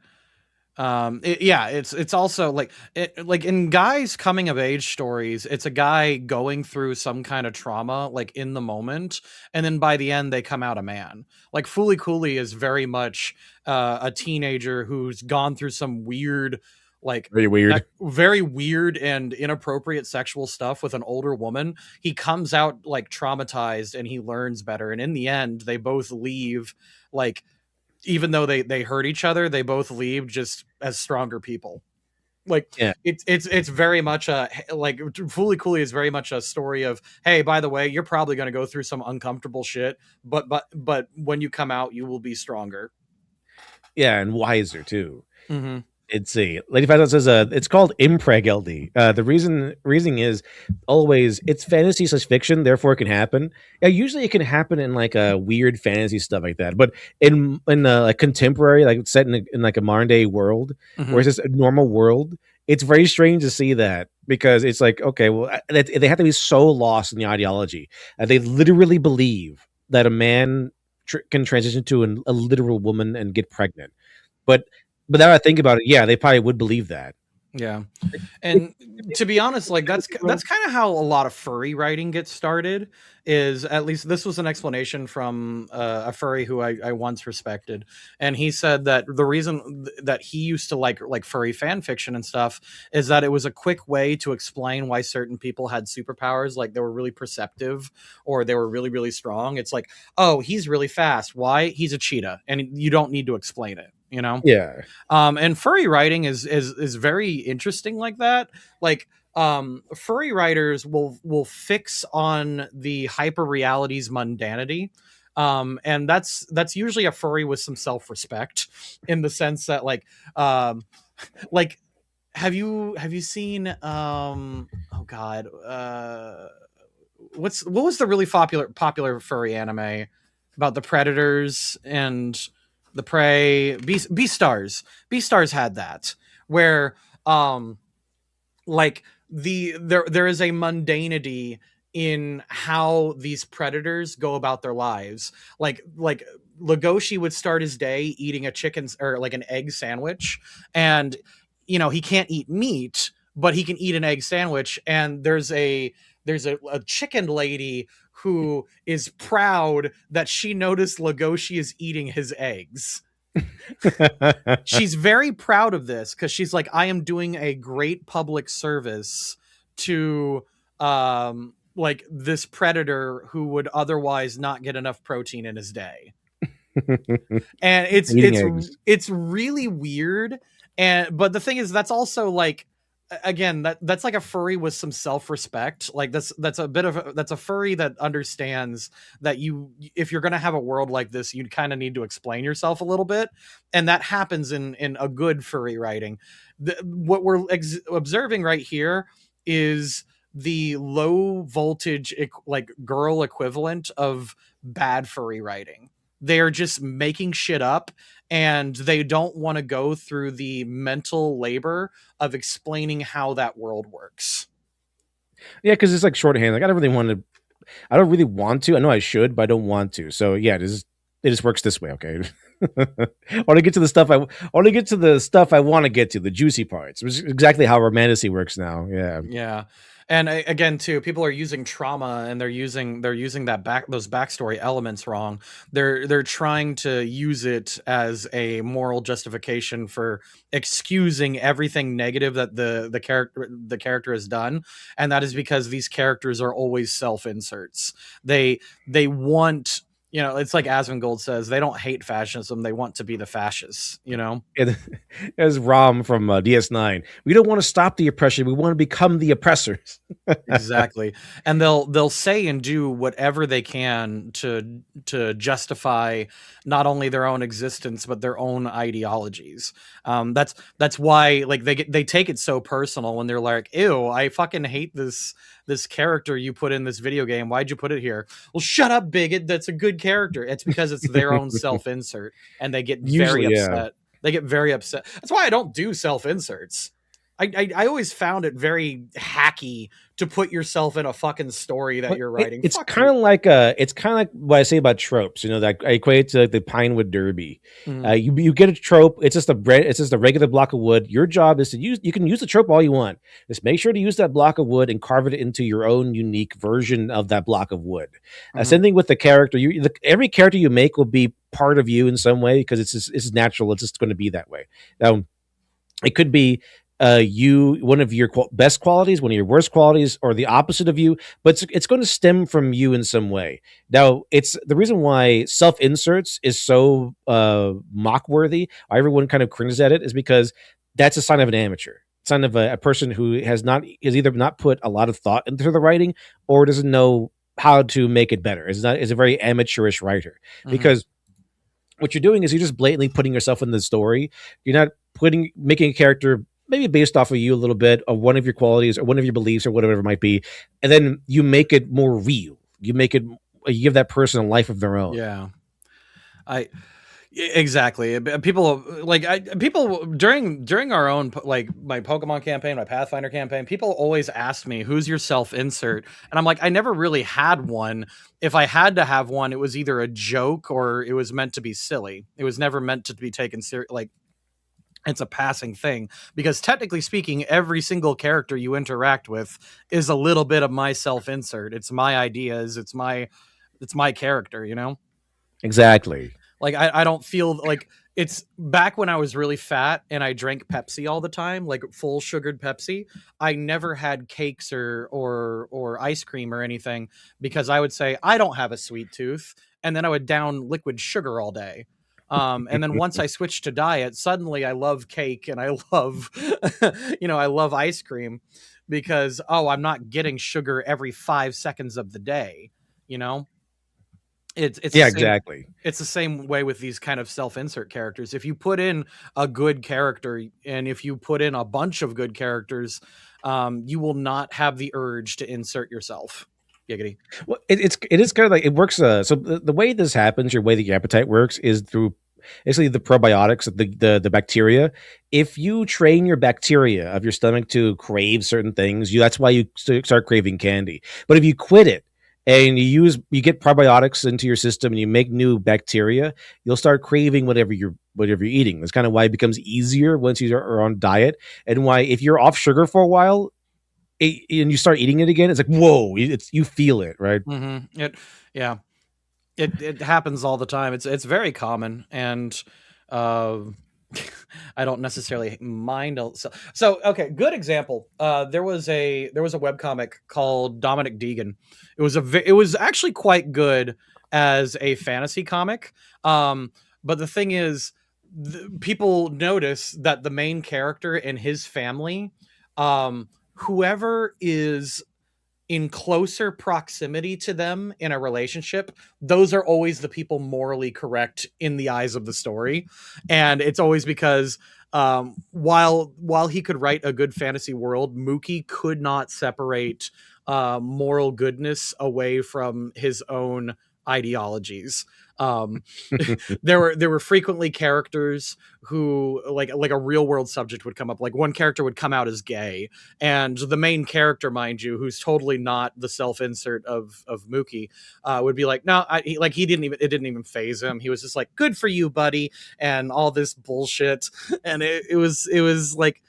Yeah, it's also like like in guys coming of age stories, it's a guy going through some kind of trauma like in the moment, and then by the end they come out a man. Like Fooly Cooley is very much a teenager who's gone through some weird like Very weird. very weird and inappropriate sexual stuff with an older woman. He comes out like traumatized and he learns better, and in the end they both leave like, even though they hurt each other, they both leave just as stronger people. Like Yeah. it's very much a like Fooly Cooley is very much a story of, hey, by the way, you're probably going to go through some uncomfortable shit, but when you come out, you will be stronger. Yeah, and wiser too. Mm-hmm. Let's see. Lady Fazon says it's called Impreg LD. The reasoning is always it's fantasy / fiction, therefore it can happen. Yeah, usually it can happen in like a weird fantasy stuff like that. But in like contemporary, like set in like a modern day world, Mm-hmm. or it's just a normal world, it's very strange to see that because it's like, okay, well, they have to be so lost in the ideology. They literally believe that a man can transition to a literal woman and get pregnant. But now I think about it, yeah, they probably would believe that. Yeah. And to be honest, like that's kind of how a lot of furry writing gets started. Is at least this was an explanation from a furry who I once respected, and he said that the reason that he used to like furry fan fiction and stuff is that it was a quick way to explain why certain people had superpowers, like they were really perceptive or they were really really strong. It's like, oh, he's really fast. Why? He's a cheetah, and you don't need to explain it. You know. Yeah. And furry writing is very interesting like that. Like furry writers will fix on the hyper reality's mundanity. And that's usually a furry with some self-respect, in the sense that like have you seen oh god, what was the really popular furry anime about the predators and the prey? Beastars. Beastars had that, where like there is a mundanity in how these predators go about their lives. Like Legoshi would start his day eating a chicken or like an egg sandwich, and you know he can't eat meat, but he can eat an egg sandwich. And there's a chicken lady who is proud that she noticed Legoshi is eating his eggs. She's very proud of this because she's like, I am doing a great public service to like this predator who would otherwise not get enough protein in his day. And Eating eggs. it's really weird. And but the thing is, that's also like, again, that's like a furry with some self-respect. Like that's a furry that understands that if you're going to have a world like this, you kind of need to explain yourself a little bit, and that happens in a good furry writing. What we're observing right here is the low voltage like girl equivalent of bad furry writing. They are just making shit up, and they don't want to go through the mental labor of explaining how that world works. Yeah, because it's like shorthand. Like I don't really want to. I know I should, but I don't want to. So yeah, it just works this way. Okay. I want to get to the stuff I want to get to, the juicy parts, which is exactly how romantasy works now. Yeah. Yeah. And again, too, people are using trauma and they're using those backstory elements wrong. They're trying to use it as a moral justification for excusing everything negative that the character has done, and that is because these characters are always self inserts. They want, it's like Asmongold says, they don't hate fascism, they want to be the fascists. And as Rom from DS9, we don't want to stop the oppression. We want to become the oppressors. Exactly. And they'll say and do whatever they can to justify not only their own existence but their own ideologies. That's why, like, they take it so personal when they're like, ew, I fucking hate this character you put in this video game. Why'd you put it here? Well, shut up, bigot. That's a good character. It's because it's their own self-insert, and they get very Usually, yeah. upset. They get very upset. That's why I don't do self-inserts. I always found it very hacky to put yourself in a fucking story that you're writing. It's kind of like what I say about tropes. That I equate to like the Pinewood Derby. Mhm. You get a trope. It's just a regular block of wood. Your job is to use. You can use the trope all you want. Just make sure to use that block of wood and carve it into your own unique version of that block of wood. Mhm. Same thing with the character. Every character you make will be part of you in some way because it's natural. It's just going to be that way. Now, it could be one of your best qualities, one of your worst qualities, or the opposite of you, but it's going to stem from you in some way. Now, it's the reason why self inserts is so mock worthy. Everyone kind of cringes at it is because that's a sign of an amateur, sign of a person who has either not put a lot of thought into the writing or doesn't know how to make it better. Is a very amateurish writer because what you're doing is you're just blatantly putting yourself in the story. You're not making a character maybe based off of you a little bit, of one of your qualities or one of your beliefs or whatever it might be, and then you make it more real. You give that person a life of their own. Yeah. Exactly. People people during our own, like, my Pokemon campaign, my Pathfinder campaign, people always ask me, who's your self insert? And I'm like, I never really had one. If I had to have one, it was either a joke or it was meant to be silly. It was never meant to be taken serious. Like, it's a passing thing, because technically speaking, every single character you interact with is a little bit of my self insert. It's my ideas. It's my character, Exactly. Like, I don't feel like it's back when I was really fat and I drank Pepsi all the time, like full sugared Pepsi. I never had cakes or ice cream or anything because I would say I don't have a sweet tooth, and then I would down liquid sugar all day. And then once I switched to diet, suddenly I love cake and I love, I love ice cream because, I'm not getting sugar every 5 seconds of the day. It's Yeah, the same. exactly. It's the same way with these kind of self-insert characters. If you put in a good character and if you put in a bunch of good characters, you will not have the urge to insert yourself. Giggity. Well, it is kind of like it works. So the way this happens, your way that your appetite works is through basically the probiotics, the bacteria. If you train your bacteria of your stomach to crave certain things, that's why you start craving candy. But if you quit it and you get probiotics into your system and you make new bacteria, you'll start craving whatever you're eating. That's kind of why it becomes easier once you are on diet, and why if you're off sugar for a while, and you start eating it again, it's like, whoa, you feel it, right? It happens all the time. It's very common, and I don't necessarily mind. So okay, good example. There was a webcomic called Dominic Deegan. It was actually quite good as a fantasy comic. But the thing is, people notice that the main character and his family, whoever is in closer proximity to them in a relationship, those are always the people morally correct in the eyes of the story. And it's always because while he could write a good fantasy world, Mookie could not separate moral goodness away from his own ideologies. There were frequently characters who, like a real world subject would come up. Like, one character would come out as gay, and the main character, mind you, who's totally not the self insert of Mookie, would be like, no, it didn't even faze him. He was just like, good for you, buddy, and all this bullshit. And it was like,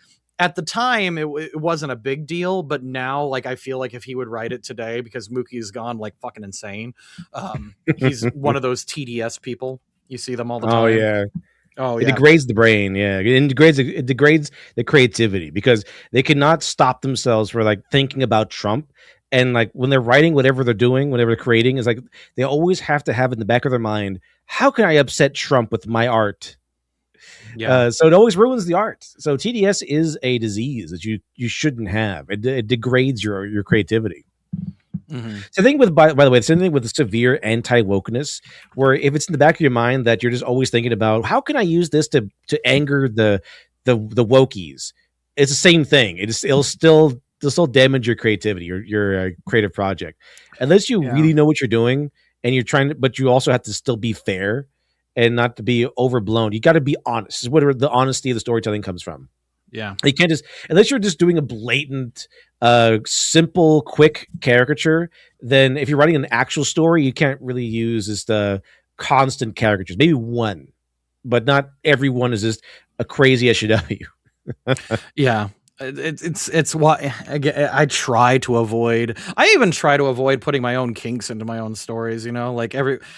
at the time it wasn't a big deal, but now like I feel like if he would write it today, because Mookie's gone like fucking insane. He's one of those TDS people. You see them all the time. Oh yeah. Oh It yeah. degrades the brain, yeah. It degrades the creativity because they cannot stop themselves for like thinking about Trump. And like when they're writing whatever they're doing, whatever they're creating, is like they always have to have in the back of their mind, how can I upset Trump with my art? Yeah. So it always ruins the art. So TDS is a disease that you shouldn't have. It degrades your creativity. Mm-hmm. So I think with by the way, the same thing with the severe anti-wokeness, where if it's in the back of your mind that you're just always thinking about how can I use this to anger the wokies, it's the same thing. It'll still damage your creativity, your creative project, unless you really know what you're doing and you're trying to, but you also have to still be fair and not to be overblown. You got to be honest. This is where the honesty of the storytelling comes from. Yeah. You can't just, unless you're just doing a blatant, simple, quick caricature, then if you're writing an actual story, you can't really use just constant caricatures. Maybe one, but not everyone is just a crazy SJW. Yeah. It's what I try to avoid. I even try to avoid putting my own kinks into my own stories, you know, like everyone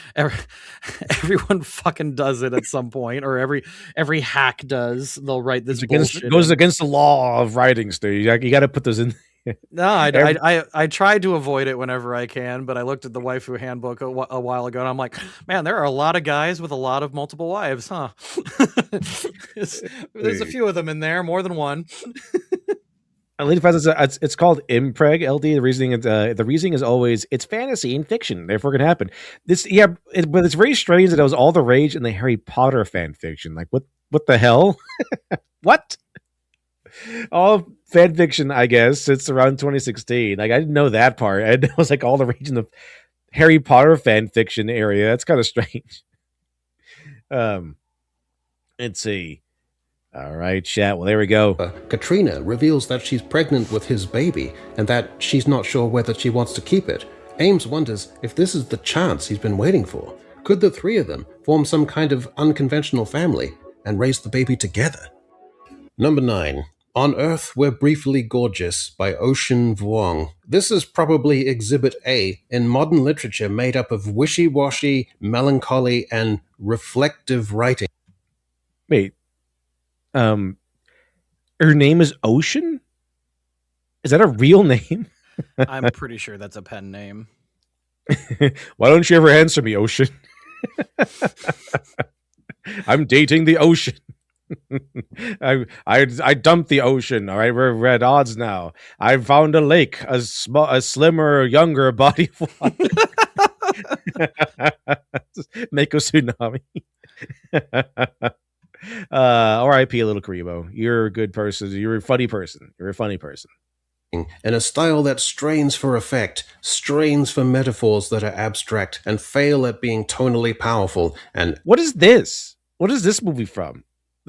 fucking does it at some point, or every hack does. They'll write this bullshit. Goes against the law of writing, Stu. You got to put those in. No, I try to avoid it whenever I can, but I looked at the waifu handbook a while ago, and I'm like, man, there are a lot of guys with a lot of multiple wives, huh? There's a few of them in there, more than one. It's called impreg LD. The reasoning is always it's fantasy and fiction, therefore it can happen. But it's very strange that it was all the rage in the Harry Potter fan fiction. Like what the hell? What? All fan fiction, I guess, it's around 2016. Like I didn't know that part. It was like all the rage in the Harry Potter fan fiction area. That's kind of strange. Let's see. All right, chat. Well, there we go. Katrina reveals that she's pregnant with his baby and that she's not sure whether she wants to keep it. Ames wonders if this is the chance he's been waiting for. Could the three of them form some kind of unconventional family and raise the baby together? Number 9. On Earth, We're Briefly Gorgeous by Ocean Vuong. This is probably Exhibit A in modern literature made up of wishy-washy, melancholy, and reflective writing. Wait. Her name is Ocean? Is that a real name? I'm pretty sure that's a pen name. Why don't you ever answer me, Ocean? I'm dating the ocean. I dumped the ocean. All right, we're at odds now. I found a lake, a slimmer, younger body of water. Make a tsunami. R.I.P. Little Karibo. You're a good person. You're a funny person. You're a funny person. In a style that strains for effect, strains for metaphors that are abstract, and fail at being tonally powerful. And what is this? What is this movie from?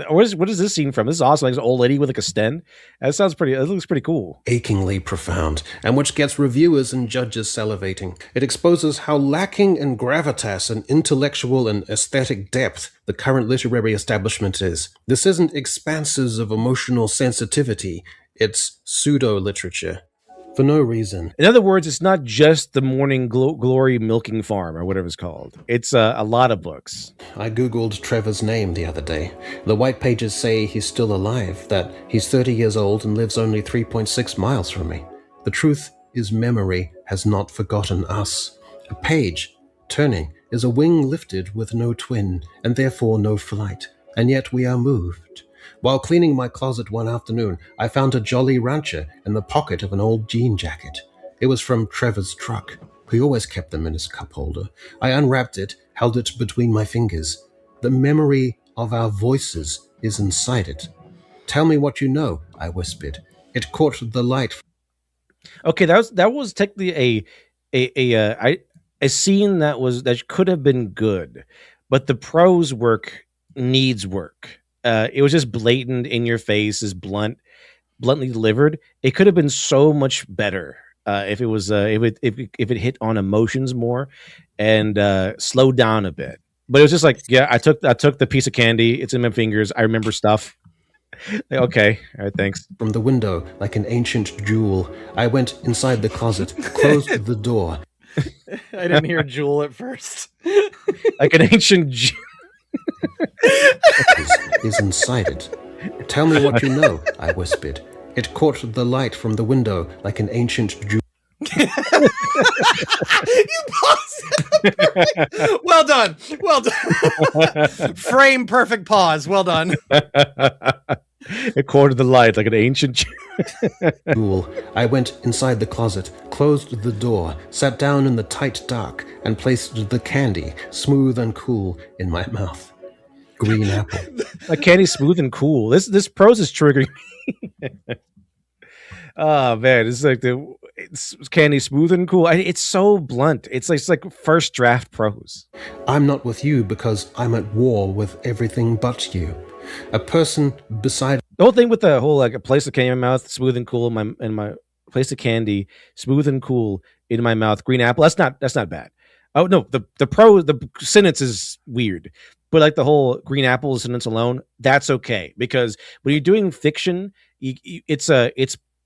What is this scene from? This is awesome. Like an old lady with like a stem. That looks pretty cool. Achingly profound, and which gets reviewers and judges salivating. It exposes how lacking in gravitas and intellectual and aesthetic depth the current literary establishment is. This isn't expanses of emotional sensitivity. It's pseudo-literature. For no reason. In other words, it's not just the Morning Glory Milking Farm or whatever it's called. It's a lot of books. I googled Trevor's name the other day. The white pages say he's still alive, that he's 30 years old and lives only 3.6 miles from me. The truth is memory has not forgotten us. A page, turning, is a wing lifted with no twin, and therefore no flight. And yet we are moved. While cleaning my closet one afternoon, I found a Jolly Rancher in the pocket of an old jean jacket. It was from Trevor's truck. He always kept them in his cup holder. I unwrapped it, held it between my fingers. The memory of our voices is inside it. Tell me what you know, I whispered. It caught the light. Okay, that was technically a scene that could have been good, but the prose work needs work. It was just blatant, in your face, is bluntly delivered. It could have been so much better if it was if it hit on emotions more and slowed down a bit. But it was just like, yeah, I took the piece of candy. It's in my fingers. I remember stuff. Okay, all right, thanks. from the window like an ancient jewel. I went inside the closet, closed the door. I didn't hear Jewel at first. Like an ancient. Is inside it. Tell me what you know, I whispered. It caught the light from the window like an ancient jewel. You paused. Well done. Well done. Frame perfect pause. Well done. It caught the light like an ancient. Jewel. I went inside the closet, closed the door, sat down in the tight dark, and placed the candy, smooth and cool, in my mouth. Green apple. Like candy, smooth and cool. This prose is triggering me. Oh man, it's candy, smooth and cool. It's so blunt. It's like first draft prose. I'm not with you because I'm at war with everything but you. A person beside The whole thing with the whole like a place of candy in my mouth, smooth and cool in my place of candy, smooth and cool in my mouth, green apple. That's not bad. Oh no, the sentence is weird, but like the whole green apple sentence alone, that's okay because when you're doing fiction, it's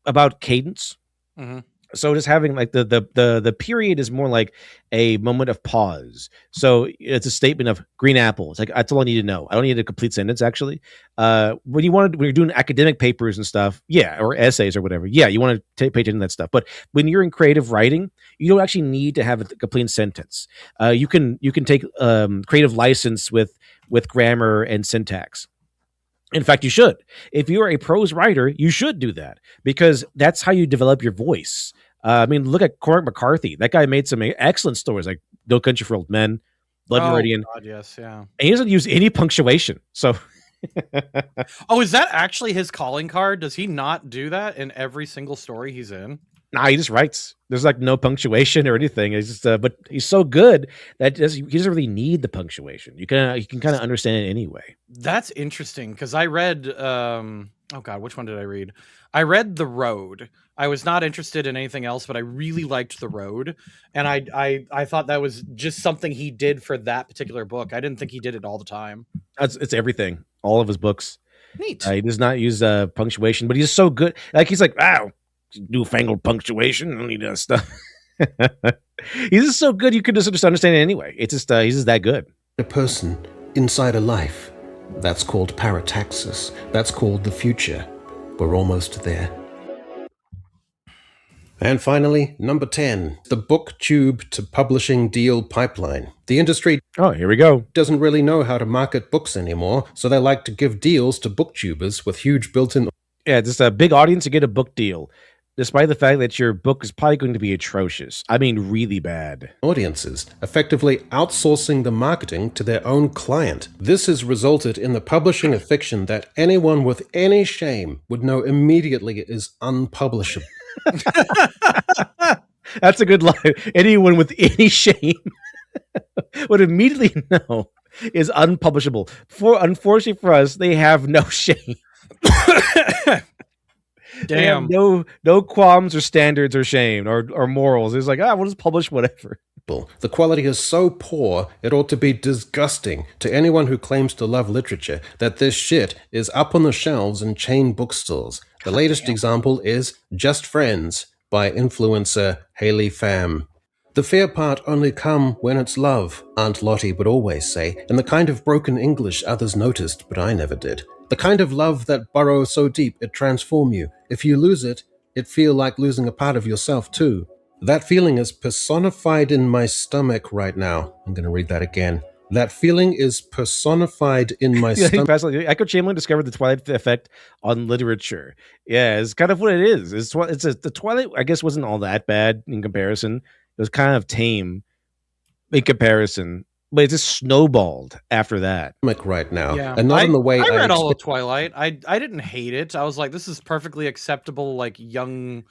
about cadence. Mhm. So just having like the period is more like a moment of pause. So it's a statement of green apple. It's like that's all I need to know. I don't need a complete sentence actually. When you're doing academic papers and stuff, yeah, or essays or whatever, yeah, you want to pay attention to that stuff. But when you're in creative writing, you don't actually need to have a complete sentence. You can take creative license with grammar and syntax. In fact, you should. If you're a prose writer, you should do that because that's how you develop your voice. I mean, look at Cormac McCarthy. That guy made some excellent stories like No Country for Old Men, Blood Meridian. God, yes, yeah. And he doesn't use any punctuation. So, Oh, is that actually his calling card? Does he not do that in every single story he's in? nah, he just writes. There's like no punctuation or anything. It's just, but he's so good that he doesn't really need the punctuation. You can kind of understand it anyway. That's interesting because I read oh god, which one did I read? I read The Road. I was not interested in anything else, but I really liked The Road, and I thought that was just something he did for that particular book. I didn't think he did it all the time. It's everything. All of his books. Neat. He does not use punctuation, but he's so good. Like he's like, wow, newfangled punctuation. I don't need that stuff. He's just so good. You could just understand it anyway. It's just he's just that good. a person inside a life. That's called parataxis. That's called the future. We're almost there. And finally, number 10, the booktube to publishing deal pipeline. The industry Oh, here we go. doesn't really know how to market books anymore, so they like to give deals to booktubers with huge built-in Yeah, just a big audience to get a book deal, despite the fact that your book is probably going to be atrocious. I mean, really bad. audiences, effectively outsourcing the marketing to their own client. This has resulted in the publishing of fiction that anyone with any shame would know immediately is unpublishable. That's a good line. Anyone with any shame would immediately know is unpublishable. Unfortunately for us, they have no shame. They have Damn. no qualms or standards or shame or morals. It's like, we'll just publish whatever. The quality is so poor, it ought to be disgusting to anyone who claims to love literature that this shit is up on the shelves in chain bookstores. The latest example is Just Friends by influencer Haley Pham. The fair part only come when it's love, Aunt Lottie would always say, and the kind of broken English others noticed, but I never did. The kind of love that burrows so deep it transform you. If you lose it, it feel like losing a part of yourself too. That feeling is personified in my stomach right now. I'm going to read that again. That feeling is personified in my stomach. Echo Chamberlain discovered the Twilight effect on literature. Yeah, it's kind of what it is. The Twilight, I guess, wasn't all that bad in comparison. It was kind of tame in comparison, but it just snowballed after that. Right now, Yeah. and not in the way I read all of expect- Twilight. I didn't hate it. I was like, this is perfectly acceptable, like young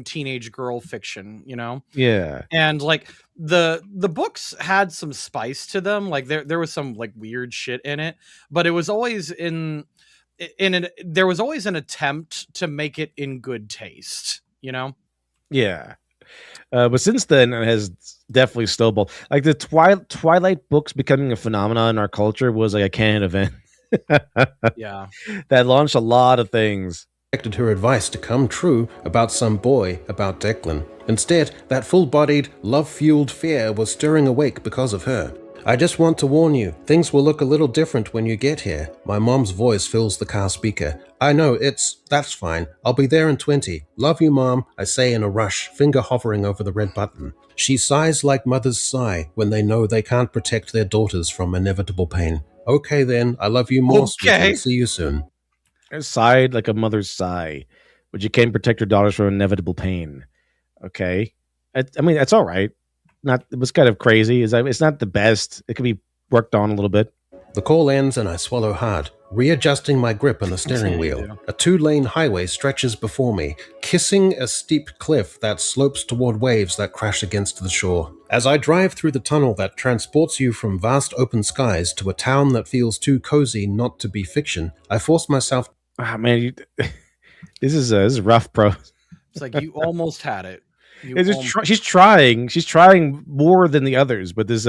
teenage girl fiction, you know? Yeah. And like the books had some spice to them. Like there was some like weird shit in it, but it was always there was always an attempt to make it in good taste, you know? Yeah. But since then, it has definitely snowballed. Like the Twilight books becoming a phenomenon in our culture was like a canon event. Yeah. That launched a lot of things. Expected her advice to come true about some boy about Declan. Instead, that full-bodied, love-fueled fear was stirring awake because of her. I just want to warn you, things will look a little different when you get here. My mom's voice fills the car speaker. I know, that's fine. I'll be there in 20. Love you, Mom, I say in a rush, finger hovering over the red button. She sighs like mothers sigh when they know they can't protect their daughters from inevitable pain. Okay then, I love you more, sweetie. See you soon. Sighed like a mother's sigh, but you can't protect your daughters from inevitable pain. Okay, I mean that's all right. Not it was kind of crazy. It's not the best. It could be worked on a little bit. The call ends and I swallow hard, readjusting my grip on the steering wheel. A 2-lane highway stretches before me, kissing a steep cliff that slopes toward waves that crash against the shore. As I drive through the tunnel that transports you from vast open skies to a town that feels too cozy not to be fiction, I force myself. Ah man, this is rough, bro. It's like you almost had it. She's trying. She's trying more than the others, but there's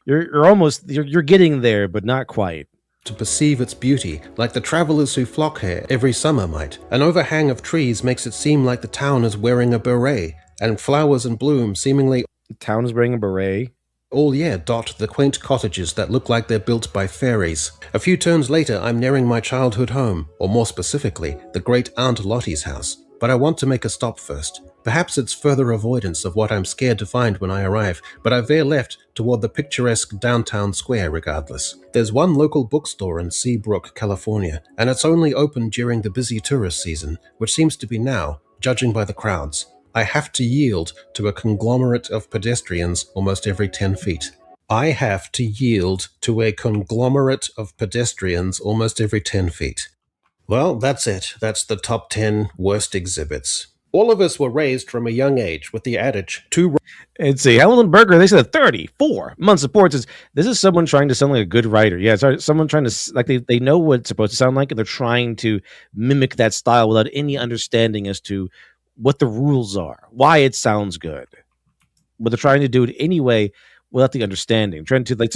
you're getting there, but not quite. To perceive its beauty, like the travelers who flock here every summer might. An overhang of trees makes it seem like the town is wearing a beret, and flowers and bloom seemingly. The town is wearing a beret. All year dot the quaint cottages that look like they're built by fairies. A few turns later, I'm nearing my childhood home, or more specifically, the great Aunt Lottie's house. But I want to make a stop first. Perhaps it's further avoidance of what I'm scared to find when I arrive, but I veer left toward the picturesque downtown square regardless. There's one local bookstore in Seabrook, California, and it's only open during the busy tourist season, which seems to be now, judging by the crowds. I have to yield to a conglomerate of pedestrians almost every 10 feet. I have to yield to a conglomerate of pedestrians almost every 10 feet. Well, that's it. That's the top 10 worst exhibits. All of us were raised from a young age with the adage, Let's see, Helen Berger, they said 34 months support. This is someone trying to sound like a good writer. Yeah, it's someone trying to, like, they know what it's supposed to sound like, and they're trying to mimic that style without any understanding as to what the rules are, why it sounds good. But they're trying to do it anyway without the understanding. Trying to, like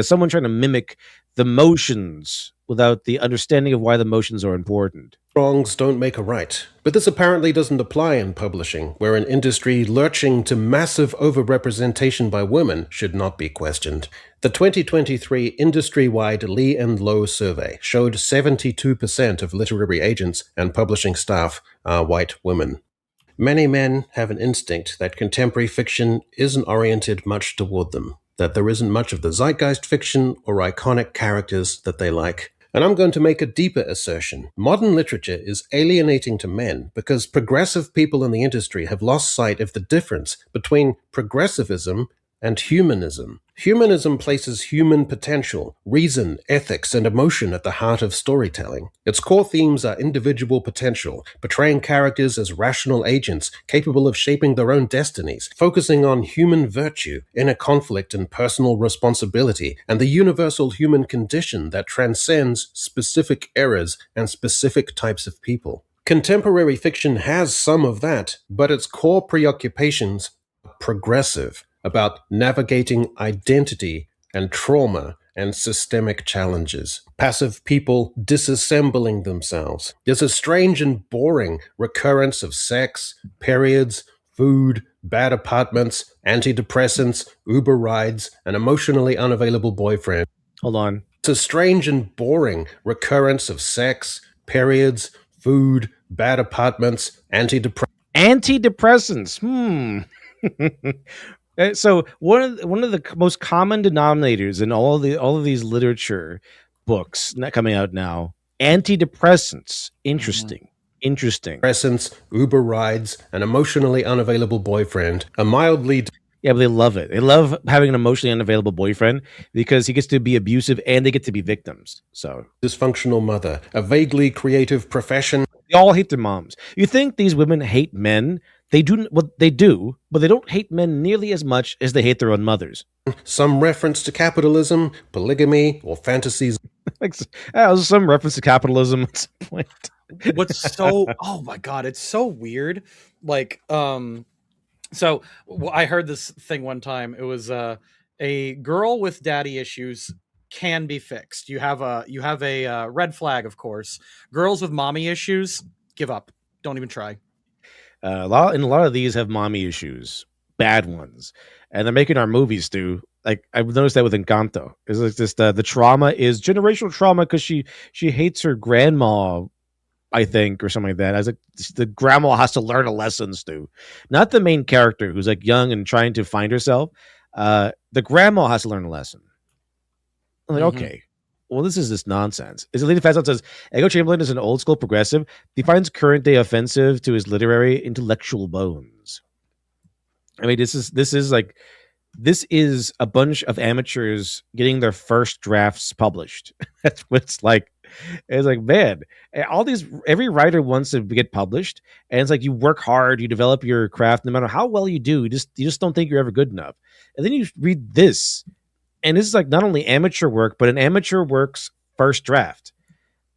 someone trying to mimic the motions without the understanding of why the motions are important. Wrongs don't make a right. But this apparently doesn't apply in publishing, where an industry lurching to massive overrepresentation by women should not be questioned. The 2023 industry-wide Lee and Low survey showed 72% of literary agents and publishing staff are white women. Many men have an instinct that contemporary fiction isn't oriented much toward them, that there isn't much of the zeitgeist fiction or iconic characters that they like. And I'm going to make a deeper assertion. Modern literature is alienating to men because progressive people in the industry have lost sight of the difference between progressivism and humanism. Humanism places human potential, reason, ethics, and emotion at the heart of storytelling. Its core themes are individual potential, portraying characters as rational agents capable of shaping their own destinies, focusing on human virtue, inner conflict, and personal responsibility, and the universal human condition that transcends specific eras and specific types of people. Contemporary fiction has some of that, but its core preoccupations are progressive, about navigating identity and trauma and systemic challenges. Passive people disassembling themselves. There's a strange and boring recurrence of sex, periods, food, bad apartments, antidepressants, Uber rides, an emotionally unavailable boyfriend. Hold on. It's a strange and boring recurrence of sex, periods, food, bad apartments, Antidepressants. So one of the most common denominators in all of these literature books coming out now, antidepressants. Interesting. Antidepressants, Uber rides, an emotionally unavailable boyfriend, a mildly. Yeah, but they love it. They love having an emotionally unavailable boyfriend because he gets to be abusive and they get to be victims. So dysfunctional mother, a vaguely creative profession. They all hate their moms. You think these women hate men? They do what they do, but they don't hate men nearly as much as they hate their own mothers. Some reference to capitalism, polygamy, or fantasies. Some reference to capitalism at some point. What's so? Oh my god, it's so weird. Like, so I heard this thing one time. It was a girl with daddy issues can be fixed. You have a red flag, of course. Girls with mommy issues, give up. Don't even try. A lot of these have mommy issues, bad ones, and they're making our movies do. Like I've noticed that with Encanto, is like just the trauma is generational trauma because she hates her grandma, I think, or something like that. I was like, the grandma has to learn a lesson, Stu, not the main character who's like young and trying to find herself. The grandma has to learn a lesson. I'm like, okay, well, this is this nonsense. Is it Lady Fazon says Ego Chamberlain is an old school progressive. He finds current day offensive to his literary intellectual bones. I mean, this is a bunch of amateurs getting their first drafts published. That's what it's like. It's like, man, every writer wants to get published, and it's like you work hard, you develop your craft, no matter how well you do, you just don't think you're ever good enough. And then you read this, and this is like not only amateur work, but an amateur work's first draft,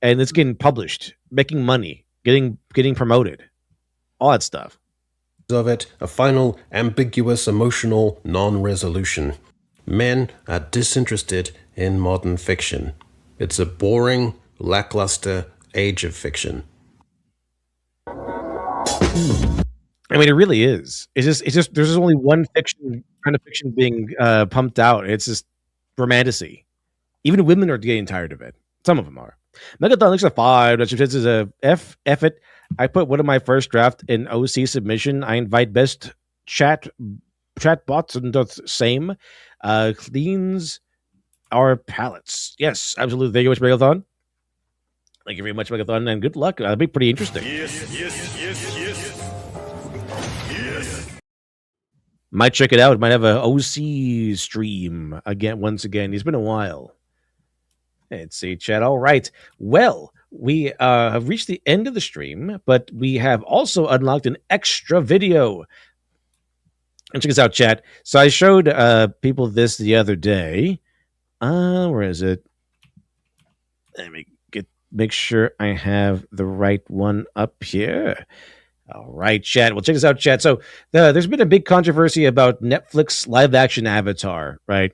and it's getting published, making money, getting promoted, all that stuff. Of it, a final, ambiguous, emotional non-resolution. Men are disinterested in modern fiction. It's a boring, lackluster age of fiction. I mean, it really is. It's just there's only one kind of fiction being pumped out. It's just romantasy. Even women are getting tired of it. Some of them are. Megathon looks at 5. This is a F it. I put one of my first draft in OC submission. I invite best chat bots and the same. Cleans our palettes. Yes, absolutely. Thank you very much, Megathon. Thank you very much, Megathon, and good luck. That'll be pretty interesting. Yes. Might check it out. Might have a OC stream once again. It's been a while. Let's see, chat. All right. Well, we have reached the end of the stream, but we have also unlocked an extra video. And check this out, chat. So I showed people this the other day. Where is it? Let me make sure I have the right one up here. All right, chat. Well, check this out, chat. So there's been a big controversy about Netflix live-action Avatar, right?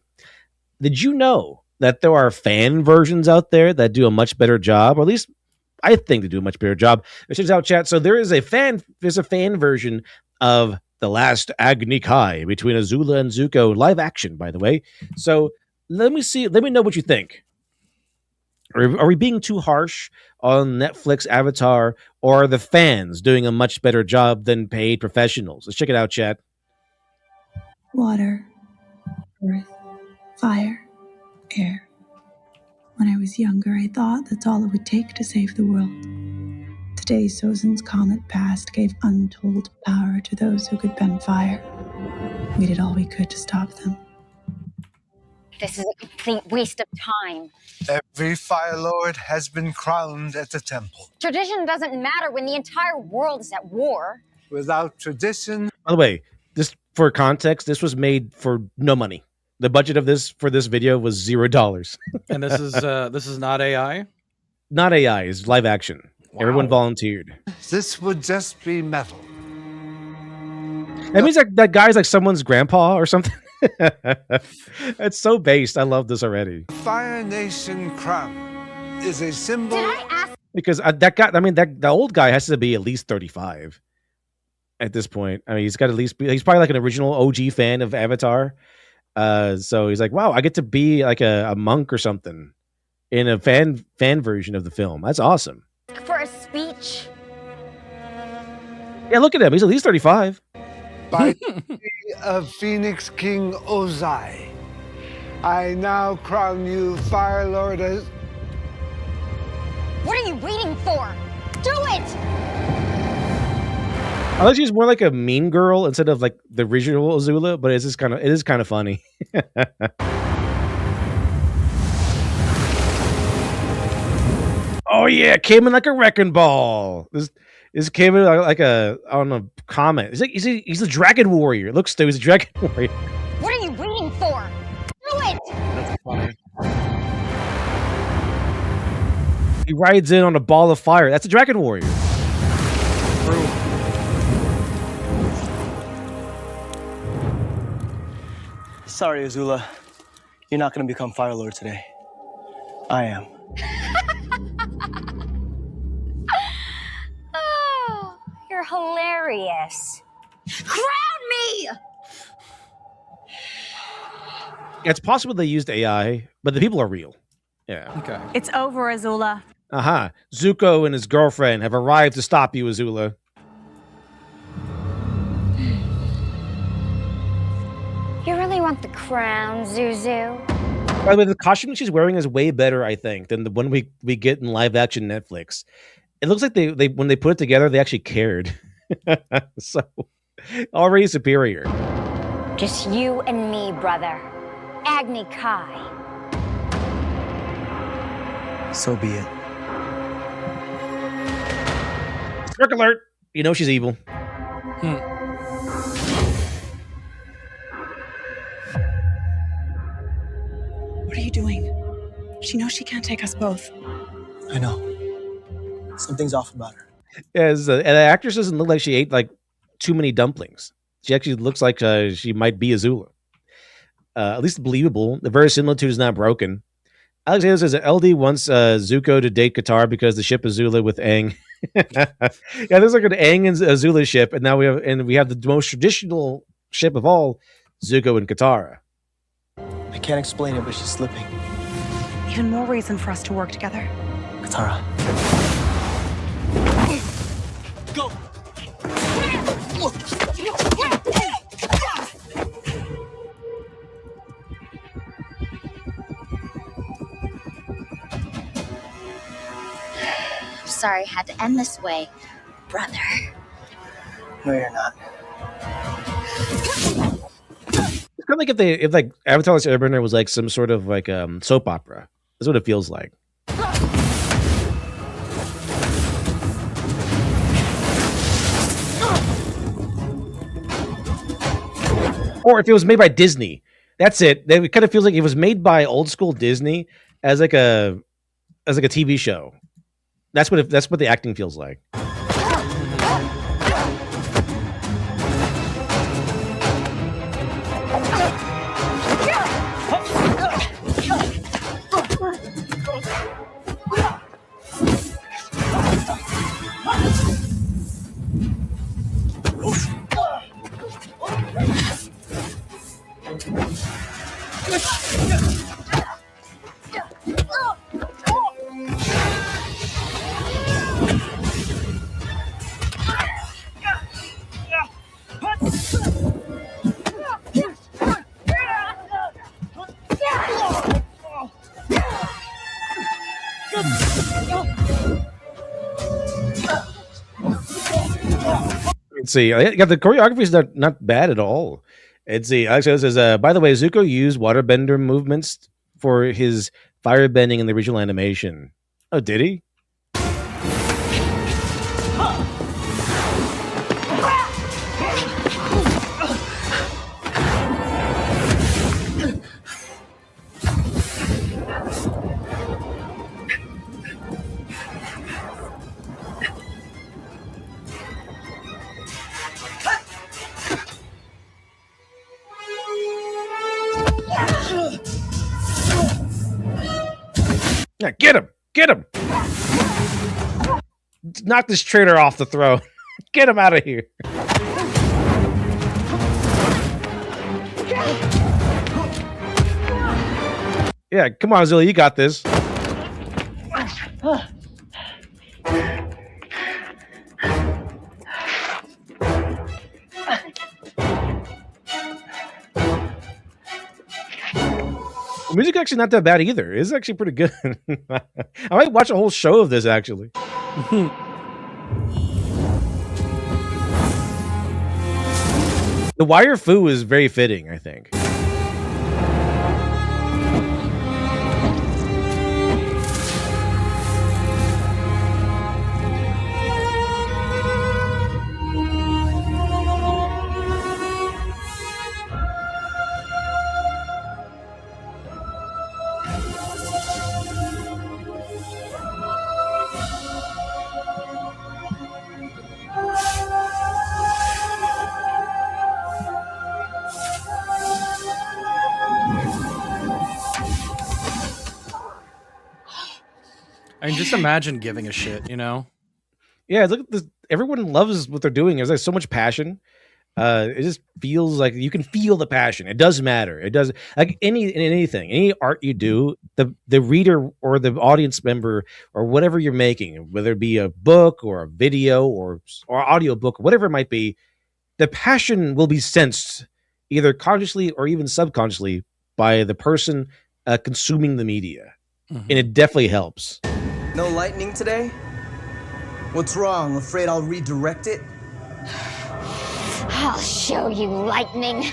Did you know that there are fan versions out there that do a much better job, or at least I think they do a much better job? Check this out, chat. So there's a fan version of The Last Agni Kai between Azula and Zuko, live action, by the way. So let me know what you think. Are we being too harsh on Netflix Avatar, or are the fans doing a much better job than paid professionals? Let's check it out, chat. Water, earth, fire, air. When I was younger, I thought that's all it would take to save the world. Today, Sozin's comet past gave untold power to those who could bend fire. We did all we could to stop them. This is a complete waste of time. Every Fire Lord has been crowned at the temple. Tradition doesn't matter when the entire world is at war. Without tradition... By the way, just for context, this was made for no money. The budget of this video was $0. And this is not AI? Not AI, it's live action. Wow. Everyone volunteered. This would just be metal. That means that guy's like someone's grandpa or something. It's so based. I love this already. Fire Nation crown is a symbol. Did I ask? Because that guy, I mean, the old guy has to be at least 35 at this point. I mean, he's got at least he's probably like an original OG fan of Avatar. So he's like, wow, I get to be like a monk or something in a fan version of the film. That's awesome. For a speech. Yeah, look at him. He's at least 35. By the of Phoenix King Ozai, I now crown you Fire Lord as... What are you waiting for? Do it! I like she's more like a mean girl instead of like the original Azula, but it is kind of funny. Oh yeah, came in like a wrecking ball. This came in like on a comet. He's a dragon warrior. It looks he's a dragon warrior. What are you waiting for? Do it! That's funny. He rides in on a ball of fire. That's a dragon warrior. True. Sorry, Azula. You're not going to become Fire Lord today. I am. Oh, you're hilarious. Crown me! It's possible they used AI, but the people are real. Yeah. Okay. It's over, Azula. Aha. Zuko and his girlfriend have arrived to stop you, Azula. You really want the crown, Zuzu? By the way, the costume she's wearing is way better, I think, than the one we get in live action Netflix. It looks like they when they put it together, they actually cared. So already superior. Just you and me, brother. Agni Kai. So be it. Smirk alert! You know she's evil. What are you doing? She knows she can't take us both. I know. Something's off about her. As and the actress doesn't look like she ate like too many dumplings. She actually looks like she might be Azula. At least believable. The verisimilitude is not broken. Alexander says that LD wants Zuko to date Qatar because the ship Azula with Aang. Yeah, there's like an Aang and Azula ship, and now we have the most traditional ship of all, Zuko and Katara. I can't explain it, but she's slipping. Even more reason for us to work together. Katara. Go! Sorry, had to end this way, brother. No, you're not. It's kind of like if like Avatar: The Last Airbender was like some sort of like soap opera. That's what it feels like. Or if it was made by Disney. That's it. It kind of feels like it was made by old school Disney as like a TV show. That's what the acting feels like. Let's see. Yeah, the choreography is not bad at all. Let's see. Actually, it says, by the way, Zuko used waterbender movements for his firebending in the original animation. Oh, did he? Yeah, get him! Get him! Knock this traitor off the throne. Get him out of here. Yeah, come on, Zilla, you got this. The music actually not that bad either. It's actually pretty good. I might watch a whole show of this actually. The wire foo is very fitting, I think. I mean, just imagine giving a shit, you know? Yeah, look at this. Everyone loves what they're doing. There's like so much passion. It just feels like you can feel the passion. It does matter. It does, like anything, any art you do, the reader or the audience member or whatever you're making, whether it be a book or a video or audio book, whatever it might be, the passion will be sensed either consciously or even subconsciously by the person consuming the media, and it definitely helps. No lightning today? What's wrong? Afraid I'll redirect it? I'll show you lightning.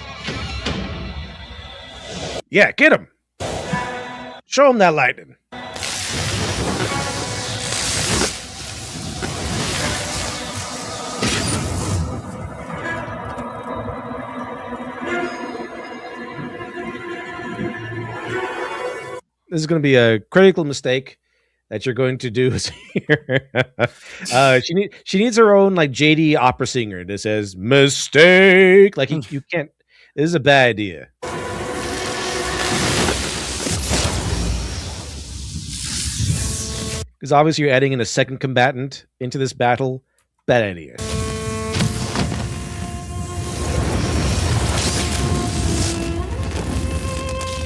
Yeah, get him. Show him that lightning. This is going to be a critical mistake that you're going to do here. She needs her own like JD opera singer that says mistake. Like you can't. This is a bad idea. Because obviously you're adding in a second combatant into this battle. Bad idea.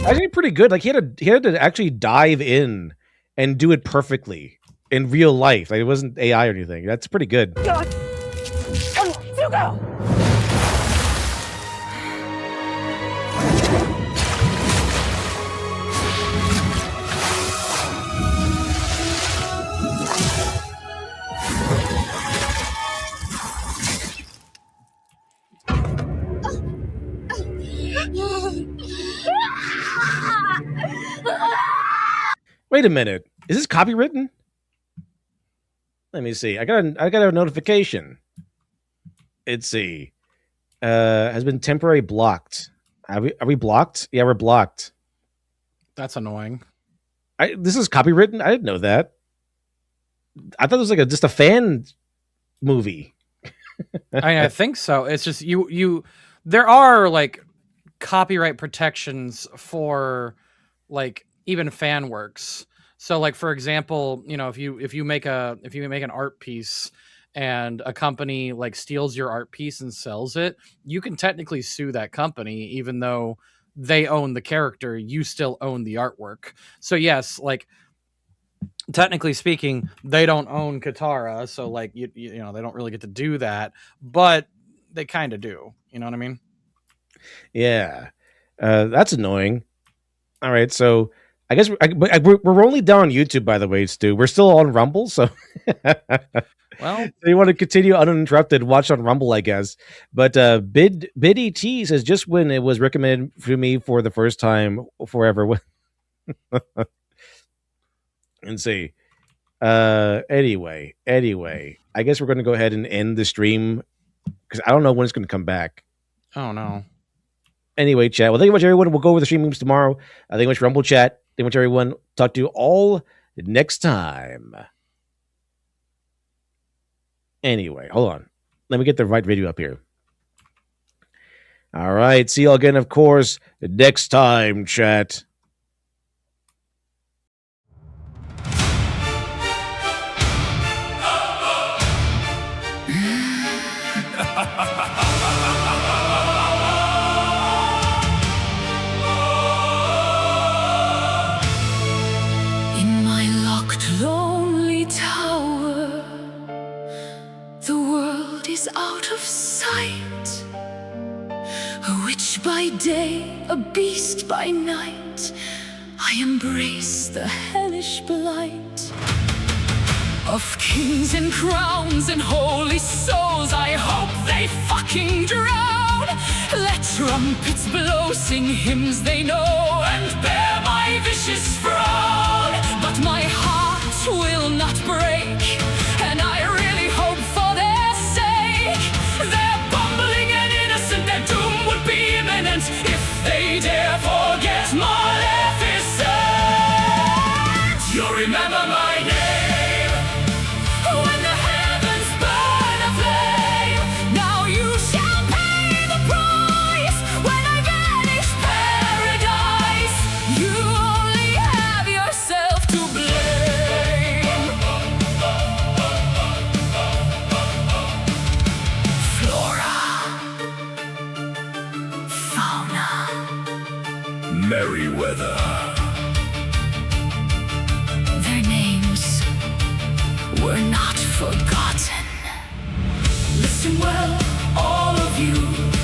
Actually, pretty good. Like he had to actually dive in and do it perfectly in real life. Like it wasn't AI or anything. That's pretty good. Wait a minute. Is this copywritten? Let me see. I got a notification. Let's see. Has been temporarily blocked. Are we blocked? Yeah, we're blocked. That's annoying. This is copywritten? I didn't know that. I thought it was like just a fan movie. I think so. It's just you there are like copyright protections for like even fan works. So like for example, you know, if you make an art piece and a company like steals your art piece and sells it, you can technically sue that company even though they own the character, you still own the artwork. So yes, like technically speaking, they don't own Katara, so like you know, they don't really get to do that, but they kind of do. You know what I mean? Yeah. That's annoying. All right, so I guess we're only down on YouTube, by the way, Stu. We're still on Rumble, so well, so you want to continue uninterrupted, watch on Rumble, I guess. But Bid ET says just when it was recommended for me for the first time forever. And see. Anyway, I guess we're going to go ahead and end the stream because I don't know when it's going to come back. Oh no. Anyway, chat. Well, thank you much, everyone. We'll go over the stream moves tomorrow. Thank you much, Rumble chat. Thank you much, everyone. Talk to you all next time. Anyway, hold on. Let me get the right video up here. All right. See you all again, of course, next time, chat. In my locked, lonely tower, the world is out of sight. A witch by day, a beast by night. I embrace the hellish blight of kings and crowns and holy souls. I hope they fucking drown. Let trumpets blow, sing hymns they know, and bear my vicious frown. But my heart will not break, and I really hope for their sake. They're bumbling and innocent, their doom would be imminent if they dare forget Maleficent. You'll remember my name when the heavens burn aflame. Now you shall pay the price when I vanish paradise. You only have yourself to blame. forgotten. Listen well, all of you.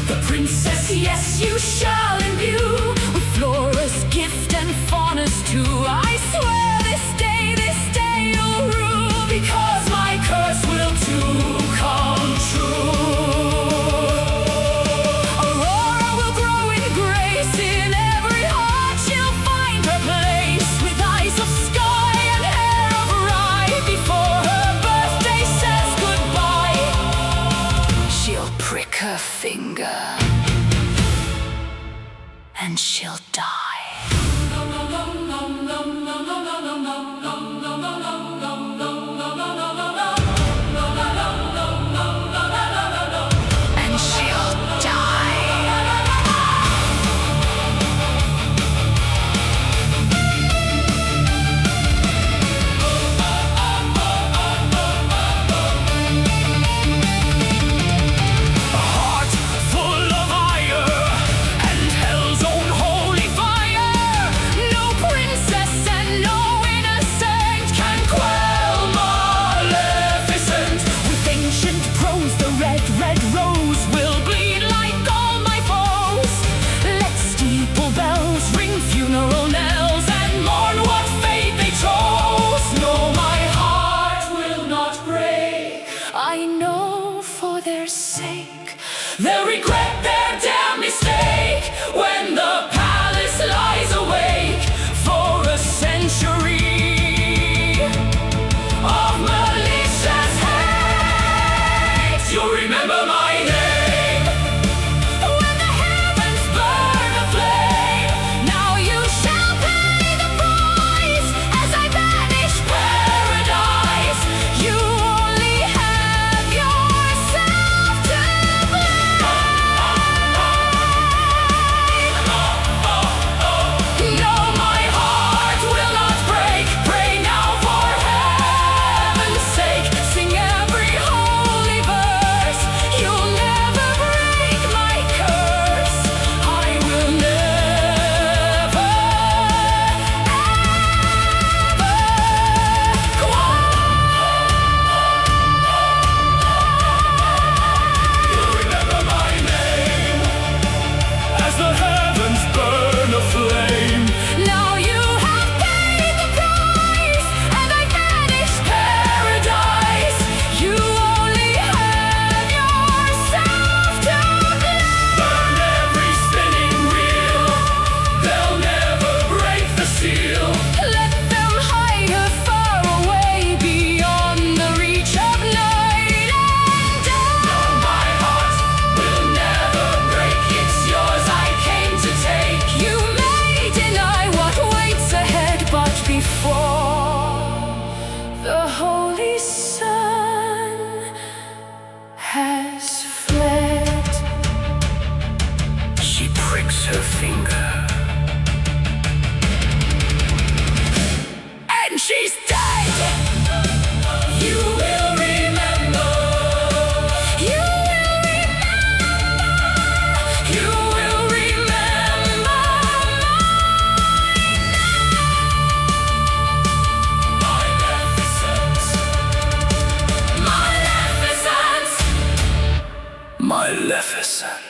The princess, yes, you shall imbue with Flora's gift and Fauna's too. I swear this day you'll rule, because my curse will too come true. Aurora will grow in grace, in every heart she'll find her place, with eyes of sky and hair of rye. Before her birthday says goodbye, she'll prick her finger and she'll die. And she'll die. A heart full of ire and hell's own holy fire. No princess and no innocent can quell Maleficent. With ancient prose, the red rose will bleed like all my foes. Let steeple bells ring funeral knells and mourn what fate they chose. No, my heart will not break. I know for their sake they'll regret their damn mistake when the palace lies awake for a century of malicious hate. You'll remember my name when the heavens burn aflame. Now you shall pay the price as I banish paradise. You only have yourself to blame. No, my heart will not break. Pray now for heaven's sake. Sing every holy verse. You'll never break my curse. I will never, You'll remember my name as the heavens burn aflame. Now you have paid the price, and I vanished paradise. You only have yourself to blame. Burn every spinning wheel, they'll never break the seal. Let them hide her far away beyond the reach of night and day. No, my heart will never break. It's yours I came to take. You may deny what waits ahead, but before the holy sun has fled, she pricks her finger and she's dead. You will remember. You will remember. You will remember Maleficent. Maleficent. Maleficent.